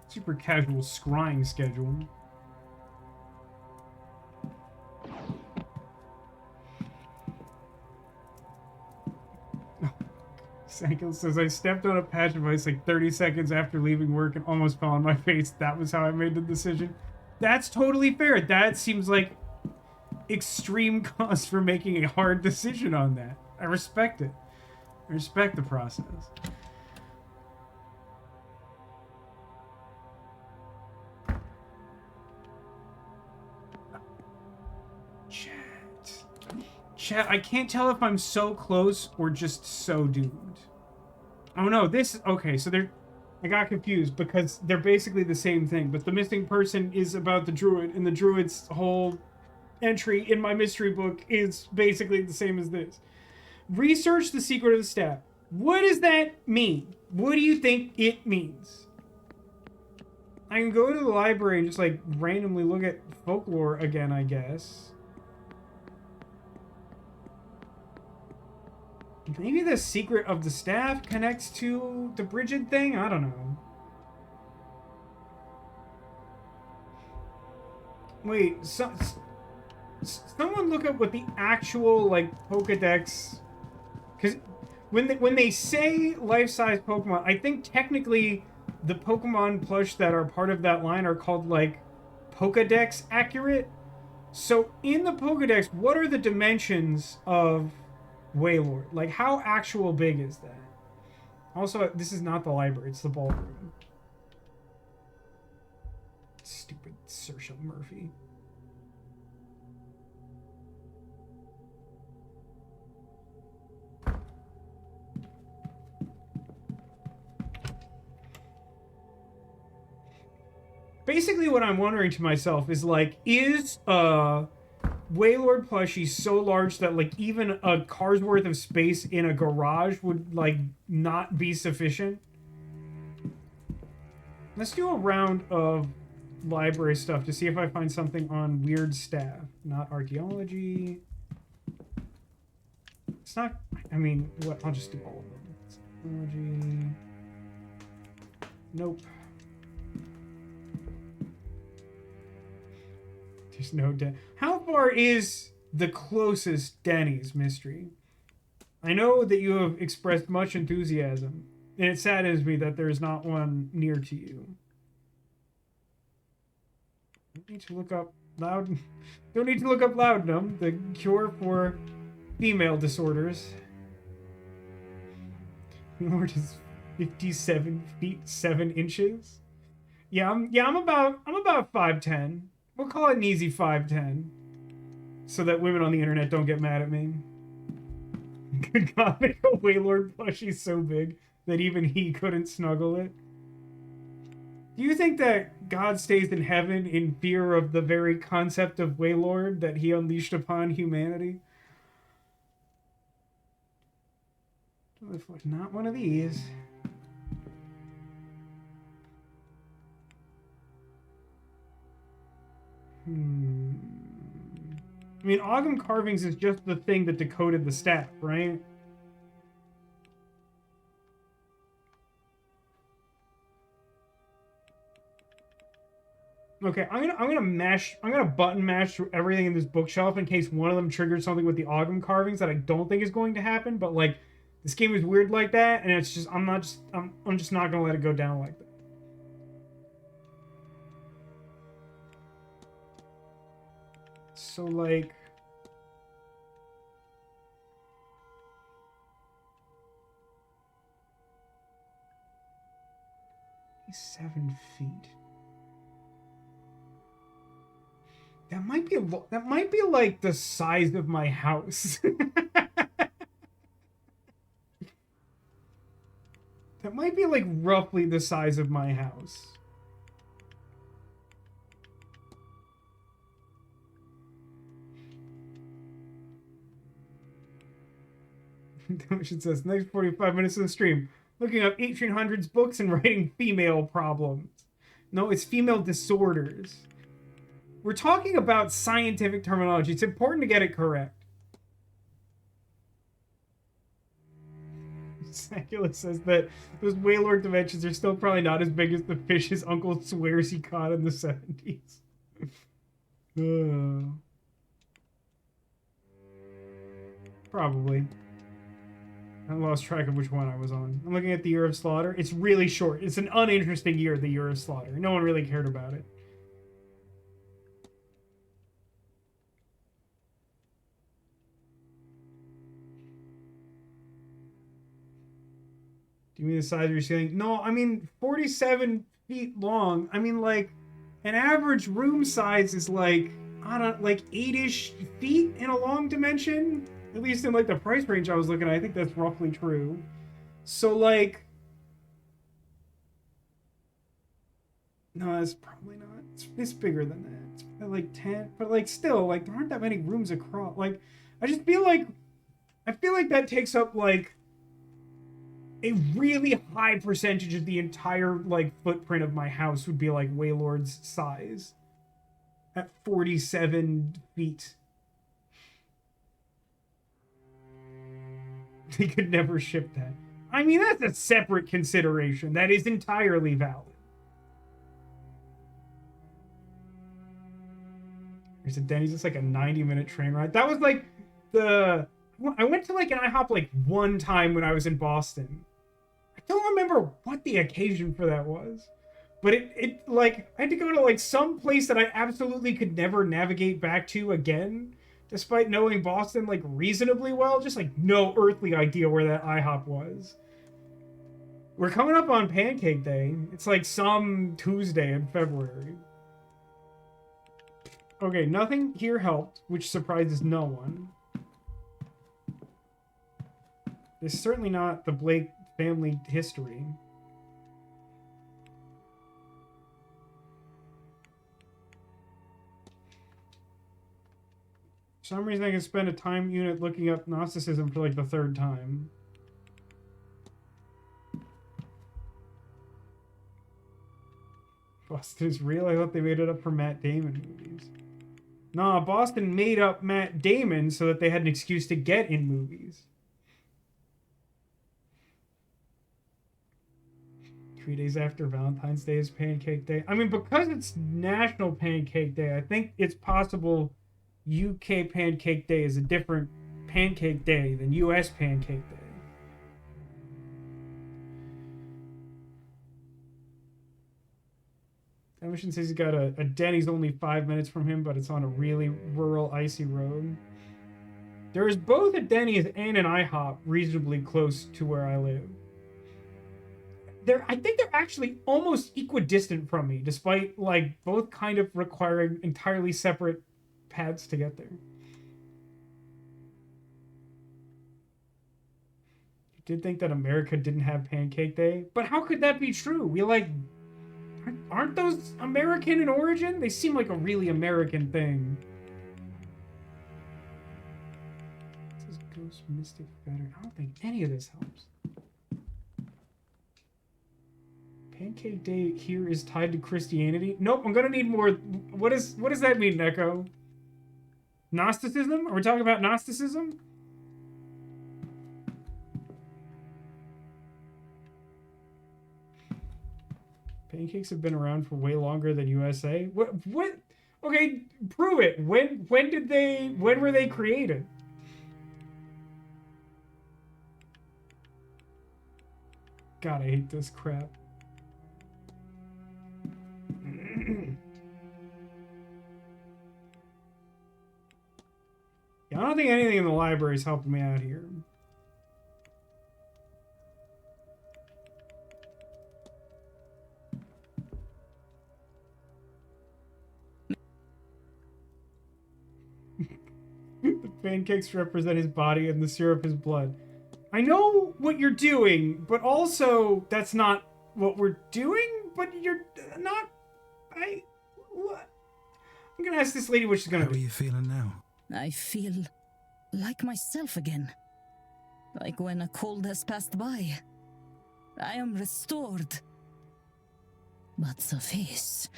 Super casual scrying schedule. Sankel says, I stepped on a patch of ice like 30 seconds after leaving work and almost fell on my face. That was how I made the decision. That's totally fair. That seems like extreme cause for making a hard decision on that. I respect it. I respect the process. Chat, I can't tell if I'm so close or just so doomed. Oh no, this... Okay, so they're... I got confused because they're basically the same thing, but the missing person is about the druid, and the druid's whole entry in my mystery book is basically the same as this. Research the secret of the staff. What does that mean? What do you think it means? I can go to the library and just, like, randomly look at folklore again, I guess. Maybe the secret of the staff connects to the Bridget thing? I don't know. Wait, someone look up what the actual, like, Pokedex... Because when they say life-size Pokemon, I think technically the Pokemon plush that are part of that line are called, like, Pokedex accurate. So in the Pokedex, what are the dimensions of Wailord? Like, how actual big is that? Also, this is not the library, it's the ballroom. Stupid Saoirse Murphy. Basically, what I'm wondering to myself is, like, is Wailord plushie so large that, like, even a car's worth of space in a garage would, like, not be sufficient? Let's do a round of library stuff to see if I find something on weird staff. Not archaeology. It's not... I mean, what? I'll just do all of them. Archaeology. Nope. There's no How far is the closest Denny's, Mystery? I know that you have expressed much enthusiasm, and it saddens me that there's not one near to you. Don't need to look up loud. Don't need to look up Laudanum, the cure for female disorders. Lord is 57 feet 7 inches. Yeah, I'm about 5'10". We'll call it an easy 5'10", so that women on the internet don't get mad at me. Good God, make a Wailord plushie so big that even he couldn't snuggle it. Do you think that God stays in heaven in fear of the very concept of Wailord that he unleashed upon humanity? Not one of these. I mean, Ogham carvings is just the thing that decoded the staff, right? Okay, I'm gonna button mash through everything in this bookshelf in case one of them triggers something with the Ogham carvings that I don't think is going to happen, but like this game is weird like that, and it's just I'm just not gonna let it go down like that. So, like... He's 7 feet. That might be like the size of my house. That might be like roughly the size of my house. It says, next 45 minutes of the stream, looking up 1800s books and writing female problems. No, it's female disorders. We're talking about scientific terminology. It's important to get it correct. Sacula says that those Wailord dimensions are still probably not as big as the fish his uncle swears he caught in the 70s. Probably. I lost track of which one I was on. I'm looking at the Year of Slaughter. It's really short. It's an uninteresting year, the Year of Slaughter. No one really cared about it. Do you mean the size of your ceiling? No, I mean 47 feet long. I mean, like, an average room size is like, I don't know, like 8-ish feet in a long dimension. At least in, like, the price range I was looking at, I think that's roughly true. So, like... No, that's probably not. It's bigger than that. It's probably, like, 10... But, like, still, like, there aren't that many rooms across. Like, I just feel like... I feel like that takes up, like... a really high percentage of the entire, like, footprint of my house would be, like, Wailord's size. At 47 feet. They could never ship that. I mean, that's a separate consideration. That is entirely valid. There's a Denny's. It's like a 90-minute train ride. That was like I went to like an IHOP like one time when I was in Boston. I don't remember what the occasion for that was. But it like, I had to go to like some place that I absolutely could never navigate back to again, despite knowing Boston like reasonably well. Just like no earthly idea where that IHOP was. We're coming up on Pancake Day. It's like some Tuesday in February. Okay, nothing here helped, which surprises no one. This is certainly not the Blake family history. For some reason I can spend a time unit looking up Gnosticism for like the third time. Boston is real? I thought they made it up for Matt Damon movies. Nah, Boston made up Matt Damon so that they had an excuse to get in movies. 3 days after Valentine's Day is Pancake Day. I mean, because it's National Pancake Day, I think it's possible UK Pancake Day is a different Pancake Day than US Pancake Day. Emerson says he's got a Denny's only 5 minutes from him, but it's on a really rural, icy road. There is both a Denny's and an IHOP reasonably close to where I live. I think they're actually almost equidistant from me, despite like both kind of requiring entirely separate paths to get there. I did think that America didn't have Pancake Day, but how could that be true? We like, aren't those American in origin? They seem like a really American thing. This is Ghost Mystic Better. I don't think any of this helps. Pancake Day here is tied to Christianity. Nope, I'm gonna need more. What does that mean, Neko? Gnosticism? Are we talking about Gnosticism? Pancakes have been around for way longer than USA. What? Okay, prove it. When were they created? God, I hate this crap. Yeah, I don't think anything in the library is helping me out here. The pancakes represent his body and the syrup his blood. I know what you're doing, but also that's not what we're doing, but you're not... I'm gonna ask this lady what she's gonna do. How are you feeling now? I feel like myself again. Like when a cold has passed by. I am restored. But Sophie's...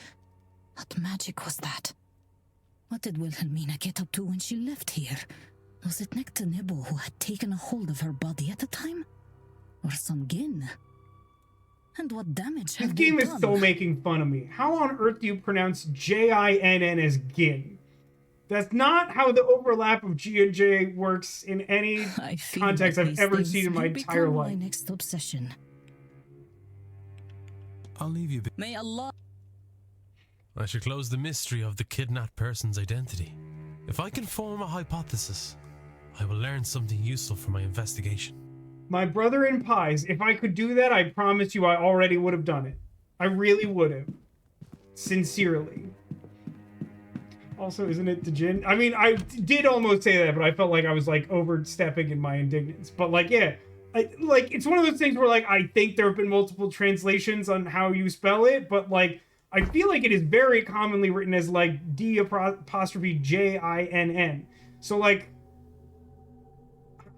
what magic was that? What did Wilhelmina get up to when she left here? Was it Nectanebo who had taken a hold of her body at the time? Or some Gin? And what damage This have game they is done? so making fun of me. How on earth do you pronounce Jinn as Gin? That's not how the overlap of G and J works in any I feel context like I've these ever things seen in my will entire become life. My next obsession. I'll leave you be. May Allah... I should close the mystery of the kidnapped person's identity. If I can form a hypothesis, I will learn something useful for my investigation. My brother in pies, if I could do that, I promise you I already would have done it. I really would have. Sincerely. Also, isn't it Djinn? I mean, I did almost say that, but I felt like I was, like, overstepping in my indignance. But, like, yeah. It's one of those things where, like, I think there have been multiple translations on how you spell it, but, like, I feel like it is very commonly written as, like, D''Jinn. So, like,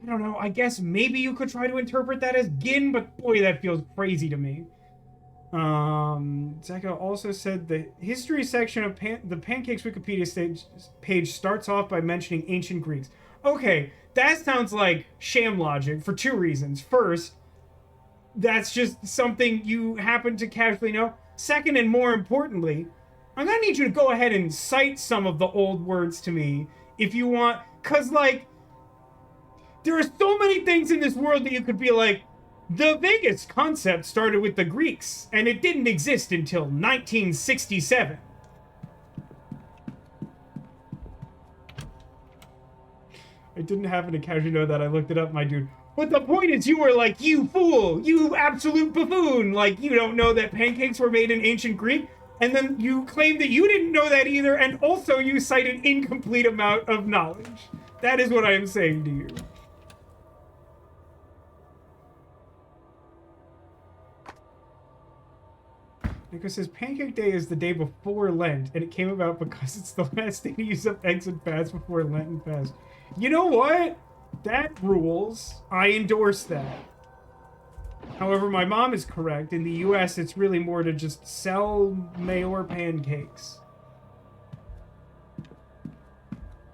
I don't know, I guess maybe you could try to interpret that as Gin, but boy, that feels crazy to me. Zeko also said the history section of the Pancakes Wikipedia page starts off by mentioning ancient Greeks. okay, that sounds like sham logic for two reasons. First, that's just something you happen to casually know. Second, and more importantly, I'm gonna need you to go ahead and cite some of the old words to me if you want, cause like, there are so many things in this world that you could be like, the Vegas concept started with the Greeks, and it didn't exist until 1967. I didn't happen to casually know that. I looked it up, my dude. But the point is, you were like, you fool, you absolute buffoon. Like, you don't know that pancakes were made in ancient Greek? And then you claim that you didn't know that either, and also you cite an incomplete amount of knowledge. That is what I am saying to you. Nico says, Pancake Day is the day before Lent, and it came about because it's the last day to use up eggs and fast before Lenten fast. You know what? That rules. I endorse that. However, my mom is correct. In the US, it's really more to just sell Mayor pancakes.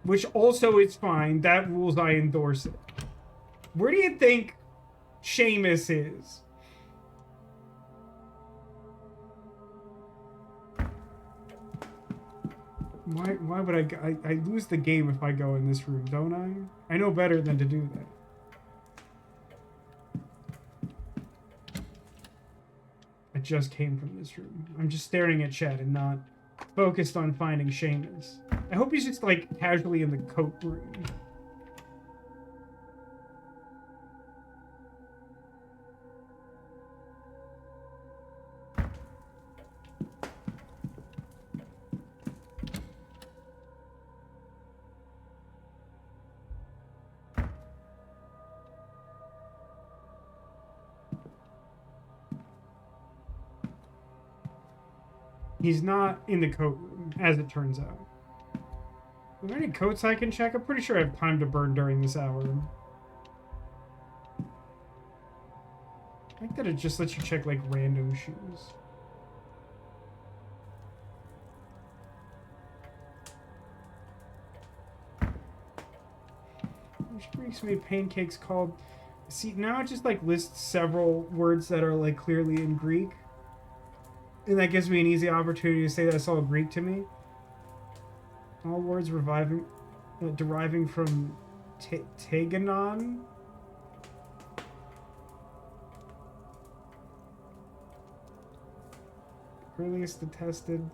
Which also is fine. That rules, I endorse it. Where do you think Seamus is? Why would I lose the game if I go in this room, don't I? I know better than to do that. I just came from this room. I'm just staring at chat and not focused on finding Seamus. I hope he's just, like, casually in the coat room. He's not in the coat room, as it turns out. Are there any coats I can check? I'm pretty sure I have time to burn during this hour. I think that it just lets you check, like, random shoes. Which Greeks made pancakes called... See, now it just, like, lists several words that are, like, clearly in Greek. And that gives me an easy opportunity to say that's all Greek to me. All words deriving from teganon. Earliest attested.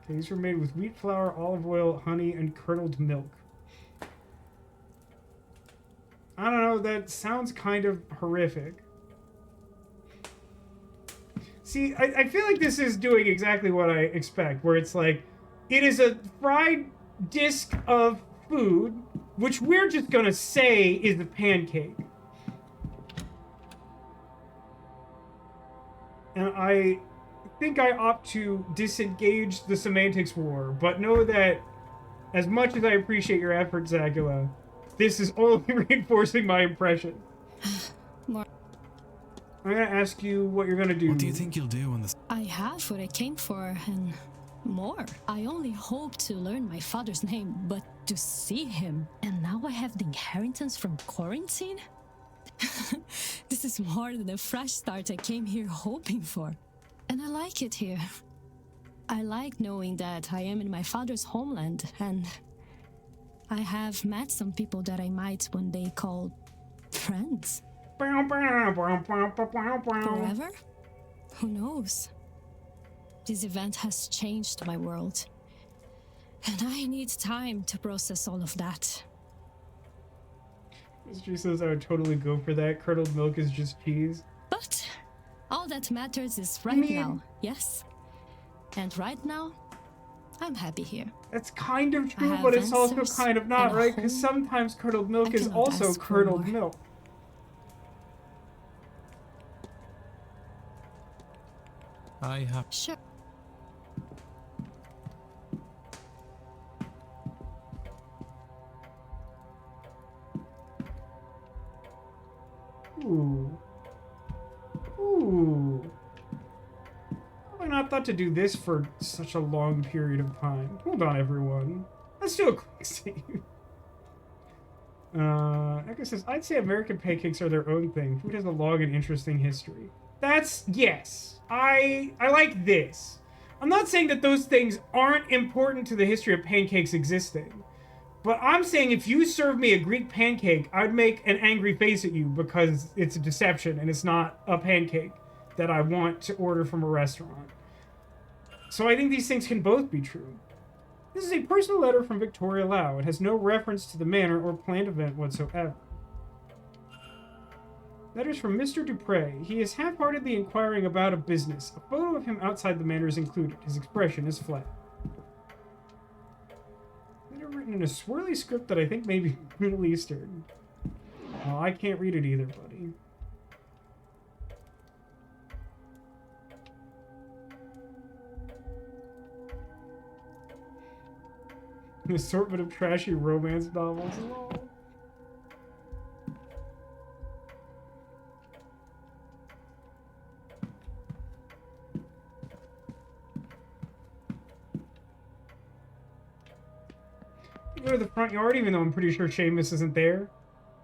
Okay, these were made with wheat flour, olive oil, honey, and curdled milk. I don't know, that sounds kind of horrific. See, I feel like this is doing exactly what I expect, where it's like, it is a fried disc of food, which we're just gonna say is a pancake. And I think I opt to disengage the semantics war, but know that as much as I appreciate your effort, Zagula, this is only reinforcing my impression. I'm gonna ask you what you're gonna do. What do you think you'll do when this... I have what I came for, and more. I only hope to learn my father's name, but to see him. And now I have the inheritance from quarantine? This is more than the fresh start I came here hoping for. And I like it here. I like knowing that I am in my father's homeland, and I have met some people that I might one day call friends. Forever? Who knows? This event has changed my world, and I need time to process all of that. She says I would totally go for that. Curdled milk is just cheese. But all that matters is right now, yes? And right now, I'm happy here. That's kind of true, but it's also kind of not, right? Because sometimes curdled milk is also curdled milk. I have... Sure. Ooh. Ooh. Probably not not thought to do this for such a long period of time. Hold on, everyone. Let's do a quick save. Eka says, I'd say American pancakes are their own thing. Food has a long and interesting history. That's, yes. I like this. I'm not saying that those things aren't important to the history of pancakes existing. But I'm saying if you serve me a Greek pancake, I'd make an angry face at you because it's a deception and it's not a pancake that I want to order from a restaurant. So I think these things can both be true. This is a personal letter from Victoria Lau. It has no reference to the manor or planned event whatsoever. Letters from Mr. Dupre. He is half-heartedly inquiring about a business. A photo of him outside the manor is included. His expression is flat. Letter written in a swirly script that I think may be Middle Eastern. Oh, I can't read it either, buddy. An assortment of trashy romance novels. Lol. Go to the front yard, even though I'm pretty sure Seamus isn't there.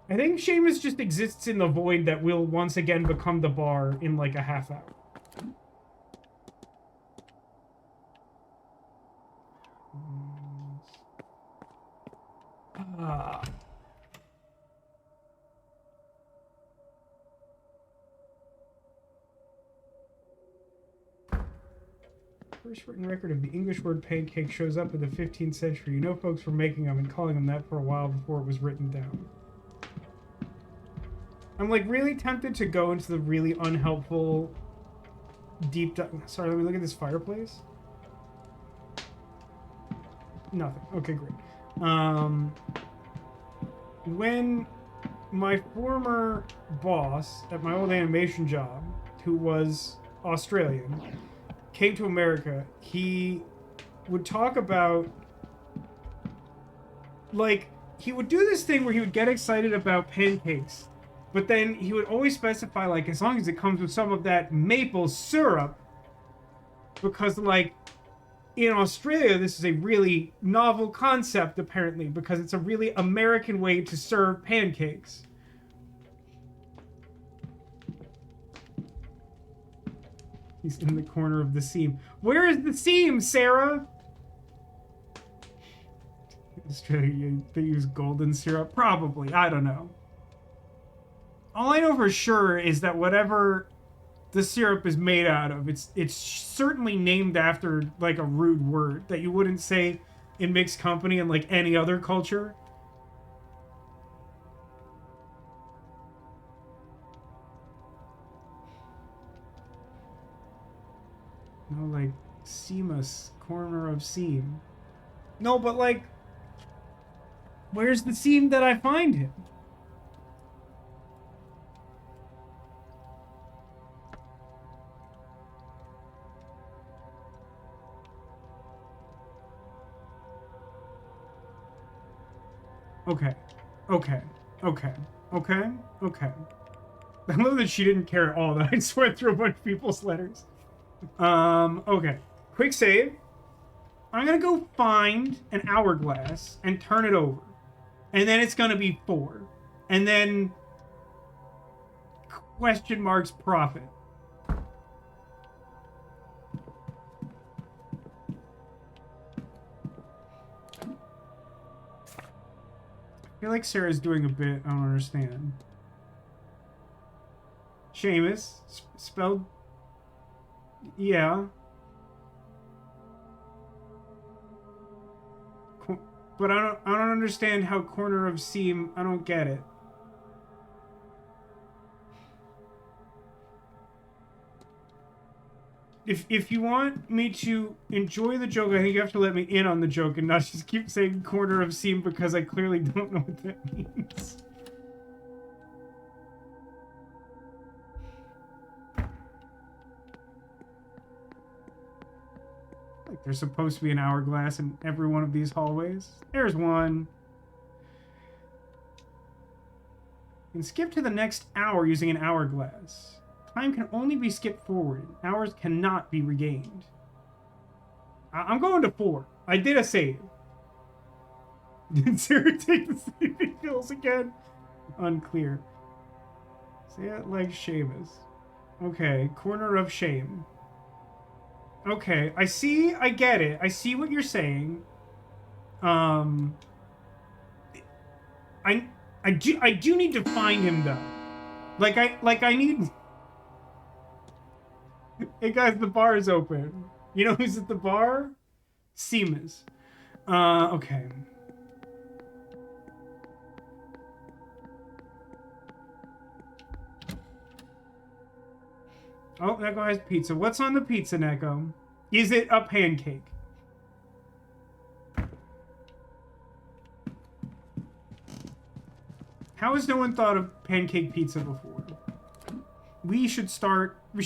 I think Seamus just exists in the void that will once again become the bar in like a half hour. First written record of the English word pancake shows up in the 15th century. You know folks were making them and calling them that for a while before it was written down. I'm like really tempted to go into the really unhelpful deep dive. Sorry, let me look at this fireplace. Nothing. Okay, great. When my former boss at my old animation job, who was Australian, came to America, he would talk about, like, he would do this thing where he would get excited about pancakes, but then he would always specify, like, as long as it comes with some of that maple syrup, because, like, in Australia, this is a really novel concept, apparently, because it's a really American way to serve pancakes. He's in the corner of the seam. Where is the seam, Sarah? Australia, they use golden syrup? Probably. I don't know. All I know for sure is that whatever the syrup is made out of, it's certainly named after, like, a rude word that you wouldn't say in mixed company in, like, any other culture. No, like, seamus, corner of seam. No, but, like, where's the seam that I find him? Okay. Okay. Okay. Okay. Okay. I love that she didn't care at all that I just went through a bunch of people's letters. Okay. Quick save. I'm gonna go find an hourglass and turn it over. And then it's gonna be 4. And then question marks profit. I feel like Sarah's doing a bit. I don't understand. Seamus, spelled. Yeah. But I don't understand how corner of seam. I don't get it. If you want me to enjoy the joke, I think you have to let me in on the joke and not just keep saying corner of seam because I clearly don't know what that means. Like there's supposed to be an hourglass in every one of these hallways. There's one. You can skip to the next hour using an hourglass. Time can only be skipped forward. Hours cannot be regained. I'm going to 4. I did a save. Did Sarah take the sleeping pills again? Unclear. Say it like Seamus. Okay, corner of shame. Okay, I see, I get it. I see what you're saying. I do need to find him though. I need. Hey guys, the bar is open. You know who's at the bar? Seamus. Okay. Oh, Neko has pizza. What's on the pizza, Neko? Is it a pancake? How has no one thought of pancake pizza before? We should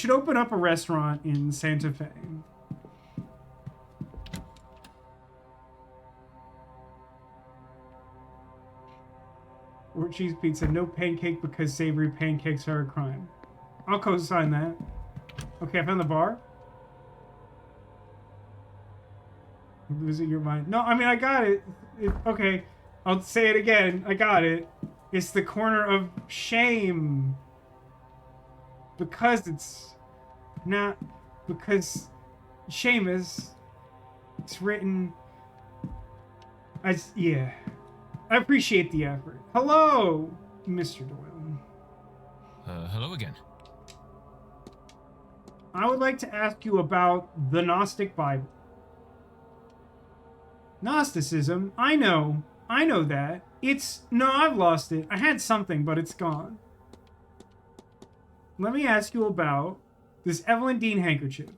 open up a restaurant in Santa Fe. Or cheese pizza, no pancake because savory pancakes are a crime. I'll co-sign that. Okay, I found the bar. Losing your mind. No, I mean, I got it. Okay, I'll say it again. I got it. It's the corner of shame. Because it's not... Because Seamus... It's written... Yeah. I appreciate the effort. Hello, Mr. Doyle. Hello again. I would like to ask you about the Gnostic Bible. Gnosticism, I know that. No, I've lost it. I had something, but it's gone. Let me ask you about this Evelyn Dean handkerchief.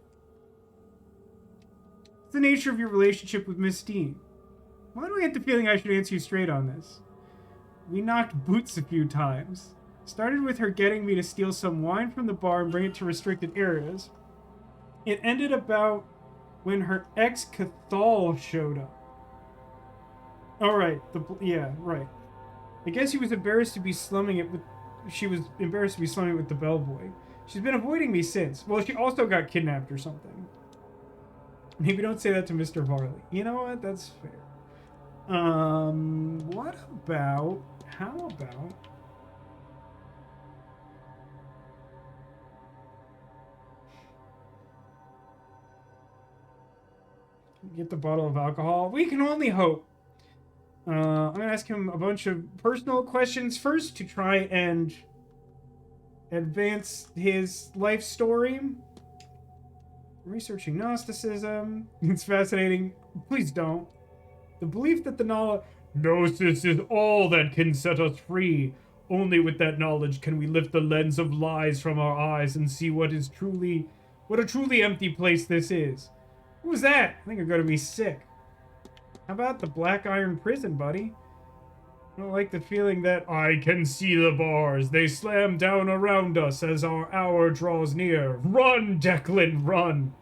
What's the nature of your relationship with Miss Dean? Why do I get the feeling I should answer you straight on this? We knocked boots a few times. Started with her getting me to steal some wine from the bar and bring it to restricted areas. It ended about when her ex Cathal showed up. All right, yeah, right. I guess she was embarrassed to be slumming it with the bellboy. She's been avoiding me since. Well, she also got kidnapped or something. Maybe don't say that to Mr. Varley. You know what? That's fair. How about get the bottle of alcohol? We can only hope. I'm gonna ask him a bunch of personal questions first to try and advance his life story. Researching Gnosticism. It's fascinating. Please don't. The belief that the knowledge... Gnosis is all that can set us free. Only with that knowledge can we lift the lens of lies from our eyes and see what a truly empty place this is. What was that? I think I'm gonna be sick. How about the Black Iron Prison, buddy? I don't like the feeling that I can see the bars. They slam down around us as our hour draws near. Run, Declan, run!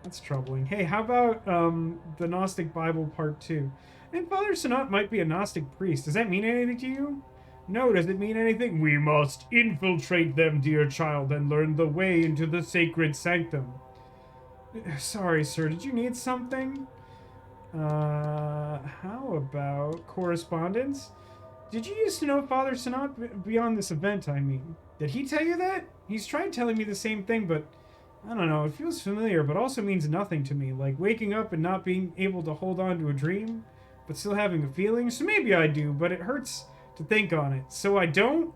That's troubling. Hey, how about the Gnostic Bible Part 2? And Father Sanat might be a Gnostic priest. Does that mean anything to you? No, does it mean anything? We must infiltrate them, dear child, and learn the way into the sacred sanctum. Sorry, sir, did you need something? How about correspondence? Did you used to know Father Sanat beyond this event, I mean? Did he tell you that? He's tried telling me the same thing, but I don't know, it feels familiar, but also means nothing to me. Like waking up and not being able to hold on to a dream, but still having a feeling. So maybe I do, but it hurts to think on it. So I don't.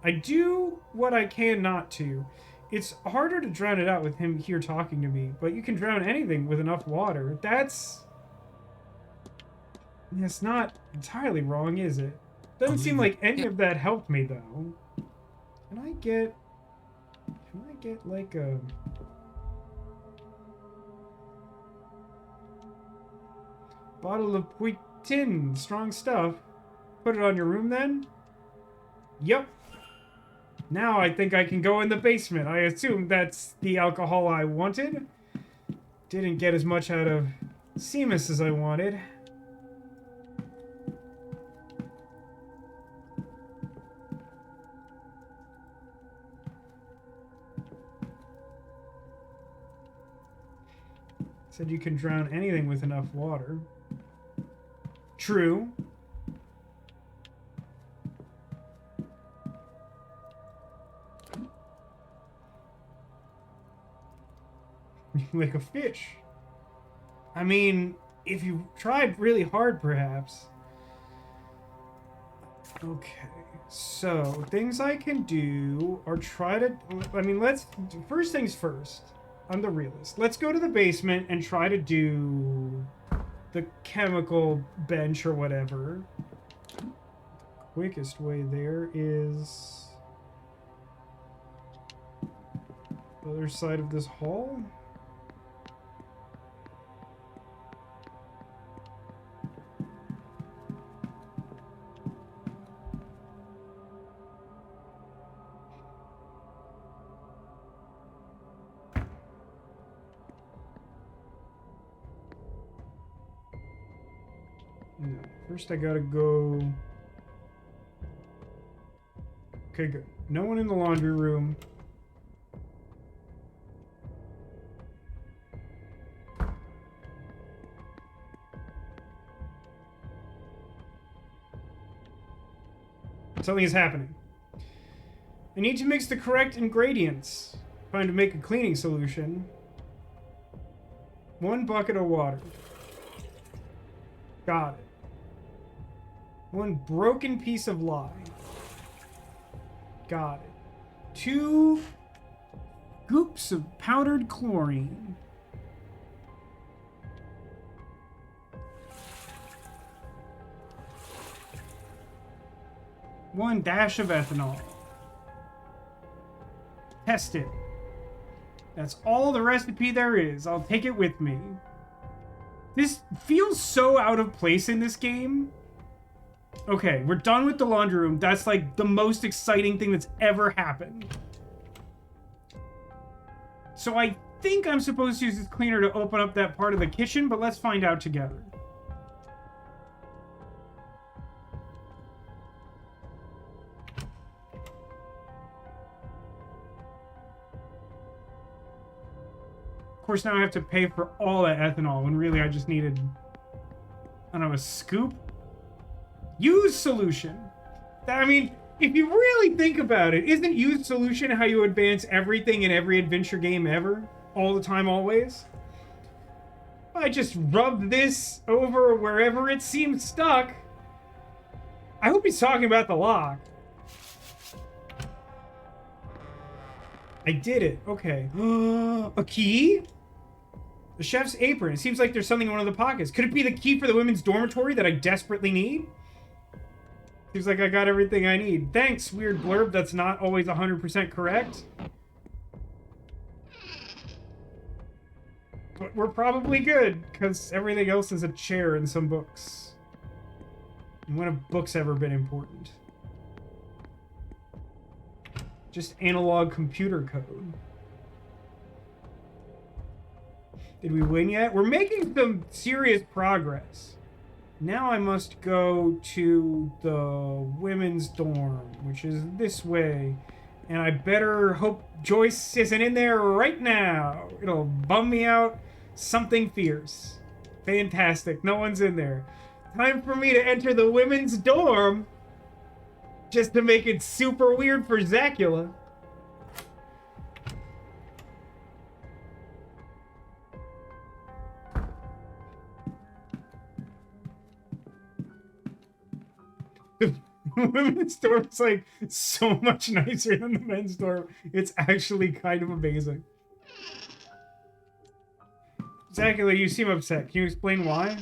I do what I can not to. It's harder to drown it out with him here talking to me, but you can drown anything with enough water. That's not entirely wrong, is it? Doesn't seem like any of that helped me, though. Can I get like a... bottle of Puitin? Strong stuff. Put it on your room, then? Yep. Now I think I can go in the basement. I assume that's the alcohol I wanted. Didn't get as much out of Seamus as I wanted. Said you can drown anything with enough water. True. Like a fish. I mean, if you tried really hard, perhaps. Okay, so things I can do are try to... I mean, let's... First things first. I'm the realist. Let's go to the basement and try to do the chemical bench or whatever. Quickest way there is... the other side of this hall. No, first I gotta go... Okay, good. No one in the laundry room. Something is happening. I need to mix the correct ingredients. Trying to make a cleaning solution. 1 bucket of water. Got it. 1 broken piece of lye. Got it. 2 goops of powdered chlorine. 1 dash of ethanol. Test it. That's all the recipe there is. I'll take it with me. This feels so out of place in this game. Okay, we're done with the laundry room. That's like the most exciting thing that's ever happened. So I think I'm supposed to use this cleaner to open up that part of the kitchen, but let's find out together. Of course, now I have to pay for all that ethanol when really I just needed, I don't know, a scoop? Use solution. I mean, if you really think about it, isn't use solution how you advance everything in every adventure game ever? All the time, always? I just rub this over wherever it seems stuck. I hope he's talking about the lock. I did it. Okay. A key? The chef's apron. It seems like there's something in one of the pockets. Could it be the key for the women's dormitory that I desperately need? Seems like I got everything I need. Thanks, weird blurb that's not always 100% correct. But we're probably good, because everything else is a chair and some books. And when have books ever been important? Just analog computer code. Did we win yet? We're making some serious progress. Now I must go to the women's dorm, which is this way. And I better hope Joyce isn't in there right now. It'll bum me out something fierce. Fantastic. No one's in there. Time for me to enter the women's dorm. Just to make it super weird for Zacula. The women's dorm is like so much nicer than the men's dorm. It's actually kind of amazing. Zacula, you seem upset. Can you explain why?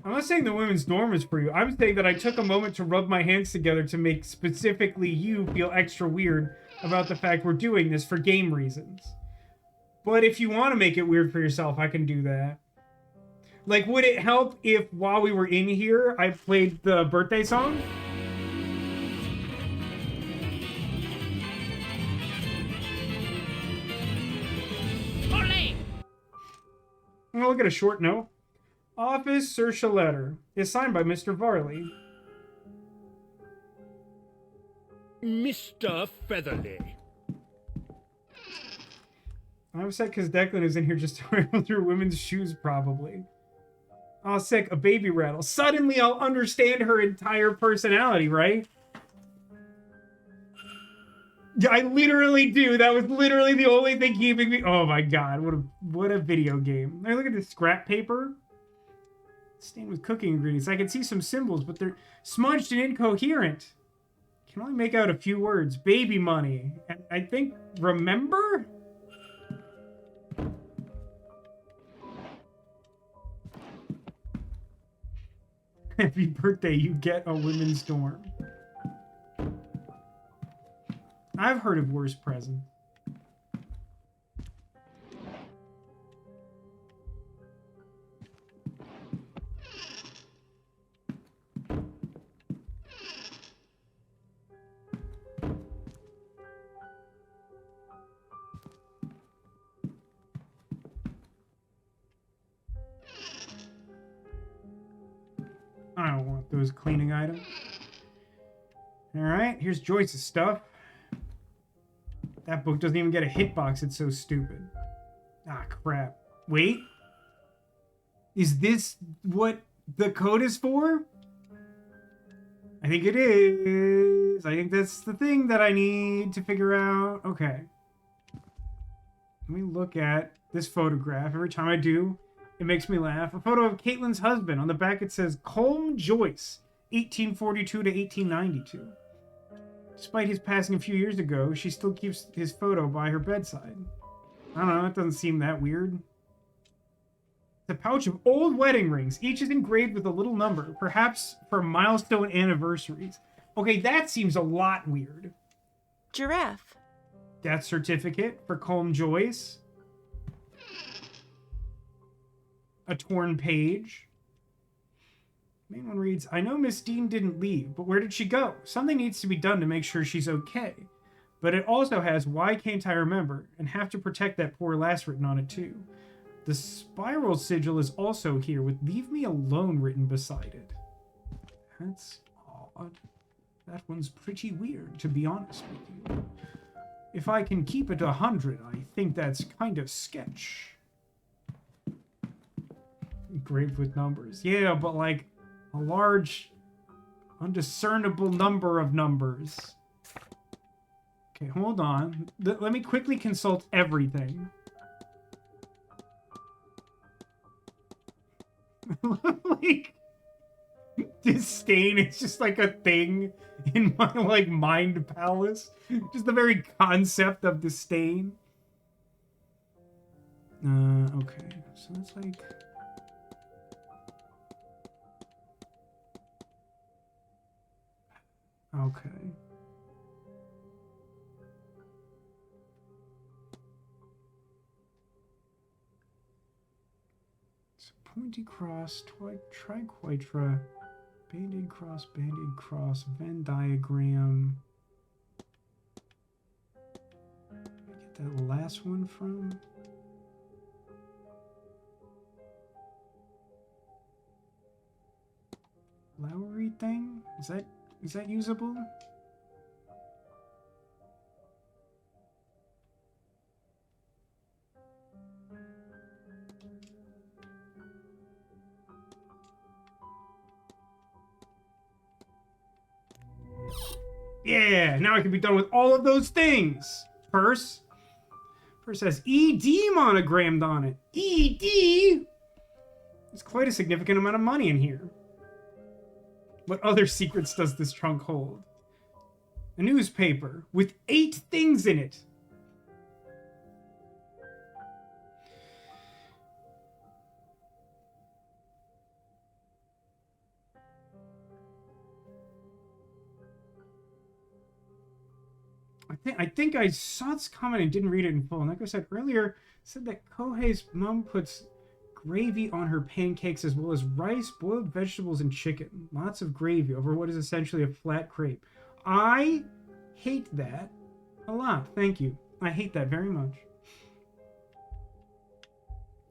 I'm not saying the women's dorm is for you. I'm saying that I took a moment to rub my hands together to make specifically you feel extra weird about the fact we're doing this for game reasons. But if you want to make it weird for yourself, I can do that. Like, would it help if while we were in here, I played the birthday song? Olé! I'm gonna look at a short note. Office search a letter. Is signed by Mr. Varley. Mr. Featherly. I'm upset because Declan is in here just tearing through women's shoes, probably. Oh, sick. A baby rattle. Suddenly I'll understand her entire personality, right? Yeah, I literally do. That was literally the only thing keeping me... Oh my god, what a video game. Hey, look at this scrap paper. Stained with cooking ingredients. I can see some symbols, but they're smudged and incoherent. Can only make out a few words. Baby money. And I think... Remember? Happy birthday, you get a women's dorm. I've heard of worse presents. I don't want those cleaning items. Alright, here's Joyce's stuff. That book doesn't even get a hitbox, it's so stupid. Ah, crap. Wait. Is this what the code is for? I think it is. I think that's the thing that I need to figure out. Okay. Let me look at this photograph. Every time I do, it makes me laugh. A photo of Caitlin's husband. On the back it says, Colm Joyce, 1842 to 1892. Despite his passing a few years ago, she still keeps his photo by her bedside. I don't know, it doesn't seem that weird. It's a pouch of old wedding rings. Each is engraved with a little number, perhaps for milestone anniversaries. Okay, that seems a lot weird. Giraffe. Death certificate for Colm Joyce. A torn page. Main one reads, I know Miss Dean didn't leave, but where did she go? Something needs to be done to make sure she's okay. But it also has, why can't I remember? And have to protect that poor lass written on it too. The spiral sigil is also here with leave me alone written beside it. That's odd. That one's pretty weird, to be honest with you. If I can keep it 100, I think that's kind of sketch. Engraved with numbers. Yeah, but like a large, undiscernible number of numbers. Okay, hold on. Let me quickly consult everything. Like, disdain is just like a thing in my like mind palace. Just the very concept of disdain. Okay, so it's like. Okay. So pointy cross, triquetra, band-aid cross, Venn diagram. Where did I get that last one from? Lowry thing? Is that usable? Yeah, now I can be done with all of those things. Purse. Purse has ED monogrammed on it. ED? There's quite a significant amount of money in here. What other secrets does this trunk hold? A newspaper with 8 things in it. I think I saw this comment and didn't read it in full. And like I said earlier, said that Kohei's mom puts gravy on her pancakes as well as rice, boiled vegetables, and chicken. Lots of gravy over what is essentially a flat crepe. I hate that a lot. Thank you. I hate that very much.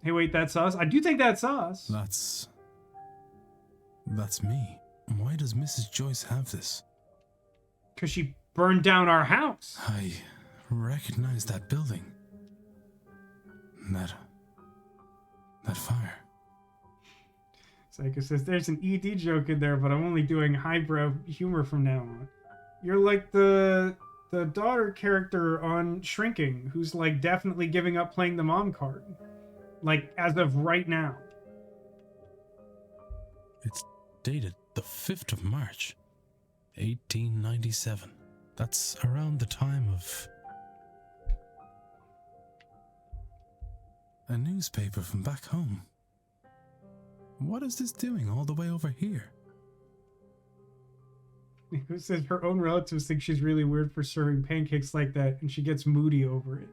Hey, wait, that's us? I do think that's us. That's me. Why does Mrs. Joyce have this? Because she burned down our house. I recognize that building. That fire. Psycho says there's an ED joke in there, but I'm only doing highbrow humor from now on. You're like the daughter character on Shrinking, who's like definitely giving up playing the mom card. Like, as of right now. It's dated the 5th of March, 1897. That's around the time of a newspaper from back home. What is this doing all the way over here? Who says her own relatives think she's really weird for serving pancakes like that, and she gets moody over it.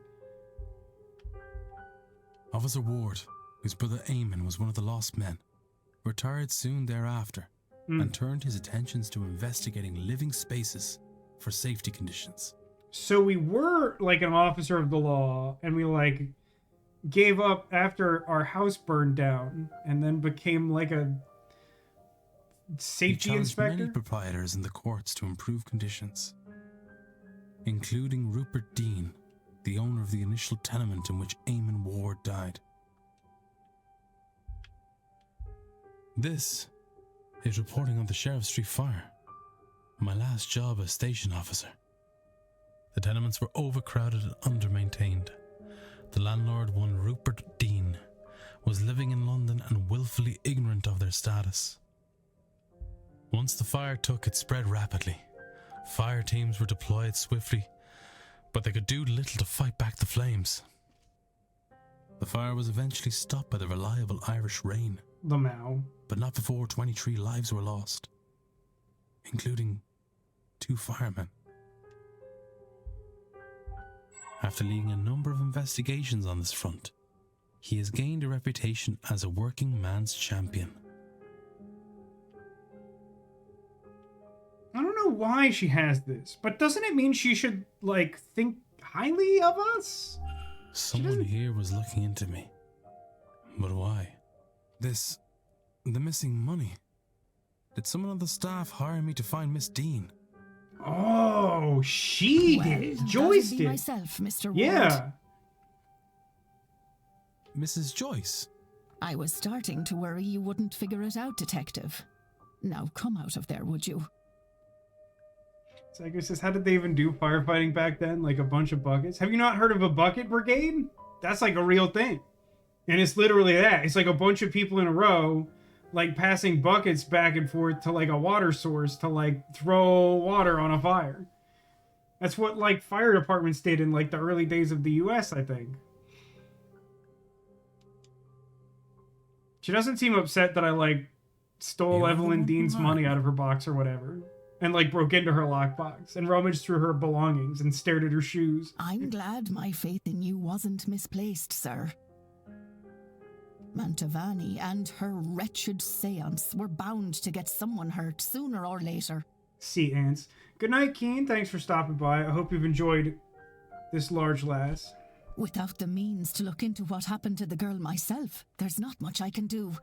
Officer Ward, whose brother Eamon was one of the lost men, retired soon thereafter and turned his attentions to investigating living spaces for safety conditions. So we were like an officer of the law, and we like gave up after our house burned down, and then became like a safety He inspector. many proprietors in the courts to improve conditions, including Rupert Dean, the owner of the initial tenement in which Eamon Ward died. This is reporting on the Sheriff Street fire, my last job as station officer. The tenements were overcrowded and under-maintained. The landlord, one Rupert Dean, was living in London and willfully ignorant of their status. Once the fire took, it spread rapidly. Fire teams were deployed swiftly, but they could do little to fight back the flames. The fire was eventually stopped by the reliable Irish rain. Lamau. But not before 23 lives were lost, including 2 firemen. After leading a number of investigations on this front, he has gained a reputation as a working man's champion. I don't know why she has this, but doesn't it mean she should, like, think highly of us? Someone here was looking into me. But why? The missing money. Did someone on the staff hire me to find Miss Dean? Oh, she did. Joyce that'd be did. myself, Mr. Ward. Yeah. Mrs. Joyce? I was starting to worry you wouldn't figure it out, Detective. Now come out of there, would you? Psycho says, how did they even do firefighting back then? Like a bunch of buckets? Have you not heard of a bucket brigade? That's like a real thing. And it's literally that. It's like a bunch of people in a row, like passing buckets back and forth to like a water source to like throw water on a fire. That's what like fire departments did in like the early days of the US, I think. She doesn't seem upset that I like stole Evelyn Dean's money out of her box or whatever. And like broke into her lockbox and rummaged through her belongings and stared at her shoes. I'm glad my faith in you wasn't misplaced, sir. Mantovani and her wretched seance were bound to get someone hurt sooner or later. Sea ants. Good night, Keen. Thanks for stopping by. I hope you've enjoyed this large lass. Without the means to look into what happened to the girl myself, there's not much I can do.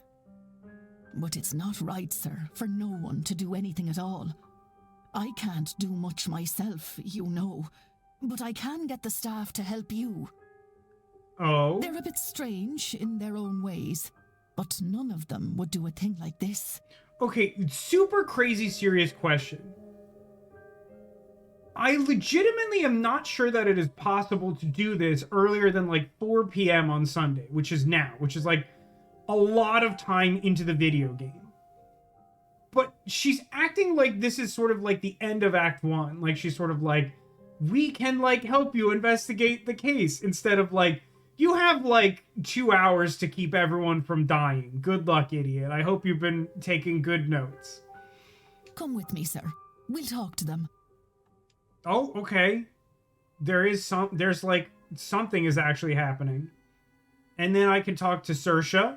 But it's not right, sir, for no one to do anything at all. I can't do much myself, you know, but I can get the staff to help you. Oh? They're a bit strange in their own ways, but none of them would do a thing like this. Okay, super crazy serious question. I legitimately am not sure that it is possible to do this earlier than like 4 p.m. on Sunday, which is now, which is like a lot of time into the video game. But she's acting like this is sort of like the end of Act 1. Like she's sort of like, we can like help you investigate the case, instead of like, you have like 2 hours to keep everyone from dying. Good luck, idiot. I hope you've been taking good notes. Come with me, sir. We'll talk to them. Oh, okay. There's like something is actually happening. And then I can talk to Saoirse.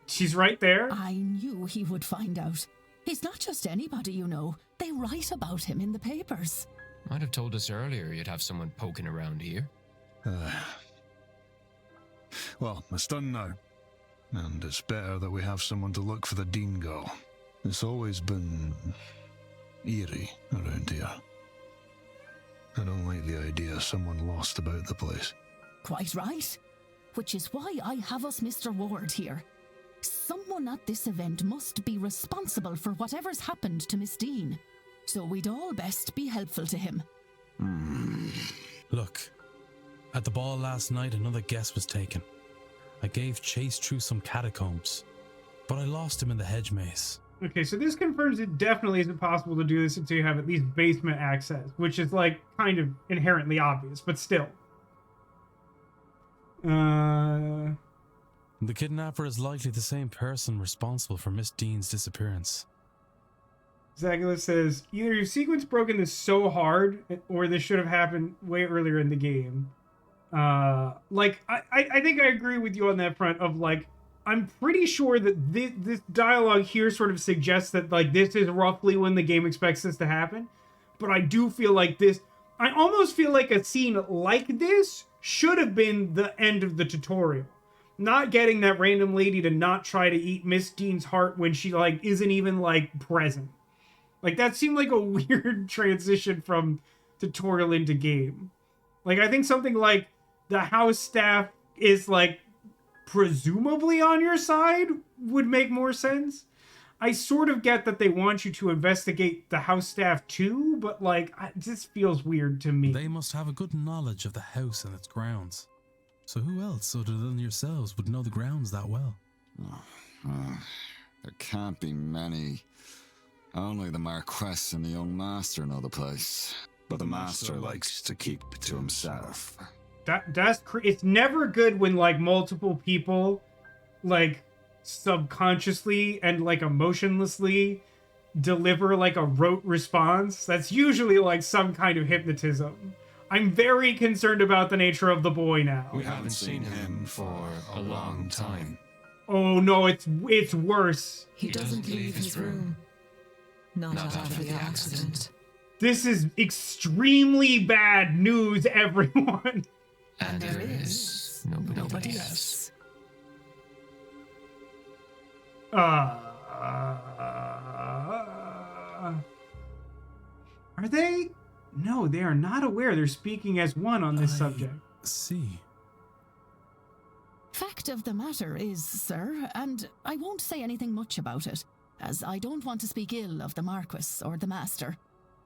She's right there. I knew he would find out. He's not just anybody, you know. They write about him in the papers. Might have told us earlier you'd have someone poking around here. Well, it's done now. And it's better that we have someone to look for the Dean girl. It's always been eerie around here. I don't like the idea of someone lost about the place. Quite right. Which is why I have us Mr. Ward here. Someone at this event must be responsible for whatever's happened to Miss Dean. So we'd all best be helpful to him. Look, at the ball last night, another guess was taken. I gave chase through some catacombs, but I lost him in the hedge maze. Okay, so this confirms it definitely isn't possible to do this until you have at least basement access, which is, like, kind of inherently obvious, but still. The kidnapper is likely the same person responsible for Miss Dean's disappearance. Zagula says, either your sequence broken this so hard, or this should have happened way earlier in the game. Like, I think I agree with you on that front of, like, I'm pretty sure that this dialogue here sort of suggests that, like, this is roughly when the game expects this to happen. But I do feel like this... I almost feel like a scene like this should have been the end of the tutorial. Not getting that random lady to not try to eat Miss Dean's heart when she, like, isn't even, like, present. Like, that seemed like a weird transition from tutorial into game. Like, I think something like the house staff is, like, presumably on your side would make more sense. I sort of get that they want you to investigate the house staff too, but, like, this feels weird to me. They must have a good knowledge of the house and its grounds. So who else other than yourselves would know the grounds that well? There can't be many. Only the Marquess and the young master know the place. But the master likes to keep it to himself. It's never good when, like, multiple people, like, subconsciously and, like, emotionlessly deliver, like, a rote response. That's usually, like, some kind of hypnotism. I'm very concerned about the nature of the boy now. We haven't seen him for a long time. Oh no, it's worse. He doesn't leave his room. Not after the accident. This is extremely bad news, everyone. And there is nobody else. Are they? No, they are not aware. They're speaking as one on this subject. See. Fact of the matter is, sir, and I won't say anything much about it, as I don't want to speak ill of the Marquis or the Master.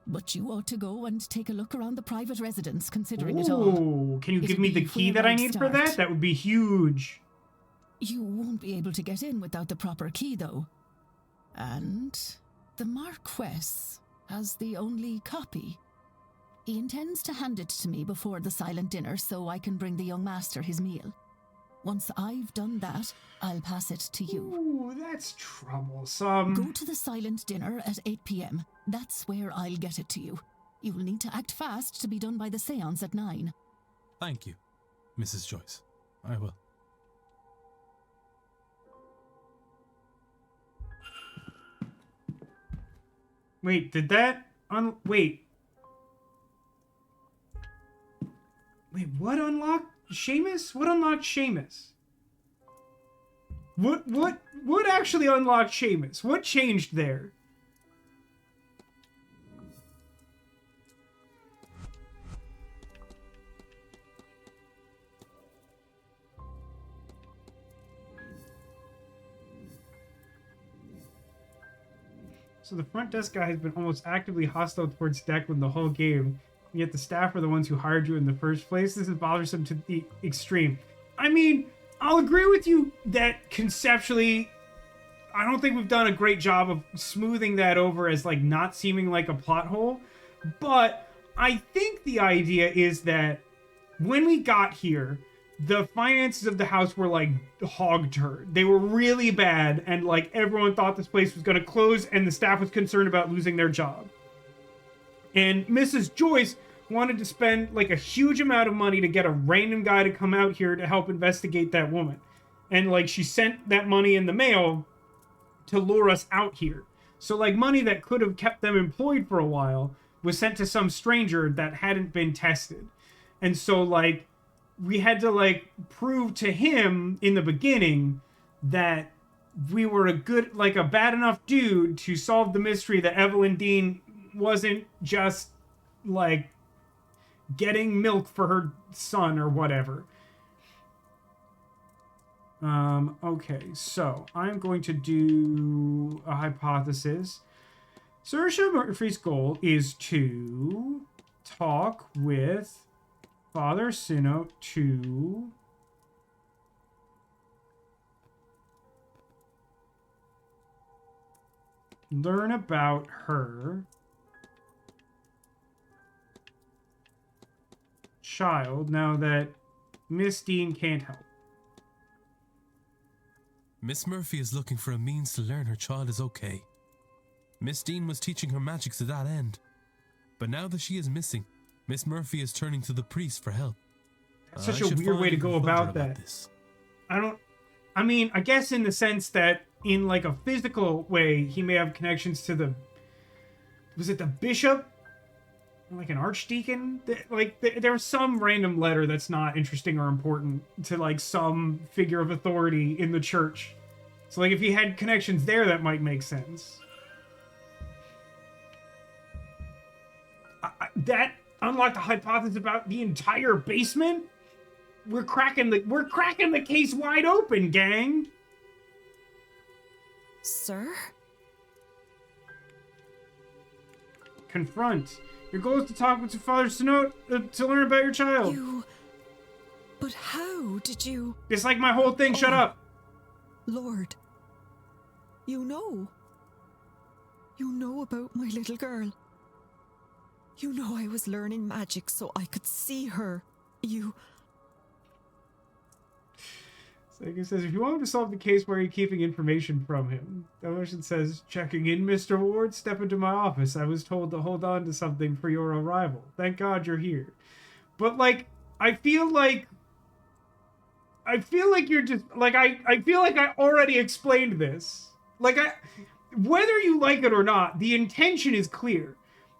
But you ought to go and take a look around the private residence, considering it all. Can you give me the key that I need for that? That would be huge. You won't be able to get in without the proper key, though. And the Marquess has the only copy. He intends to hand it to me before the silent dinner so I can bring the young master his meal. Once I've done that, I'll pass it to you. Ooh, that's troublesome. Go to the silent dinner at 8 p.m. That's where I'll get it to you. You'll need to act fast to be done by the séance at 9. Thank you, Mrs. Joyce. I will. Wait, did that... Wait, what unlocked Seamus? What unlocked Seamus? What actually unlocked Seamus? What changed there? So the front desk guy has been almost actively hostile towards Declan the whole game, yet the staff are the ones who hired you in the first place. This is bothersome to the extreme. I mean, I'll agree with you that conceptually, I don't think we've done a great job of smoothing that over as, like, not seeming like a plot hole. But I think the idea is that when we got here, the finances of the house were, like, hog turd. They were really bad, and, like, everyone thought this place was going to close, and the staff was concerned about losing their job. And Mrs. Joyce wanted to spend, like, a huge amount of money to get a random guy to come out here to help investigate that woman. And, like, she sent that money in the mail to lure us out here. So, like, money that could have kept them employed for a while was sent to some stranger that hadn't been tested. And so, like, we had to, like, prove to him in the beginning that we were a good, like, a bad enough dude to solve the mystery that Evelyn Dean wasn't just like getting milk for her son or whatever. Okay, so I'm going to do a hypothesis. Saoirse Murphy's goal is to talk with Father Sinnoh to learn about her child now that Miss Dean can't help. Miss Murphy is looking for a means to learn her child is okay. Miss Dean was teaching her magic to that end. But now that she is missing, Miss Murphy is turning to the priest for help. That's such a weird way to go about that. This. I mean, I guess in the sense that in like a physical way, he may have connections to the, was it the bishop? Like an archdeacon? Like there was some random letter that's not interesting or important to like some figure of authority in the church. So like if he had connections there, that might make sense. That unlocked a hypothesis about the entire basement. We're cracking the case wide open, gang. Sir? Confront. Your goal is to talk with your Father Sinnoh to learn about your child. But how did you... It's like my whole thing, shut up. Lord, you know. You know about my little girl. You know I was learning magic so I could see her. Sagan says, if you want him to solve the case, why are you keeping information from him? Demolition says, checking in, Mr. Ward. Step into my office. I was told to hold on to something for your arrival. Thank God you're here. But, like, I feel like you're just, like, I feel like I already explained this. Like, whether you like it or not, the intention is clear.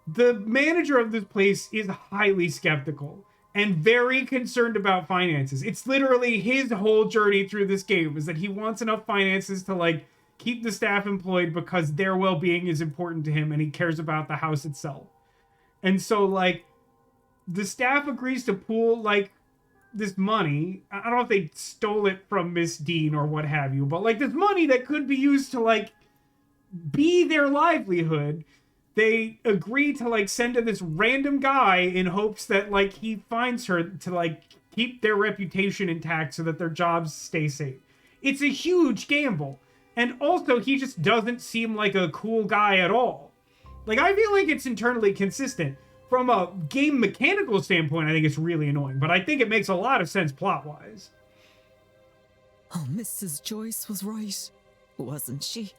The manager of this place is highly skeptical and very concerned about finances. It's literally his whole journey through this game is that he wants enough finances to like keep the staff employed because their well-being is important to him and he cares about the house itself. And so like the staff agrees to pool like this money. I don't know if they stole it from Miss Dean or what have you, but like this money that could be used to like be their livelihood. They agree to like send to this random guy in hopes that like he finds her to like keep their reputation intact so that their jobs stay safe. It's a huge gamble. And also he just doesn't seem like a cool guy at all. Like I feel like it's internally consistent. From a game mechanical standpoint, I think it's really annoying, but I think it makes a lot of sense plot-wise. Oh, Mrs. Joyce was right, wasn't she?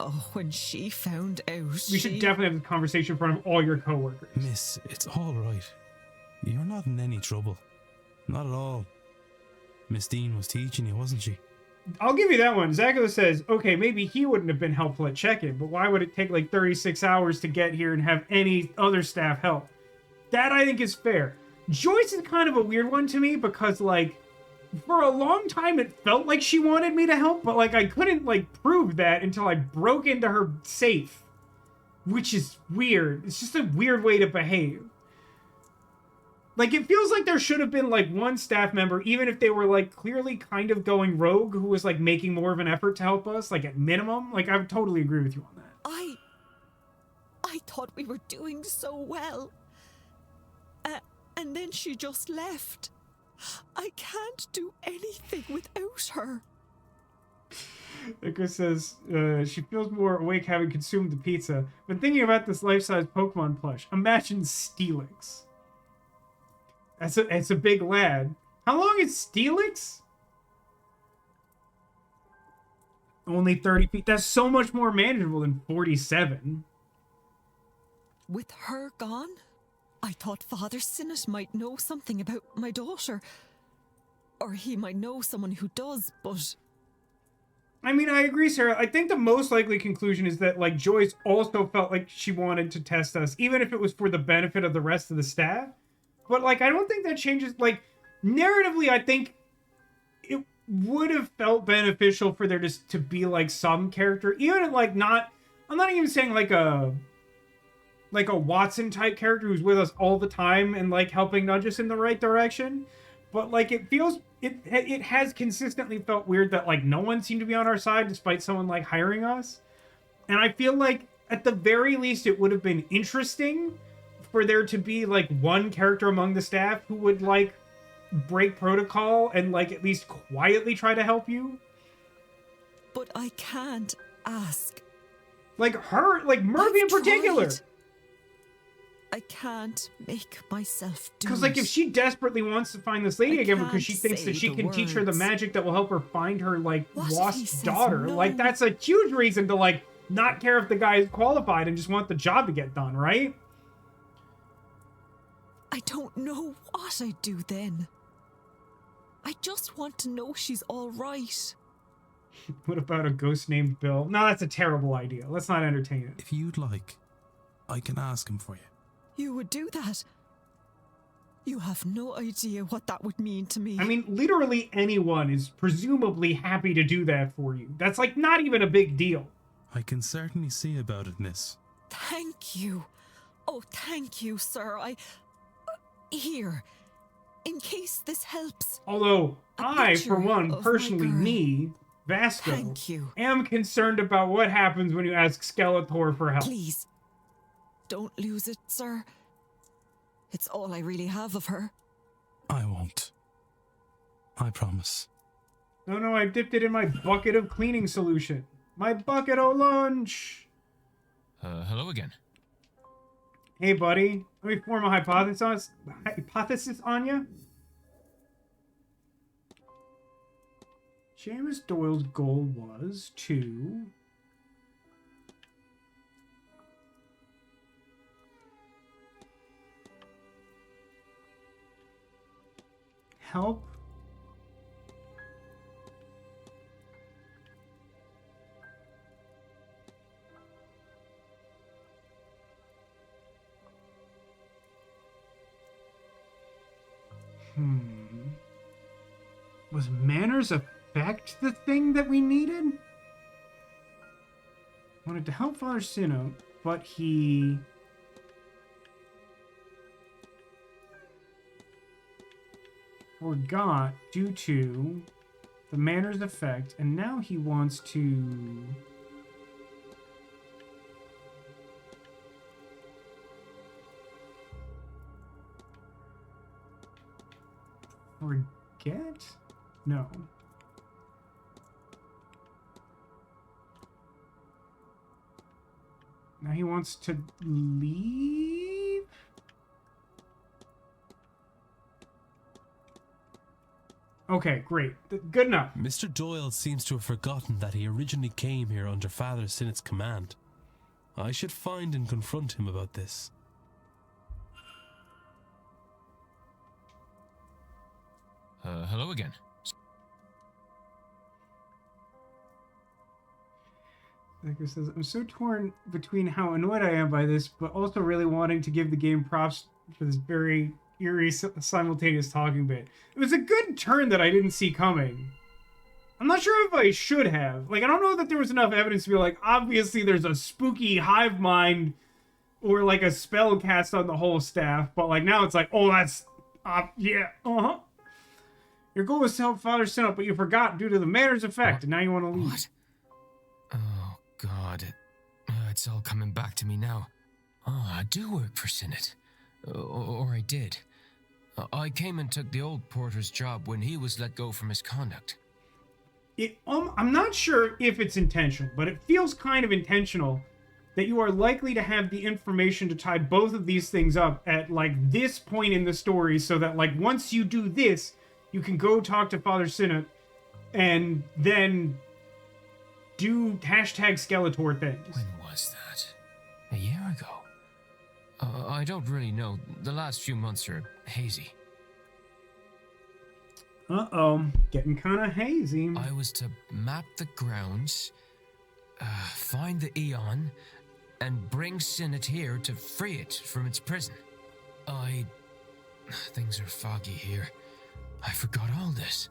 Oh, when she found out, We should definitely have this conversation in front of all your coworkers. Miss, it's all right. You're not in any trouble. Not at all. Miss Dean was teaching you, wasn't she? I'll give you that one. Zagula says, okay, maybe he wouldn't have been helpful at check-in, but why would it take like 36 hours to get here and have any other staff help? That I think is fair. Joyce is kind of a weird one to me because like, for a long time it felt like she wanted me to help, but like I couldn't like prove that until I broke into her safe, which is weird. It's just a weird way to behave. Like it feels like there should have been like one staff member, even if they were like clearly kind of going rogue, who was like making more of an effort to help us, like at minimum. Like I would totally agree with you on that. I thought we were doing so well. And then she just left. I can't do anything without her. Ika says she feels more awake having consumed the pizza. But thinking about this life-size Pokemon plush, imagine Steelix. It's a big lad. How long is Steelix? Only 30 feet. That's so much more manageable than 47. With her gone? I thought Father Sinnoh might know something about my daughter. Or he might know someone who does, but... I mean, I agree, Sarah. I think the most likely conclusion is that, like, Joyce also felt like she wanted to test us, even if it was for the benefit of the rest of the staff. But, like, I don't think that changes... Like, narratively, I think it would have felt beneficial for there to be, like, some character. Even, like, not... I'm not even saying, like, a like a Watson type character who's with us all the time and like helping nudge us in the right direction. But like it has consistently felt weird that like no one seemed to be on our side despite someone like hiring us. And I feel like at the very least it would have been interesting for there to be like one character among the staff who would like break protocol and like at least quietly try to help you. But I can't ask. Like her, like Murphy in particular. I can't make myself do it. Because, like, if she desperately wants to find this lady again because she thinks that she can teach her the magic that will help her find her, like, lost daughter, like, that's a huge reason to, like, not care if the guy is qualified and just want the job to get done, right? I don't know what I'd do then. I just want to know she's all right. What about a ghost named Bill? No, that's a terrible idea. Let's not entertain it. If you'd like, I can ask him for you. You would do that? You have no idea what that would mean to me. I mean, literally anyone is presumably happy to do that for you. That's, like, not even a big deal. I can certainly see about it, miss. Thank you. Oh, thank you, sir. Here, in case this helps. Although, I, for one, personally, me, Vasco, thank you. Am concerned about what happens when you ask Skeletor for help. Please, don't lose it, sir. It's all I really have of her. I won't. I promise. No, I dipped it in my bucket of cleaning solution. My bucket o' lunch. Hello again. Hey, buddy. Let me form a hypothesis on you. James Doyle's goal was to help Was Manor's effect the thing that we needed? Wanted to help Father Sinnoh, but he forgot due to the Manor's effect, and now he wants to forget? No. Now he wants to leave? Okay, great. Good enough. Mr. Doyle seems to have forgotten that he originally came here under Father Sinnoh's command. I should find and confront him about this. Hello again. Like it says, I'm so torn between how annoyed I am by this, but also really wanting to give the game props for this very eerie simultaneous talking bit. It was a good turn that I didn't see coming. I'm not sure if I should have. Like, I don't know that there was enough evidence to be like, obviously there's a spooky hive mind or like a spell cast on the whole staff, but like now it's like, oh, that's, yeah, uh-huh. Your goal was to help Father Sinnoh, but you forgot due to the Manor's effect, and now you want to leave. What? Oh, God. It's all coming back to me now. Oh, I do work for Sinnoh. Or I did. I came and took the old porter's job when he was let go for misconduct. I'm not sure if it's intentional, but it feels kind of intentional that you are likely to have the information to tie both of these things up at, like, this point in the story, so that, like, once you do this, you can go talk to Father Sinnoh and then do #Skeletor things. When was that? A year ago? I don't really know. The last few months are hazy. Uh-oh. Getting kind of hazy. I was to map the grounds, find the Eon, and bring Sinnoh here to free it from its prison. Things are foggy here. I forgot all this.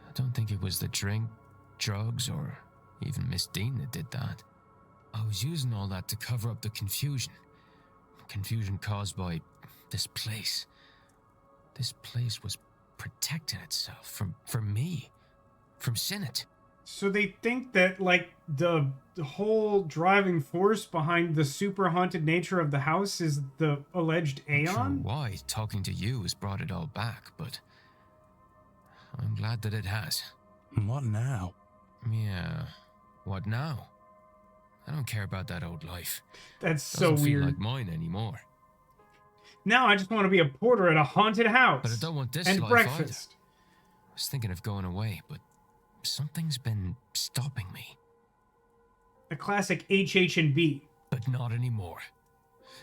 I don't think it was the drink, drugs, or even Miss Dean that did that. I was using all that to cover up the confusion. confusion caused by this place. This place was protecting itself from me, from Sinnit. So they think that, like, the whole driving force behind the super haunted nature of the house is the alleged Aeon? Not sure why talking to you has brought it all back, but I'm glad that it has. What now? Yeah, what now? I don't care about that old life. That's so Doesn't feel weird. like mine anymore. Now I just want to be a porter at a haunted house. But I don't want this and life breakfast. either. I was thinking of going away, but something's been stopping me. A classic HH&B. But not anymore.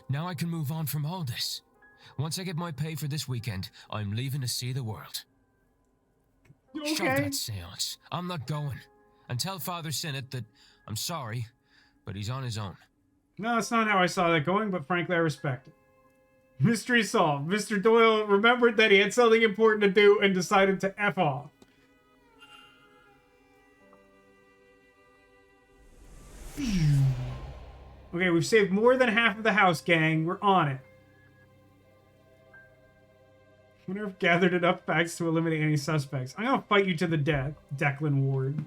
Now I can move on from all this. Once I get my pay for this weekend, I'm leaving to see the world. Okay. Shove that seance. I'm not going. And tell Father Sinnit that I'm sorry, but he's on his own. No, that's not how I saw that going, but frankly, I respect it. Mystery solved. Mr. Doyle remembered that he had something important to do and decided to F off. Okay, we've saved more than half of the house, gang. We're on it. I wonder if gathered enough facts to eliminate any suspects. I'm gonna fight you to the death, Declan Ward.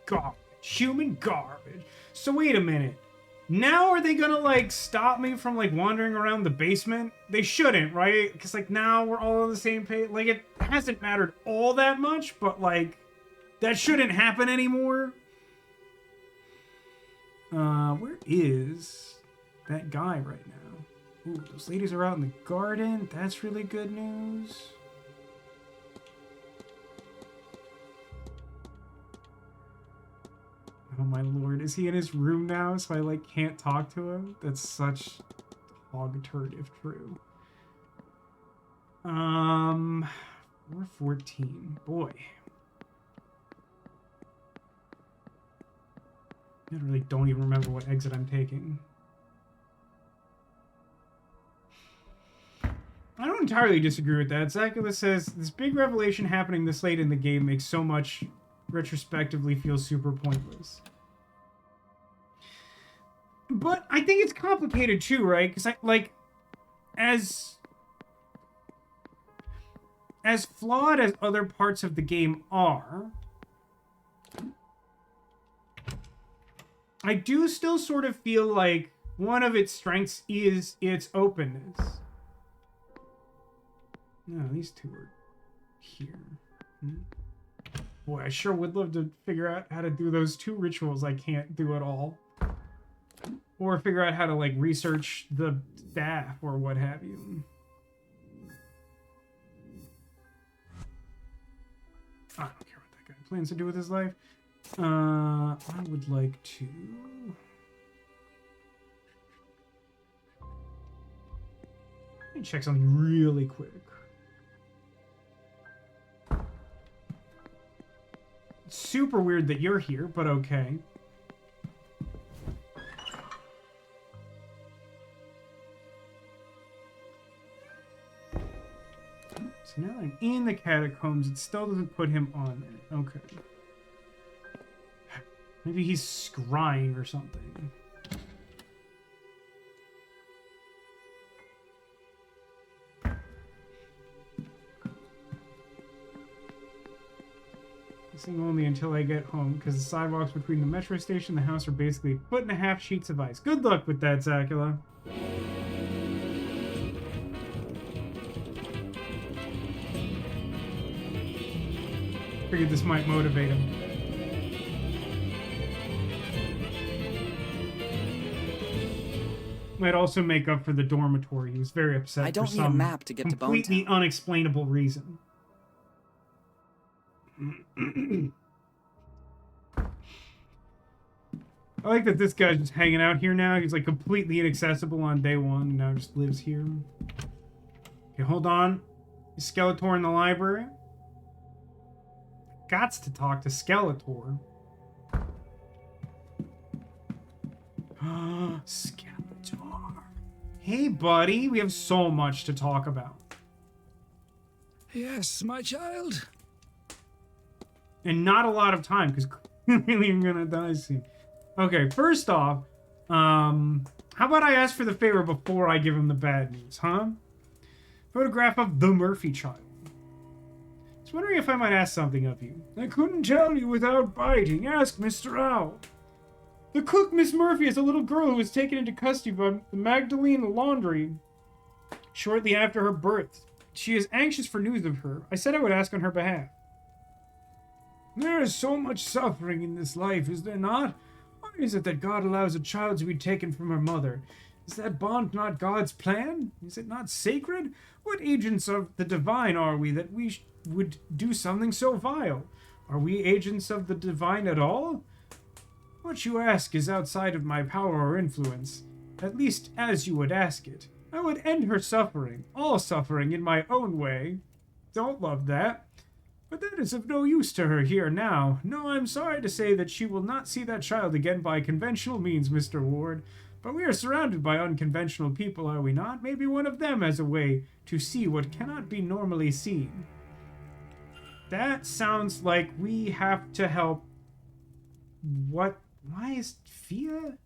Garbage. Human garbage. So wait a minute. Now are they gonna, like, stop me from, like, wandering around the basement? They shouldn't, right? Because, like, now we're all on the same page. Like, it hasn't mattered all that much, but, like, that shouldn't happen anymore. Where is that guy right now? Ooh, those ladies are out in the garden. That's really good news. Oh my lord, is he in his room now so I, like, can't talk to him? That's such hog turd if true. 414. Boy. I really don't even remember what exit I'm taking. I don't entirely disagree with that. Zacula says, this big revelation happening this late in the game makes so much retrospectively feel super pointless. But I think it's complicated too, right? Because as flawed as other parts of the game are, I do still sort of feel like one of its strengths is its openness. No, these two are here. Boy, I sure would love to figure out how to do those two rituals I can't do at all. Or figure out how to, like, research the staff or what have you. I don't care what that guy plans to do with his life. I would like to... Let me check something really quick. It's super weird that you're here, but okay. So now that I'm in the catacombs, it still doesn't put him on there. Okay. Maybe he's scrying or something. Missing only until I get home, because the sidewalks between the metro station and the house are basically 1.5 feet sheets of ice. Good luck with that, Zacula. Figured this might motivate him. Might also make up for the dormitory. He was very upset. I don't for need a some map to get to Bone completely unexplainable reason. I like that this guy's just hanging out here now. He's like completely inaccessible on day one and now just lives here. Okay, hold on. Is Skeletor in the library? Gots to talk to Skeletor. Skeletor. Hey, buddy. We have so much to talk about. Yes, my child. And not a lot of time, because clearly I'm gonna die soon. Okay, first off, How about I ask for the favor before I give him the bad news, huh? Photograph of the Murphy child. I was wondering if I might ask something of you. I couldn't tell you without biting. Ask Mr. Owl. The cook, Miss Murphy, is a little girl who was taken into custody by the Magdalene Laundry shortly after her birth. She is anxious for news of her. I said I would ask on her behalf. There is so much suffering in this life, is there not? Why is it that God allows a child to be taken from her mother? Is that bond not God's plan? Is it not sacred? What agents of the divine are we that we would do something so vile? Are we agents of the divine at all? What you ask is outside of my power or influence, at least as you would ask it. I would end her suffering, all suffering, in my own way. Don't love that. But that is of no use to her here now. No, I'm sorry to say that she will not see that child again by conventional means, Mr. Ward. But we are surrounded by unconventional people, are we not? Maybe one of them has a way to see what cannot be normally seen. That sounds like we have to help... What? Why is Fia?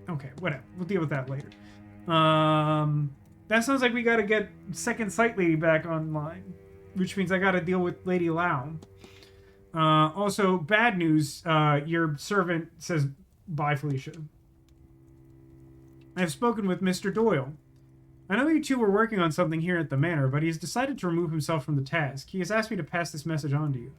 Okay, whatever. We'll deal with that later. That sounds like we gotta get Second Sight Lady back online, which means I gotta deal with Lady Lau. Also, bad news. Your servant says, bye, Felicia. I have spoken with Mr. Doyle. I know you two were working on something here at the manor, but he has decided to remove himself from the task. He has asked me to pass this message on to you.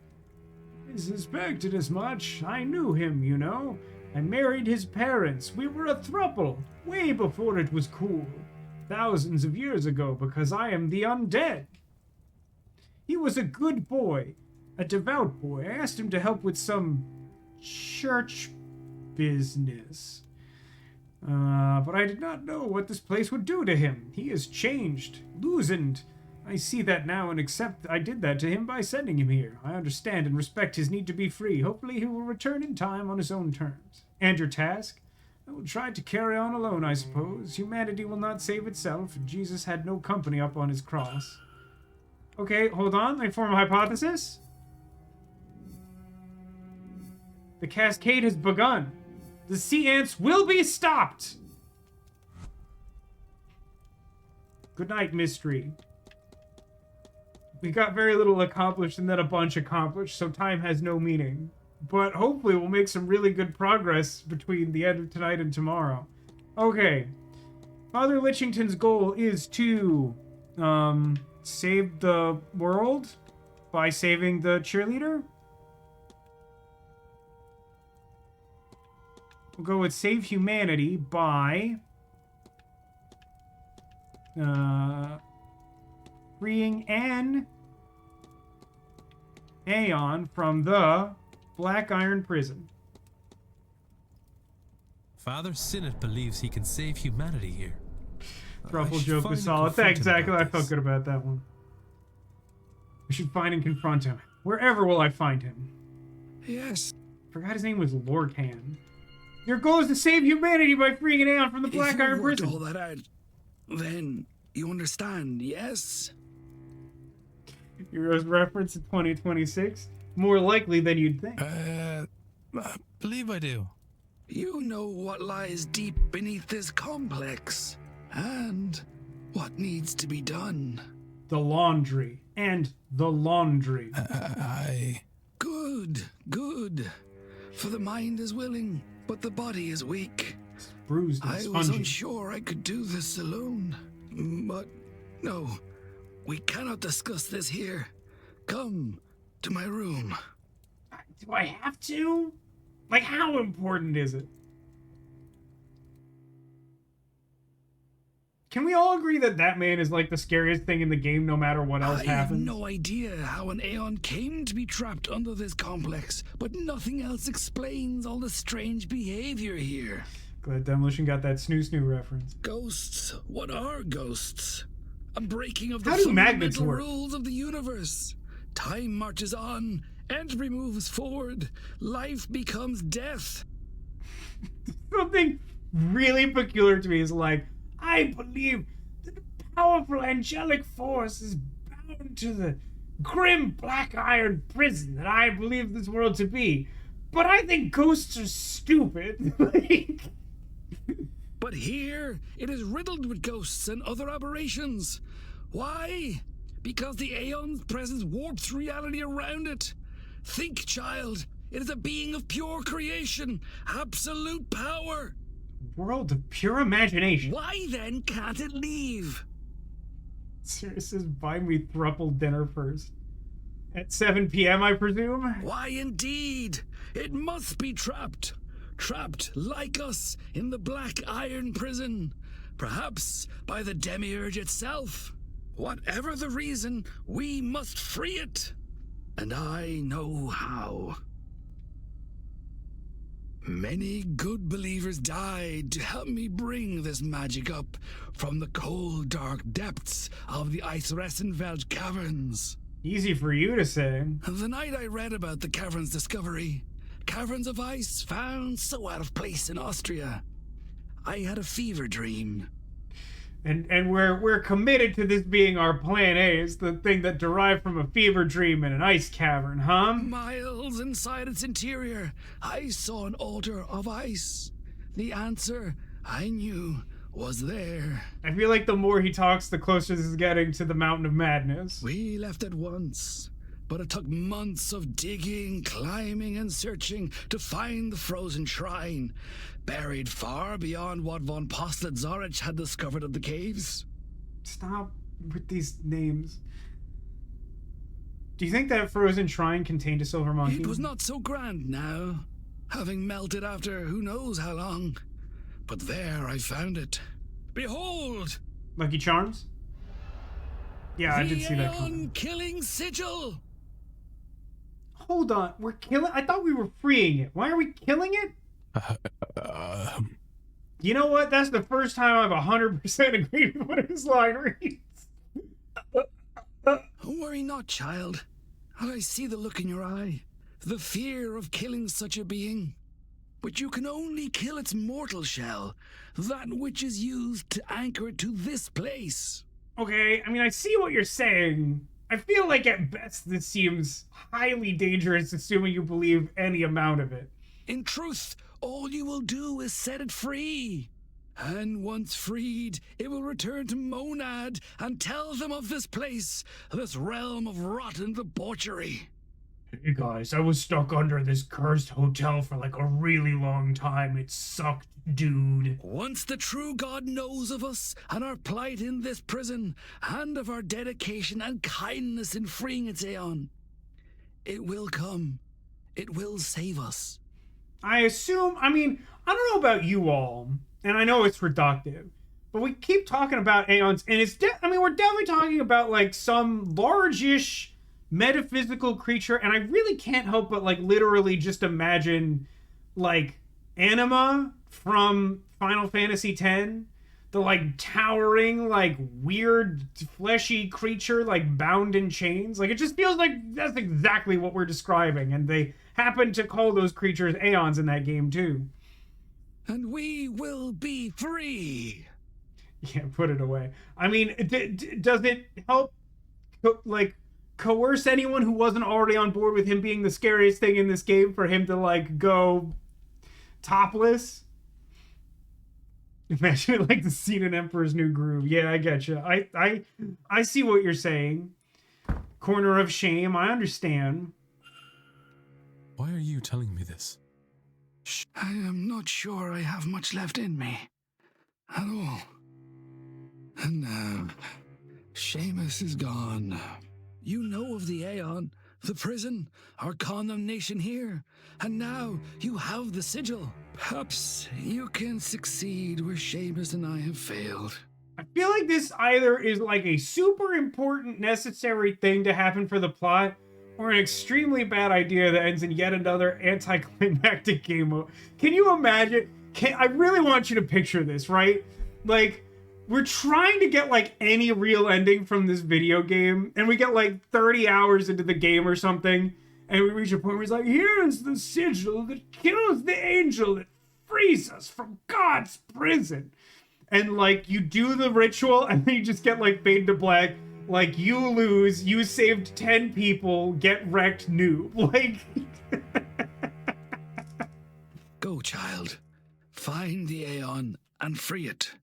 I suspected as much. I knew him, you know. I married his parents. We were a throuple, way before it was cool. Thousands of years ago, because I am the undead. He was a good boy, a devout boy. I asked him to help with some church business. But I did not know what this place would do to him. He has changed, loosened. I see that now and accept I did that to him by sending him here. I understand and respect his need to be free. Hopefully he will return in time on his own terms. And your task? I will try to carry on alone, I suppose. Humanity will not save itself. Jesus had no company up on his cross. Okay, hold on. Let me form a hypothesis. The cascade has begun. The sea ants will be stopped. Good night, mystery. We got very little accomplished and then a bunch accomplished, so time has no meaning. But hopefully we'll make some really good progress between the end of tonight and tomorrow. Okay. Father Litchington's goal is to save the world by saving the cheerleader. We'll go with save humanity by freeing an Aeon from the Black Iron Prison. Father Sinnott believes he can save humanity here. Truffle joke was solid. Exactly. I felt good about that one. We should find and confront him. Wherever will I find him? Yes. Forgot his name was Lorcan. Your goal is to save humanity by freeing an Aeon from the Black Iron Prison. If you worked all that out, then you understand, yes? Heroes reference to 2026? More likely than you'd think. I believe I do. You know what lies deep beneath this complex, and what needs to be done. The laundry. And the laundry. Good, good. For the mind is willing, but the body is weak. It's bruised and I was unsure I could do this alone. But no, we cannot discuss this here. Come to my room. Do I have to? Like, how important is it? Can we all agree that that man is like the scariest thing in the game no matter what else happens? I have no idea how an Aeon came to be trapped under this complex, but nothing else explains all the strange behavior here. Glad Demolition got that snoo reference. Ghosts? What are ghosts? A breaking of the How do magnets fundamental work? rules of the universe. Time marches on, entropy moves forward, life becomes death. Something really peculiar to me is like, I believe that a powerful angelic force is bound to the grim black iron prison that I believe this world to be. But I think ghosts are stupid. Like... But here, it is riddled with ghosts and other aberrations. Why? Because the Aeon's presence warps reality around it. Think, child. It is a being of pure creation, absolute power. World of pure imagination. Why then can't it leave? Serious says, buy me thruple dinner first. At 7 p.m., I presume? Why indeed? It must be trapped. Trapped, like us, in the black iron prison. Perhaps by the demiurge itself. Whatever the reason, we must free it. And I know how. Many good believers died to help me bring this magic up from the cold, dark depths of the Eisressenfeld caverns. Easy for you to say. The night I read about the caverns' discovery, caverns of ice found so out of place in Austria, I had a fever dream. And we're committed to this being our plan A. It's the thing that derived from a fever dream in an ice cavern, huh? Miles inside its interior, I saw an altar of ice. The answer, I knew, was there. I feel like the more he talks, the closer this is getting to the Mountain of Madness. We left at once, but it took months of digging, climbing, and searching to find the frozen shrine, buried far beyond what von Postlet-Zorich had discovered of the caves. Stop with these names. Do you think that frozen shrine contained a silver monkey? It was not so grand now, having melted after who knows how long. But there I found it. Behold! Lucky Charms? Yeah, I did see that coming. The killing sigil! Hold on, we're killing... I thought we were freeing it. Why are we killing it? You know what? That's the first time I've 100% agreed with what his line reads. Worry not, child. I see the look in your eye. The fear of killing such a being. But you can only kill its mortal shell, that which is used to anchor it to this place. Okay, I mean, I see what you're saying. I feel like at best this seems highly dangerous, assuming you believe any amount of it. In truth, all you will do is set it free. And once freed, it will return to Monad and tell them of this place, this realm of rotten debauchery. Hey guys, I was stuck under this cursed hotel for like a really long time. It sucked, dude. Once the true God knows of us and our plight in this prison, and of our dedication and kindness in freeing its Aeon, it will come. It will save us. I assume, I mean, I don't know about you all, and I know it's reductive, but we keep talking about Aeons, and it's, we're definitely talking about like some large-ish metaphysical creature, and I really can't help but like literally just imagine like Anima from Final Fantasy X, the like towering like weird fleshy creature like bound in chains. Like it just feels like that's exactly what we're describing, and they happen to call those creatures Aeons in that game too. And we will be free. Yeah, put it away. I mean, does it help like coerce anyone who wasn't already on board with him being the scariest thing in this game for him to like go topless? Imagine it like the scene in Emperor's New Groove. Yeah, I get you. I see what you're saying. Corner of shame. I understand. Why are you telling me this? I am not sure I have much left in me at all. And now, Seamus is gone. You know of the Aeon, the prison, our condemnation here, and now you have the sigil. Perhaps you can succeed where Seamus and I have failed. I feel like this either is like a super important, necessary thing to happen for the plot, or an extremely bad idea that ends in yet another anticlimactic game mode. Can you imagine? I really want you to picture this, right? Like, we're trying to get like any real ending from this video game, and we get like 30 hours into the game or something, and we reach a point where it's like, here's the sigil that kills the angel that frees us from God's prison. And like, you do the ritual, and then you just get like fade to black. Like, you lose, you saved 10 people, get wrecked, noob. Like, Go, child. Find the Aeon and free it.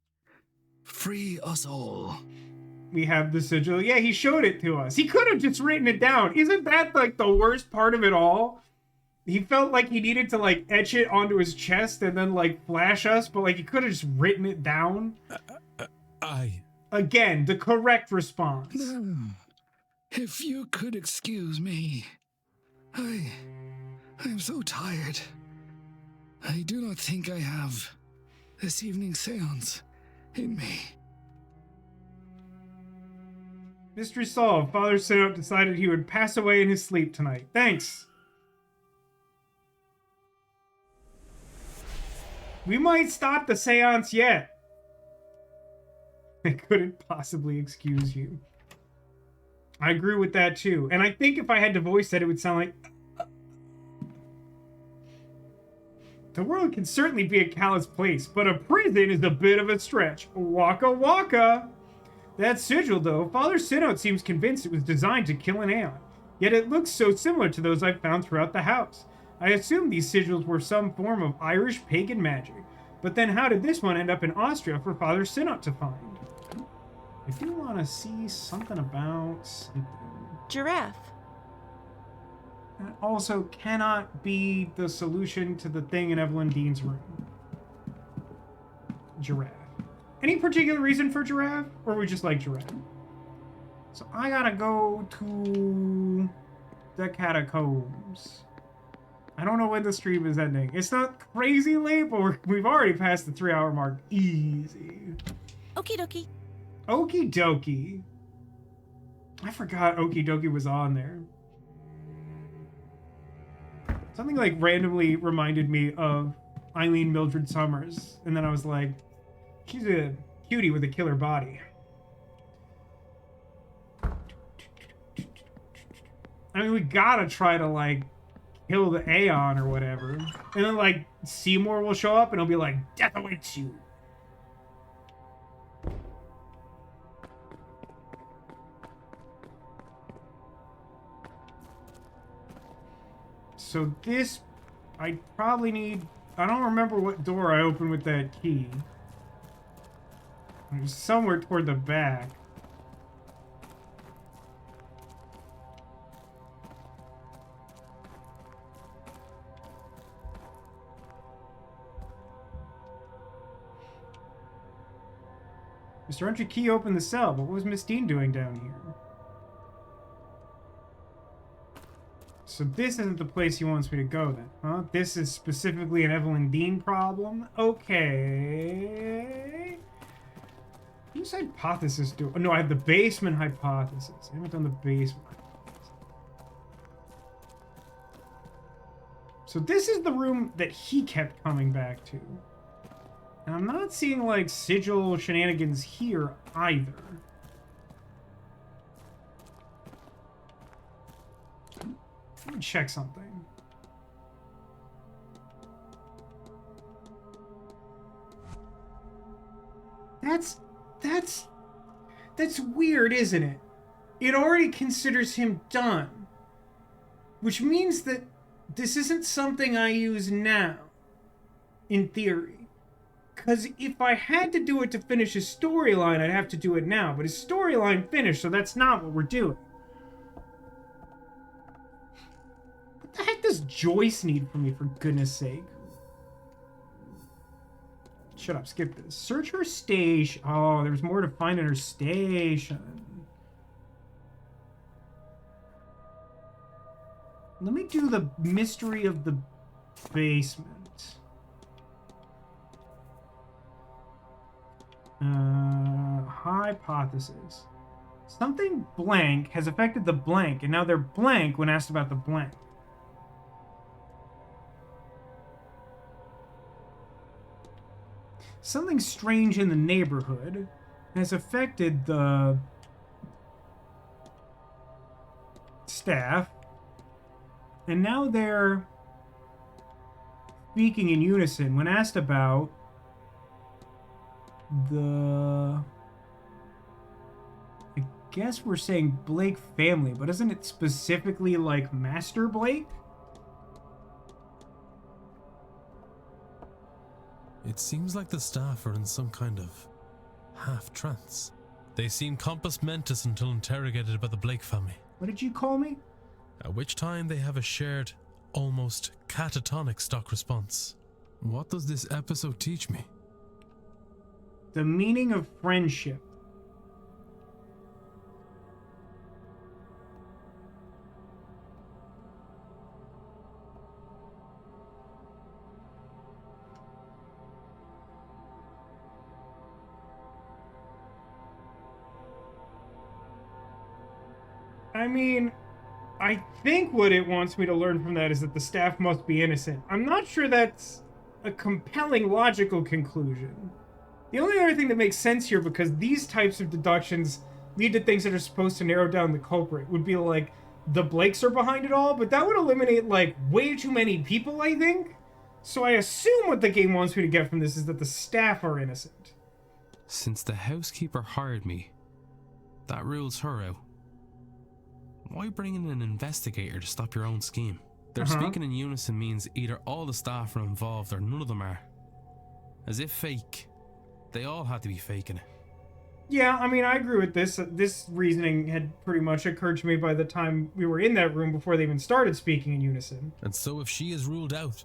Free us all. We have the sigil. Yeah, he showed it to us. He could have just written it down. Isn't that like the worst part of it all? He felt like he needed to like etch it onto his chest and then like flash us, but like he could have just written it down. Again, the correct response. If you could excuse me. I am so tired. I do not think I have this evening's seance in me. Mystery solved. Father Sinnoh decided he would pass away in his sleep tonight. Thanks. We might stop the seance yet. I couldn't possibly excuse you. I agree with that too. And I think if I had to voice that, it would sound like... The world can certainly be a callous place, but a prison is a bit of a stretch. Waka waka. That sigil, though, Father Sinnoh seems convinced it was designed to kill an Aeon. Yet it looks so similar to those I've found throughout the house. I assumed these sigils were some form of Irish pagan magic. But then how did this one end up in Austria for Father Sinnoh to find? I do want to see something about something. Giraffe. That also cannot be the solution to the thing in Evelyn Dean's room. Giraffe. Any particular reason for giraffe? Or we just like giraffe? So I gotta go to the catacombs. I don't know when the stream is ending. It's not crazy late, but we've already passed the 3-hour mark. Easy. Okie dokie. Okie dokie. I forgot Okie dokie was on there. Something like randomly reminded me of Eileen Mildred Summers. And then I was like, she's a cutie with a killer body. I mean, we gotta try to, like, kill the Aeon or whatever. And then, like, Seymour will show up and he'll be like, death awaits you. So this, I probably need, I don't remember what door I opened with that key. It was somewhere toward the back. Mr. Entry Key opened the cell, but what was Miss Dean doing down here? So this isn't the place he wants me to go then, huh? This is specifically an Evelyn Dean problem? Okay. Whose hypothesis do... Oh, no, I have the basement hypothesis. I haven't done the basement hypothesis. So this is the room that he kept coming back to. And I'm not seeing, like, sigil shenanigans here either. Let me check something. That's weird, isn't it? It already considers him done. Which means that this isn't something I use now. In theory. Because if I had to do it to finish his storyline, I'd have to do it now. But his storyline finished, so that's not what we're doing. What the heck does Joyce need from me, for goodness sake? Shut up, skip this. Search her station. Oh, there's more to find in her station. Let me do the mystery of the basement. Hypothesis. Something blank has affected the blank, and now they're blank when asked about the blank. Something strange in the neighborhood has affected the staff, and now they're speaking in unison when asked about the... I guess we're saying Blake family, but isn't it specifically like Master Blake? It seems like the staff are in some kind of half-trance. They seem compos mentis until interrogated about the Blake family. What did you call me? At which time they have a shared, almost catatonic stock response. What does this episode teach me? The meaning of friendship. I mean, I think what it wants me to learn from that is that the staff must be innocent. I'm not sure that's a compelling logical conclusion. The only other thing that makes sense here, because these types of deductions lead to things that are supposed to narrow down the culprit, would be like, the Blakes are behind it all, but that would eliminate, like, way too many people, I think. So I assume what the game wants me to get from this is that the staff are innocent. Since the housekeeper hired me, that rules her out. Why bring in an investigator to stop your own scheme? Their speaking in unison means either all the staff are involved or none of them are. As if fake. They all had to be faking it. Yeah, I mean, I agree with this. This reasoning had pretty much occurred to me by the time we were in that room before they even started speaking in unison. And so if she is ruled out,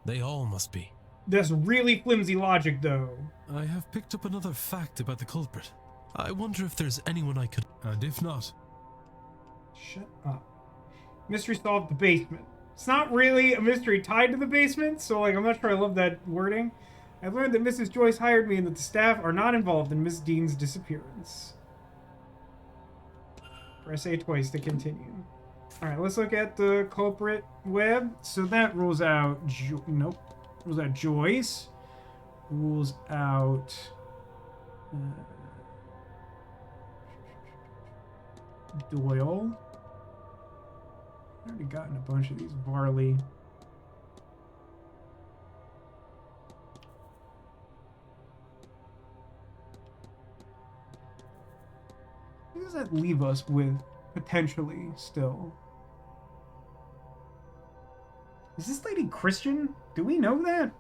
they all must be. That's really flimsy logic, though. I have picked up another fact about the culprit. I wonder if there's anyone I could... And if not... Shut up. Mystery solved the basement. It's not really a mystery tied to the basement, so, like, I'm not sure I love that wording. I've learned that Mrs. Joyce hired me and that the staff are not involved in Miss Dean's disappearance. Press A twice to continue. Alright, let's look at the culprit web. So that rules out... Nope. Rules out Joyce. Rules out... Doyle. I've already gotten a bunch of these. Varley. What does that leave us with, potentially, still? Is this lady Christian? Do we know that?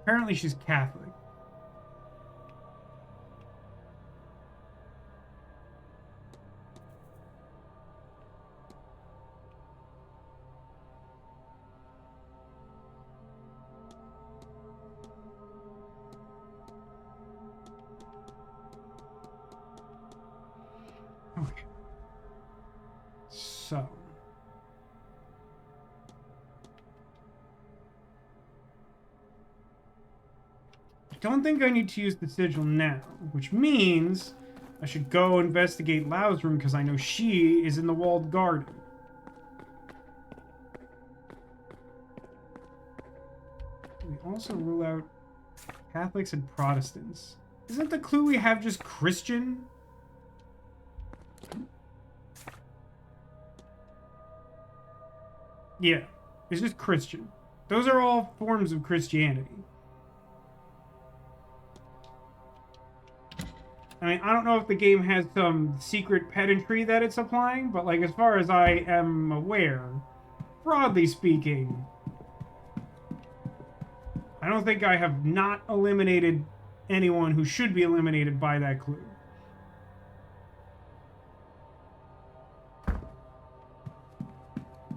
Apparently she's Catholic. Okay. So. I don't think I need to use the sigil now, which means I should go investigate Lau's room because I know she is in the walled garden. We also rule out Catholics and Protestants. Isn't the clue we have just Christian? Yeah, it's just Christian. Those are all forms of Christianity. I mean, I don't know if the game has some secret pedantry that it's applying, but, like, as far as I am aware, broadly speaking, I don't think I have not eliminated anyone who should be eliminated by that clue.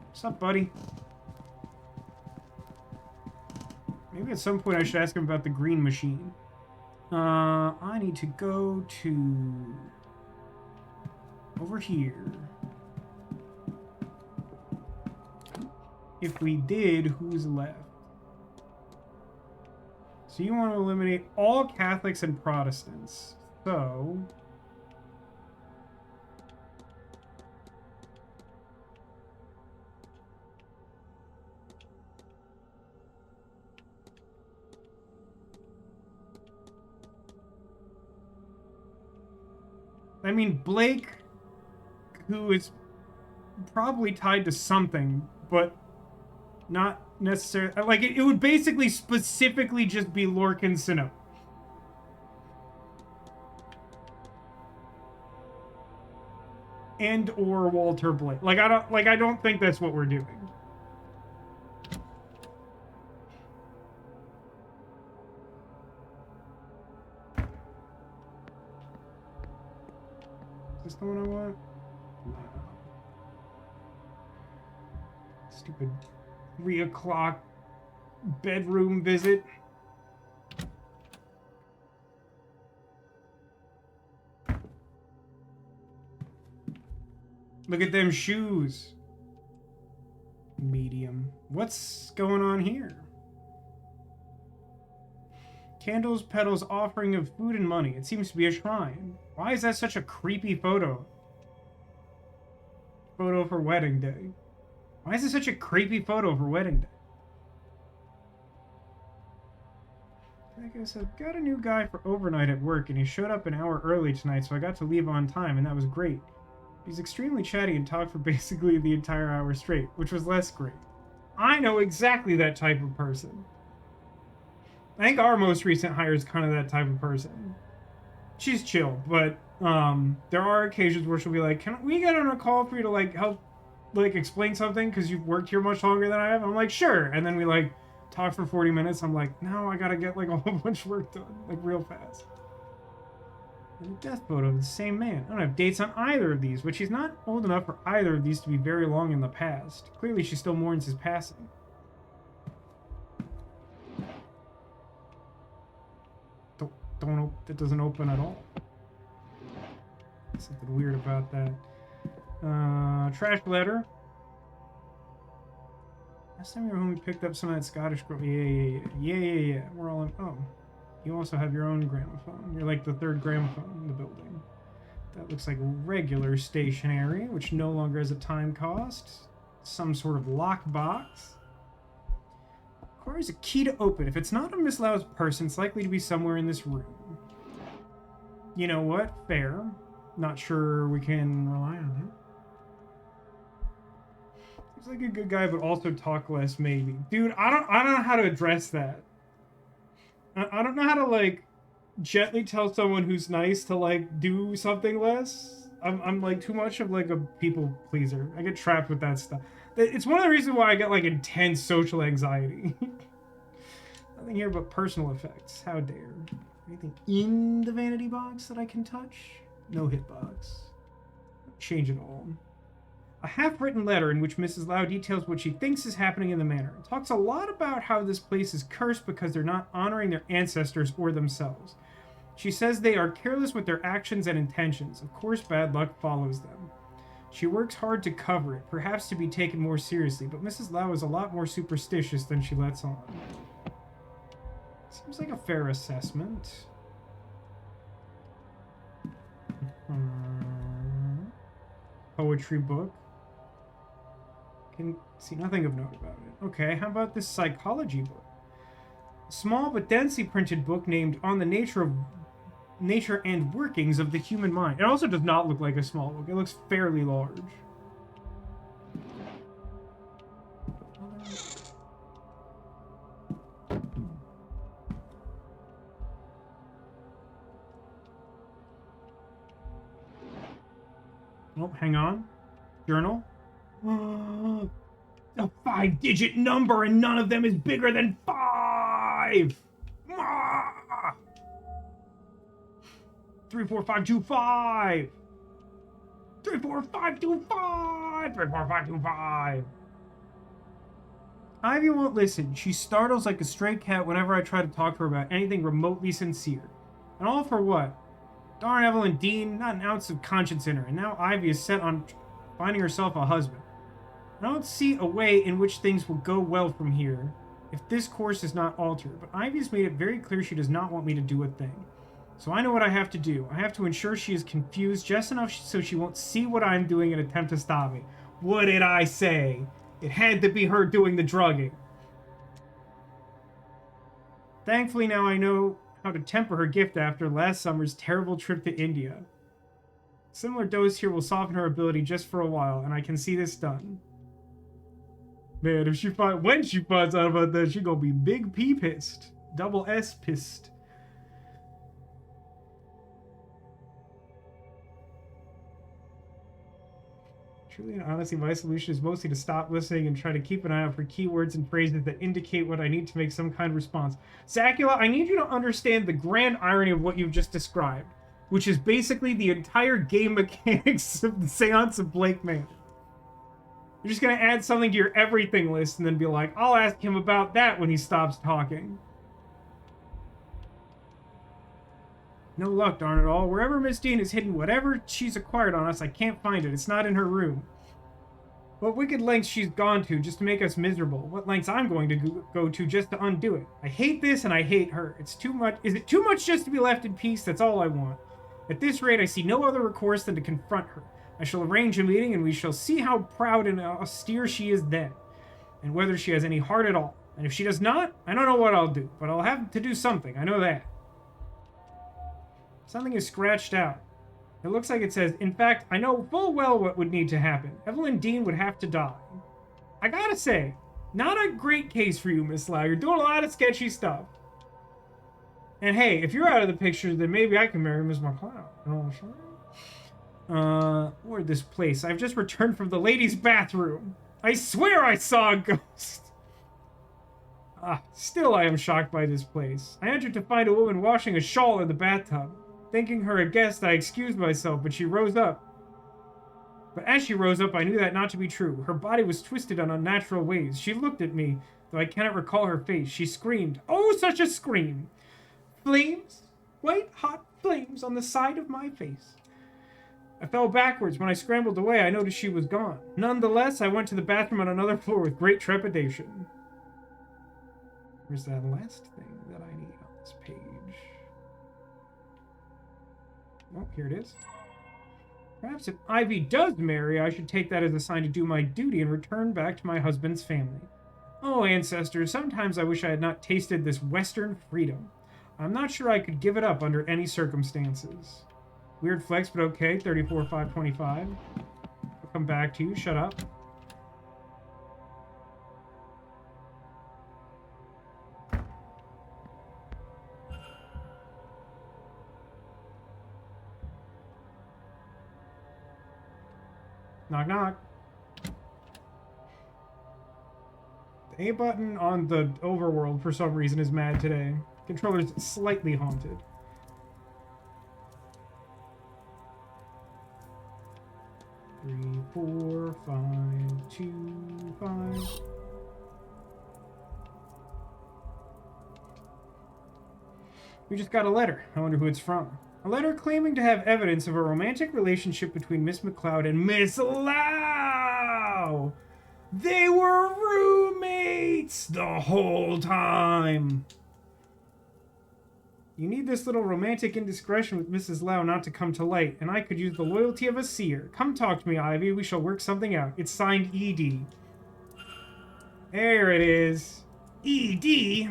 What's up, buddy? Maybe at some point I should ask him about the green machine. I need to go to... over here. If we did, who's left? So you want to eliminate all Catholics and Protestants. So... I mean, Blake, who is probably tied to something, but not necessarily... Like, it would basically specifically just be Lorcan Sinnoh. And or Walter Blake. I don't think that's what we're doing. What's going on? What? Stupid 3 o'clock bedroom visit. Look at them shoes. Medium. What's going on here? Candles, petals, offering of food and money. It seems to be a shrine. Why is that such a creepy photo? Photo for wedding day. Why is it such a creepy photo for wedding day? I guess I've got a new guy for overnight at work, and he showed up an hour early tonight, so I got to leave on time, and that was great. He's extremely chatty and talked for basically the entire hour straight, which was less great. I know exactly that type of person. I think our most recent hire is kind of that type of person. She's chill, but there are occasions where she'll be like, "Can we get on a call for you to like help, like explain something because you've worked here much longer than I have?" I'm like, "Sure," and then we like talk for 40 minutes. I'm like, "No, I gotta get like a whole bunch of work done, like real fast." And a death photo of the same man. I don't have dates on either of these, but she's not old enough for either of these to be very long in the past. Clearly, she still mourns his passing. That doesn't open at all. Something weird about that. Trash letter. Last time you were home, we picked up some of that Scottish girl. Yeah. We're all in. Oh, you also have your own gramophone. You're like the third gramophone in the building. That looks like regular stationery, which no longer has a time cost. Some sort of lock box. Requires a key to open. If it's not a Miss Lau's person, it's likely to be somewhere in this room. You know what? Fair. Not sure we can rely on him. Seems like a good guy, but also talk less, maybe. Dude, I don't know how to address that. I don't know how to, like, gently tell someone who's nice to, like, do something less. I'm like, too much of, like, a people pleaser. I get trapped with that stuff. It's one of the reasons why I get, like, intense social anxiety. Nothing here but personal effects. How dare. Anything in the vanity box that I can touch? No hitbox. Change it all. A half-written letter in which Mrs. Lau details what she thinks is happening in the manor. It talks a lot about how this place is cursed because they're not honoring their ancestors or themselves. She says they are careless with their actions and intentions. Of course, bad luck follows them. She works hard to cover it, perhaps to be taken more seriously, but Mrs. Lau is a lot more superstitious than she lets on. Seems like a fair assessment. Poetry book. Can see nothing of note about it. Okay, how about this psychology book? A small but densely printed book named On the Nature and Workings of the Human Mind. It also does not look like a small book. It looks fairly large. Oh, hang on. Journal. A 5-digit number and none of them is bigger than 5! 34525! 34525! 34525! Ivy won't listen. She startles like a stray cat whenever I try to talk to her about anything remotely sincere. And all for what? Darn Evelyn Dean, not an ounce of conscience in her, and now Ivy is set on finding herself a husband. I don't see a way in which things will go well from here if this course is not altered, but Ivy has made it very clear she does not want me to do a thing. So I know what I have to do. I have to ensure she is confused just enough so she won't see what I'm doing and attempt to stop me. What did I say? It had to be her doing the drugging. Thankfully now I know how to temper her gift after last summer's terrible trip to India. Similar dose here will soften her ability just for a while, and I can see this done. Man, if when she finds out about that, she gonna be big P pissed. Double S pissed. Truly and honestly, my solution is mostly to stop listening and try to keep an eye out for keywords and phrases that indicate what I need to make some kind of response. Zacula, I need you to understand the grand irony of what you've just described. which is basically the entire game mechanics of the Séance of Blake Manor. You're just going to add something to your everything list and then be like, I'll ask him about that when he stops talking. No luck, darn it all. Wherever Miss Dean has hidden whatever she's acquired on us, I can't find it. It's not in her room. What wicked lengths she's gone to just to make us miserable. What lengths I'm going to go to just to undo it. I hate this and I hate her. It's too much. Is it too much just to be left in peace? That's all I want. At this rate, I see no other recourse than to confront her. I shall arrange a meeting, and we shall see how proud and austere she is then, and whether she has any heart at all. And if she does not, I don't know what I'll do, but I'll have to do something. I know that. Something is scratched out. It looks like it says, in fact, I know full well what would need to happen. Evelyn Dean would have to die. I gotta say, not a great case for you, Miss Lau. You're doing a lot of sketchy stuff. And hey, if you're out of the picture, then maybe I can marry Miss McCloud. Oh, sure. Where'd this place? I've just returned from the ladies' bathroom. I swear I saw a ghost. Still I am shocked by this place. I entered to find a woman washing a shawl in the bathtub. Thinking her a guest, I excused myself, but she rose up. But as she rose up, I knew that not to be true. Her body was twisted in unnatural ways. She looked at me, though I cannot recall her face. She screamed. Oh, such a scream! Flames? White hot flames on the side of my face. I fell backwards. When I scrambled away, I noticed she was gone. Nonetheless, I went to the bathroom on another floor with great trepidation. Where's that last thing that I need on this page? Oh, here it is. Perhaps if Ivy does marry, I should take that as a sign to do my duty and return back to my husband's family. Oh, ancestors, sometimes I wish I had not tasted this Western freedom. I'm not sure I could give it up under any circumstances. Weird flex, but okay. 34,525. I'll come back to you. Shut up. Knock, knock. The A button on the overworld, for some reason, is mad today. Controller's slightly haunted. Three, 4, 5, 2, 5. We just got a letter. I wonder who it's from. A letter claiming to have evidence of a romantic relationship between Miss McCloud and Miss Lau. They were roommates the whole time. You need this little romantic indiscretion with Mrs. Lau not to come to light, and I could use the loyalty of a seer. Come talk to me, Ivy. We shall work something out. It's signed E.D. There it is. E.D.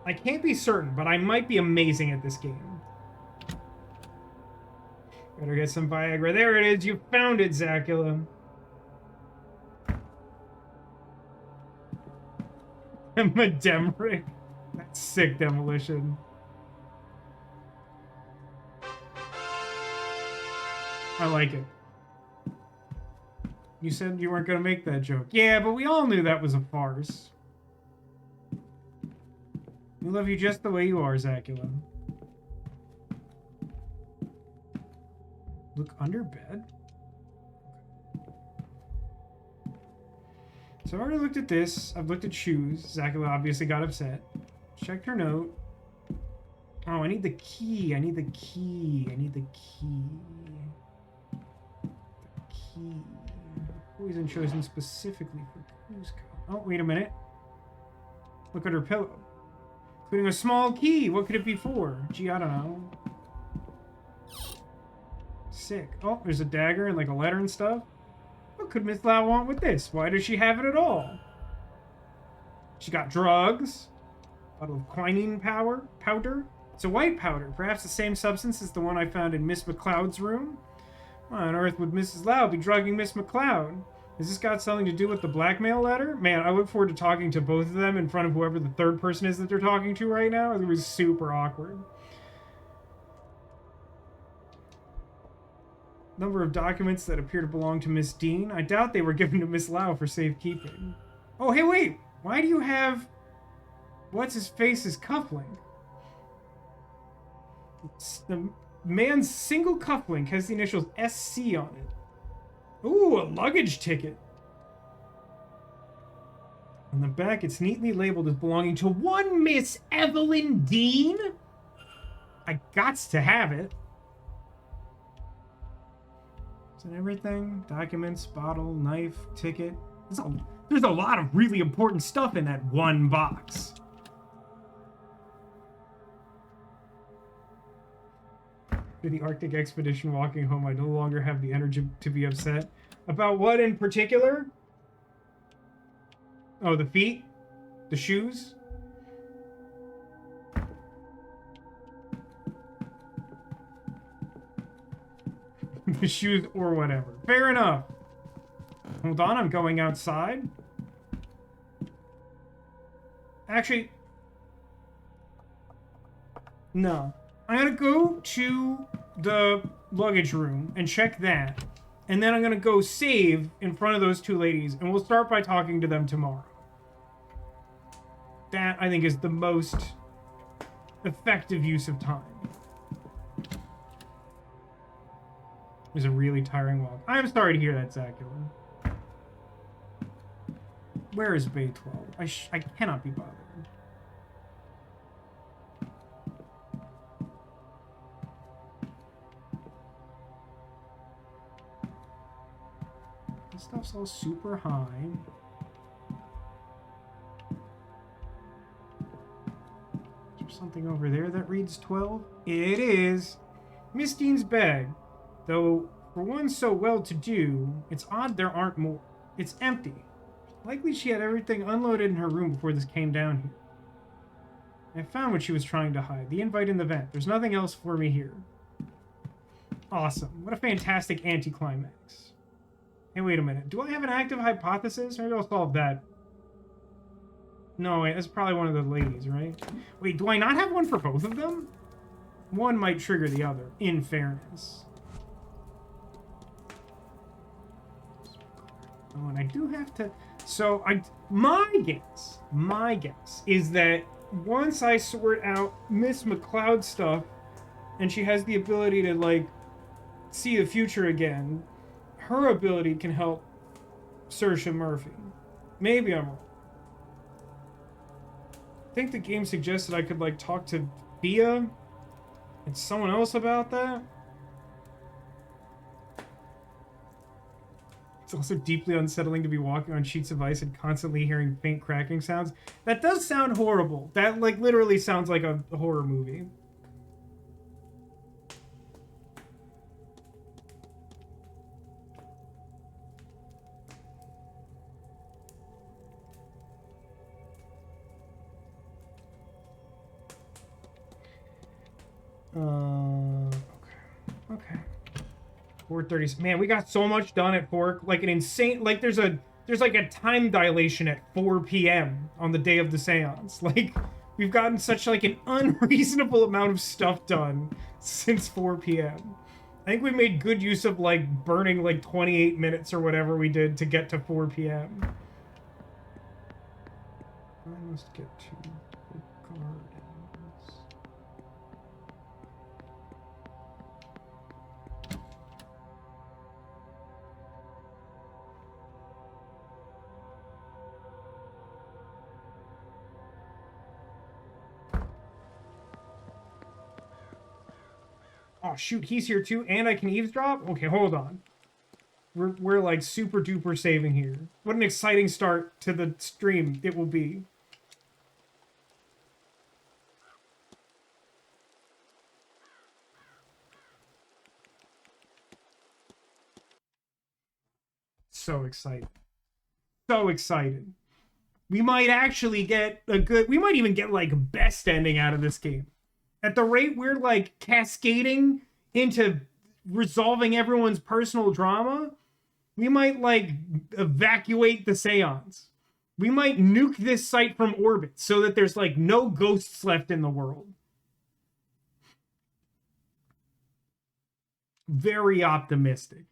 I can't be certain, but I might be amazing at this game. Better get some Viagra. There it is. You found it, Zacula. Medemric. That's sick demolition. I like it. You said you weren't going to make that joke. Yeah, but we all knew that was a farce. We love you just the way you are, Zacula. Look under bed? So I've already looked at this. I've looked at shoes. Zacula obviously got upset. Checked her note. Oh, I need the key. I need the key. I need the key. The key. Poison chosen specifically for Cusco. Oh, wait a minute. Look at her pillow. Including a small key. What could it be for? Gee, I don't know. Sick. Oh, there's a dagger and like a letter and stuff. What could Miss Lau want with this? Why does she have it at all? She got drugs. A bottle of quinine powder. It's a white powder. Perhaps the same substance as the one I found in Miss McCloud's room. Why on earth would Mrs. Lau be drugging Miss McCloud? Has this got something to do with the blackmail letter? Man, I look forward to talking to both of them in front of whoever the third person is that they're talking to right now. It was super awkward. Number of documents that appear to belong to Miss Dean. I doubt they were given to Miss Lau for safekeeping. Oh, hey, wait. Why do you have... What's his face's cufflink? The man's single cufflink has the initials SC on it. Ooh, a luggage ticket. On the back, it's neatly labeled as belonging to one Miss Evelyn Dean. I gots to have it. Is that everything? Documents, bottle, knife, ticket. There's a lot of really important stuff in that one box. For the Arctic expedition walking home, I no longer have the energy to be upset. About what in particular? Oh, the feet? The shoes? The shoes or whatever. Fair enough. Hold on, I'm going outside. Actually, no. I'm gonna go to the luggage room and check that. And then I'm gonna go save in front of those two ladies, and we'll start by talking to them tomorrow. That, I think, is the most effective use of time. It was a really tiring walk. I'm sorry to hear that, Zacula. Where is Bay 12? I cannot be bothered. This stuff's all super high. Is there something over there that reads 12? It is Miss Dean's bag. Though, for one so well-to-do, it's odd there aren't more. It's empty. Likely she had everything unloaded in her room before this came down here. I found what she was trying to hide. The invite in the vent. There's nothing else for me here. Awesome. What a fantastic anticlimax. Hey, wait a minute. Do I have an active hypothesis? Maybe I'll solve that. No, wait. That's probably one of the ladies, right? Wait, do I not have one for both of them? One might trigger the other, in fairness. Oh, and I do have to... So, my guess is that once I sort out Miss McCloud's stuff, and she has the ability to, like, see the future again, her ability can help Saoirse Murphy. Maybe I'm wrong. I think the game suggested I could, like, talk to Bia and someone else about that. It's also deeply unsettling to be walking on sheets of ice and constantly hearing faint cracking sounds. That does sound horrible. That, like, literally sounds like a horror movie. Okay. 4:30. Man, we got so much done at 4. Like an insane. Like there's like a time dilation at 4 p.m. on the day of the seance. Like we've gotten such like an unreasonable amount of stuff done since 4 p.m. I think we made good use of like burning like 28 minutes or whatever we did to get to 4 p.m. I must get to the gardens. Oh shoot, he's here too, and I can eavesdrop? Okay, hold on. We're like super duper saving here. What an exciting start to the stream it will be. So excited. So excited. We might actually get we might even get like best ending out of this game. At the rate we're like cascading into resolving everyone's personal drama, we might like evacuate the seance. We might nuke this site from orbit so that there's like no ghosts left in the world. very optimistic.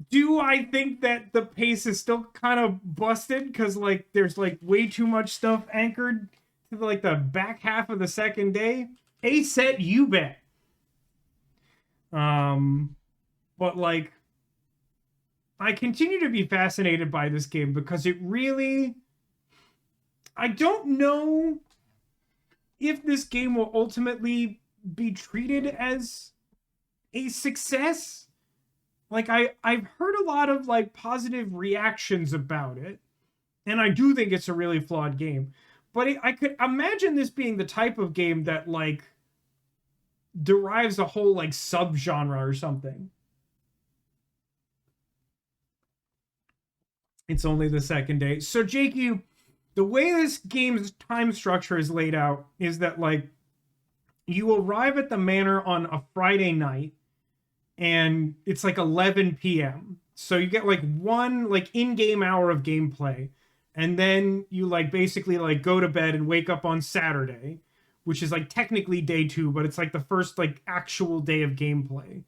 Do I think that the pace is still kind of busted because like there's like way too much stuff anchored to like the back half of the second day? A set, you bet. But like, I continue to be fascinated by this game because it really, I don't know if this game will ultimately be treated as a success. Like I've heard a lot of like positive reactions about it, and I do think it's a really flawed game. But I could imagine this being the type of game that like derives a whole like subgenre or something. It's only the second day. So Jakey, the way this game's time structure is laid out is that like you arrive at the manor on a Friday night and it's like 11 p.m. So you get like one like in-game hour of gameplay, and then you like basically like go to bed and wake up on Saturday, which is like technically day 2, but it's like the first like actual day of gameplay.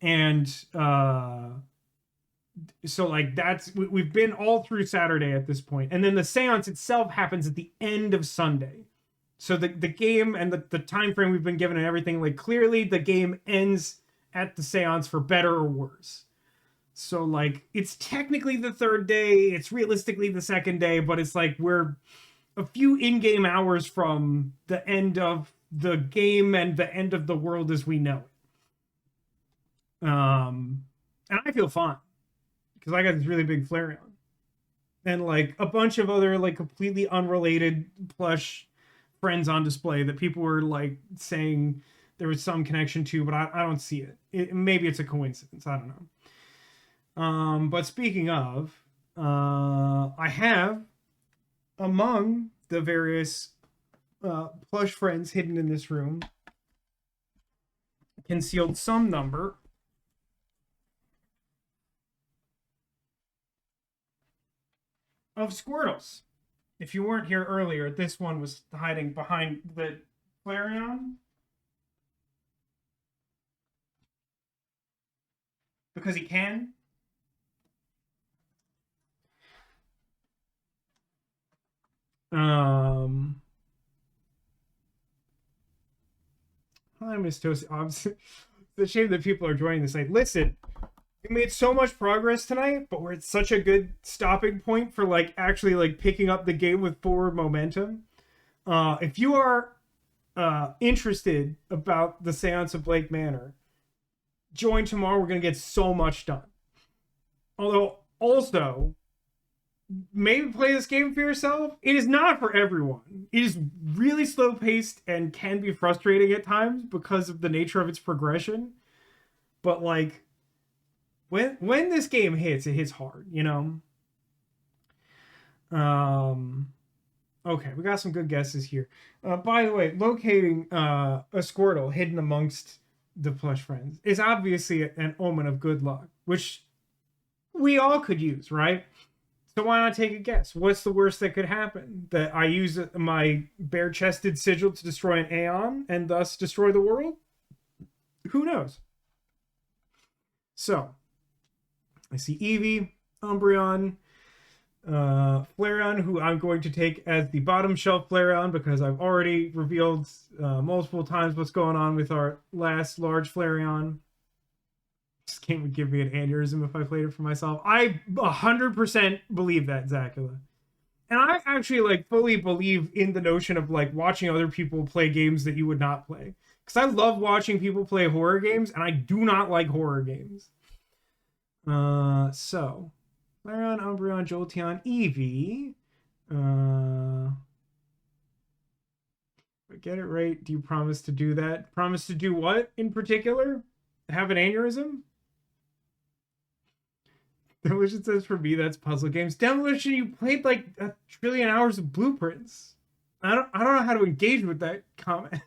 And so like that's we've been all through Saturday at this point, and then the seance itself happens at the end of Sunday. So the game and the time frame we've been given and everything, like clearly the game ends at the seance for better or worse. So like it's technically the third day, it's realistically the second day, but it's like we're a few in-game hours from the end of the game and the end of the world as we know it. And I feel fine because I got this really big FLAREON and like a bunch of other like completely unrelated plush friends on display that people were like saying there was some connection to, but I don't see it. Maybe it's a coincidence. I don't know. But speaking of, I have among the various plush friends hidden in this room concealed some number of Squirtles. If you weren't here earlier, this one was hiding behind the FLAREON because he can. Hi, Miss Toast. It's a shame that people are joining this night. Listen, we made so much progress tonight, but we're at such a good stopping point for like actually like picking up the game with forward momentum. If you are interested about the Séance of Blake Manor, join tomorrow. We're gonna get so much done. Although also, maybe play this game for yourself. It is not for everyone. It is really slow paced and can be frustrating at times because of the nature of its progression. But like, when this game hits, it hits hard, you know? Okay, we got some good guesses here. By the way, locating a Squirtle hidden amongst the plush friends is obviously an omen of good luck, which we all could use, right? So why not take a guess? What's the worst that could happen? That I use my bare-chested sigil to destroy an Aeon and thus destroy the world? Who knows? So, I see Eevee, Umbreon, FLAREON, who I'm going to take as the bottom shelf FLAREON because I've already revealed multiple times what's going on with our last large FLAREON. This game would give me an aneurysm if I played it for myself. I 100% believe that, Zacula. And I actually like fully believe in the notion of like watching other people play games that you would not play. Because I love watching people play horror games, and I do not like horror games. So FLAREON, Umbreon, Jolteon, Eevee. Get it right. Do you promise to do that? Promise to do what in particular? Have an aneurysm? Demolition says for me that's puzzle games. Demolition, you played like 1 trillion hours of blueprints. I don't know how to engage with that comment.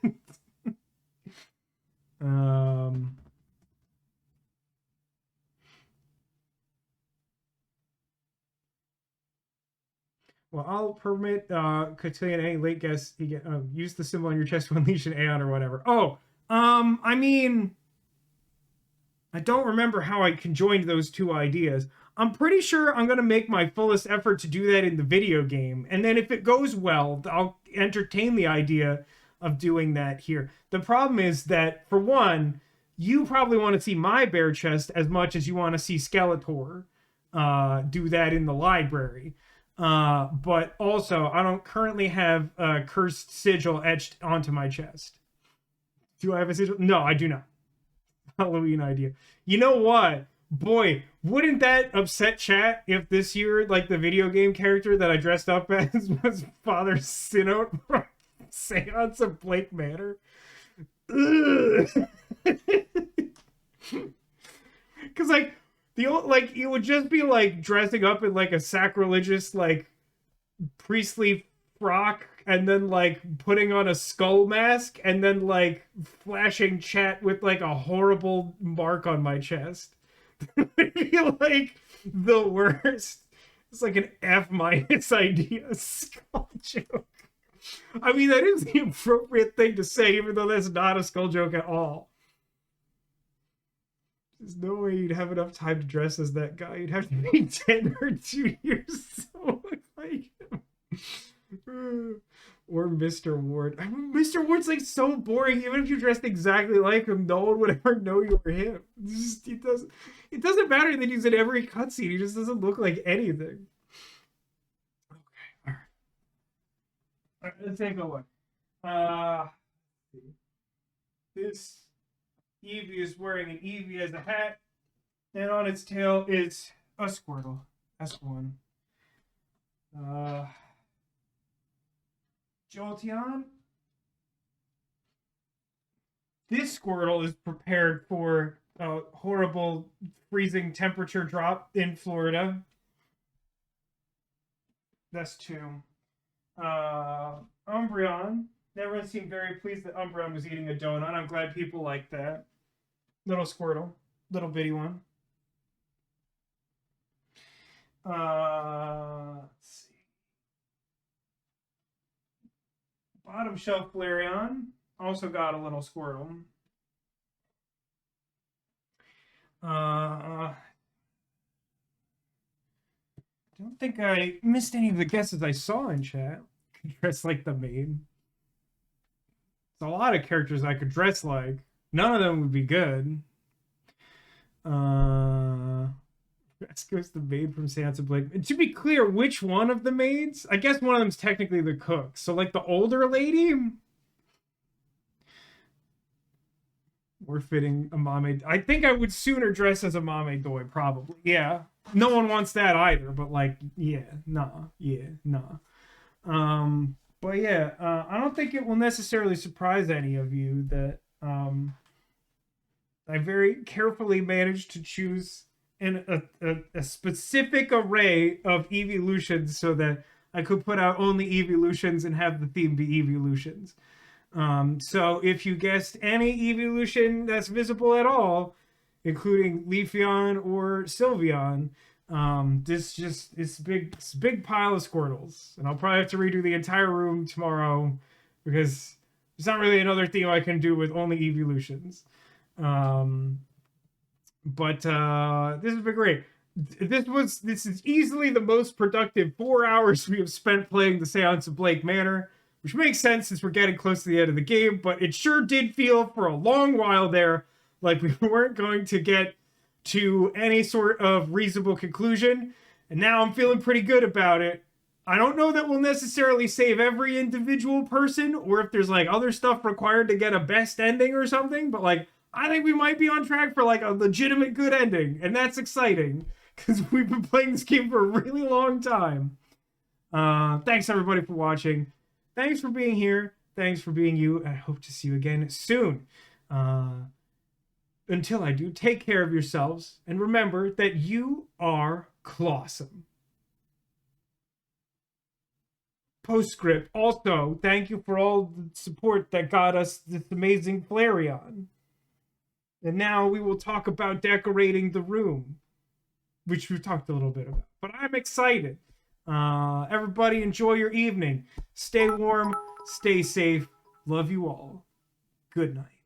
Well, I'll permit Cotillion any late guess. Use the symbol on your chest to unleash an Aeon or whatever. Oh, I mean, I don't remember how I conjoined those two ideas. I'm pretty sure I'm going to make my fullest effort to do that in the video game. And then if it goes well, I'll entertain the idea of doing that here. The problem is that, for one, you probably want to see my bare chest as much as you want to see Skeletor do that in the library. But also, I don't currently have a cursed sigil etched onto my chest. Do I have a sigil? No, I do not. Halloween idea. You know what? Boy, wouldn't that upset chat if this year, like, the video game character that I dressed up as was Father Sinnoh from Séance of Blake Manor? Because, like, it would just be, like, dressing up in, like, a sacrilegious, like, priestly frock, and then, like, putting on a skull mask, and then, like, flashing chat with, like, a horrible mark on my chest. It would be, like, the worst. It's like an F- idea. Skull joke. I mean, that is the appropriate thing to say, even though that's not a skull joke at all. There's no way you'd have enough time to dress as that guy. You'd have to be 10 or 2 years to look like him. Or Mr. Ward. I mean, Mr. Ward's, like, so boring. Even if you dressed exactly like him, no one would ever know you were him. It doesn't matter that he's in every cutscene. He just doesn't look like anything. Okay, all right, let's take a look. This Eevee is wearing an Eevee as a hat, and on its tail is a Squirtle. That's one. Jolteon. This Squirtle is prepared for a horrible freezing temperature drop in Florida. That's two. Umbreon. Everyone seemed very pleased that Umbreon was eating a donut. I'm glad people like that. Little Squirtle. Little bitty one. Let's see. Bottom shelf FLAREON. Also got a little Squirtle. I don't think I missed any of the guesses I saw in chat. Dress like the maid. There's a lot of characters I could dress like. None of them would be good. This goes the maid from Séance of Blake. To be clear, which one of the maids? I guess one of them's technically the cook. So, like, the older lady? We're fitting a Mame. I think I would sooner dress as a Mame Doi, probably. Yeah. No one wants that either, but, like, yeah. Nah. Yeah. Nah. But yeah, I don't think it will necessarily surprise any of you that I very carefully managed to choose a specific array of evolutions so that I could put out only evolutions and have the theme be evolutions. So if you guessed any evolution that's visible at all, including Leafeon or Sylveon, it's a big pile of Squirtles, and I'll probably have to redo the entire room tomorrow because there's not really another theme I can do with only evolutions. But this has been great. This is easily the most productive 4 hours we have spent playing the Séance of Blake Manor, which makes sense since we're getting close to the end of the game, but it sure did feel for a long while there like we weren't going to get to any sort of reasonable conclusion, and now I'm feeling pretty good about it. I don't know that we'll necessarily save every individual person, or if there's, like, other stuff required to get a best ending or something, but, like, I think we might be on track for, like, a legitimate good ending, and that's exciting, because we've been playing this game for a really long time. Thanks, everybody, for watching. Thanks for being here. Thanks for being you, and I hope to see you again soon. Until I do, take care of yourselves, and remember that you are clawsome. Postscript. Also, thank you for all the support that got us this amazing FLAREON. And now we will talk about decorating the room, which we've talked a little bit about. But I'm excited. Everybody enjoy your evening. Stay warm. Stay safe. Love you all. Good night.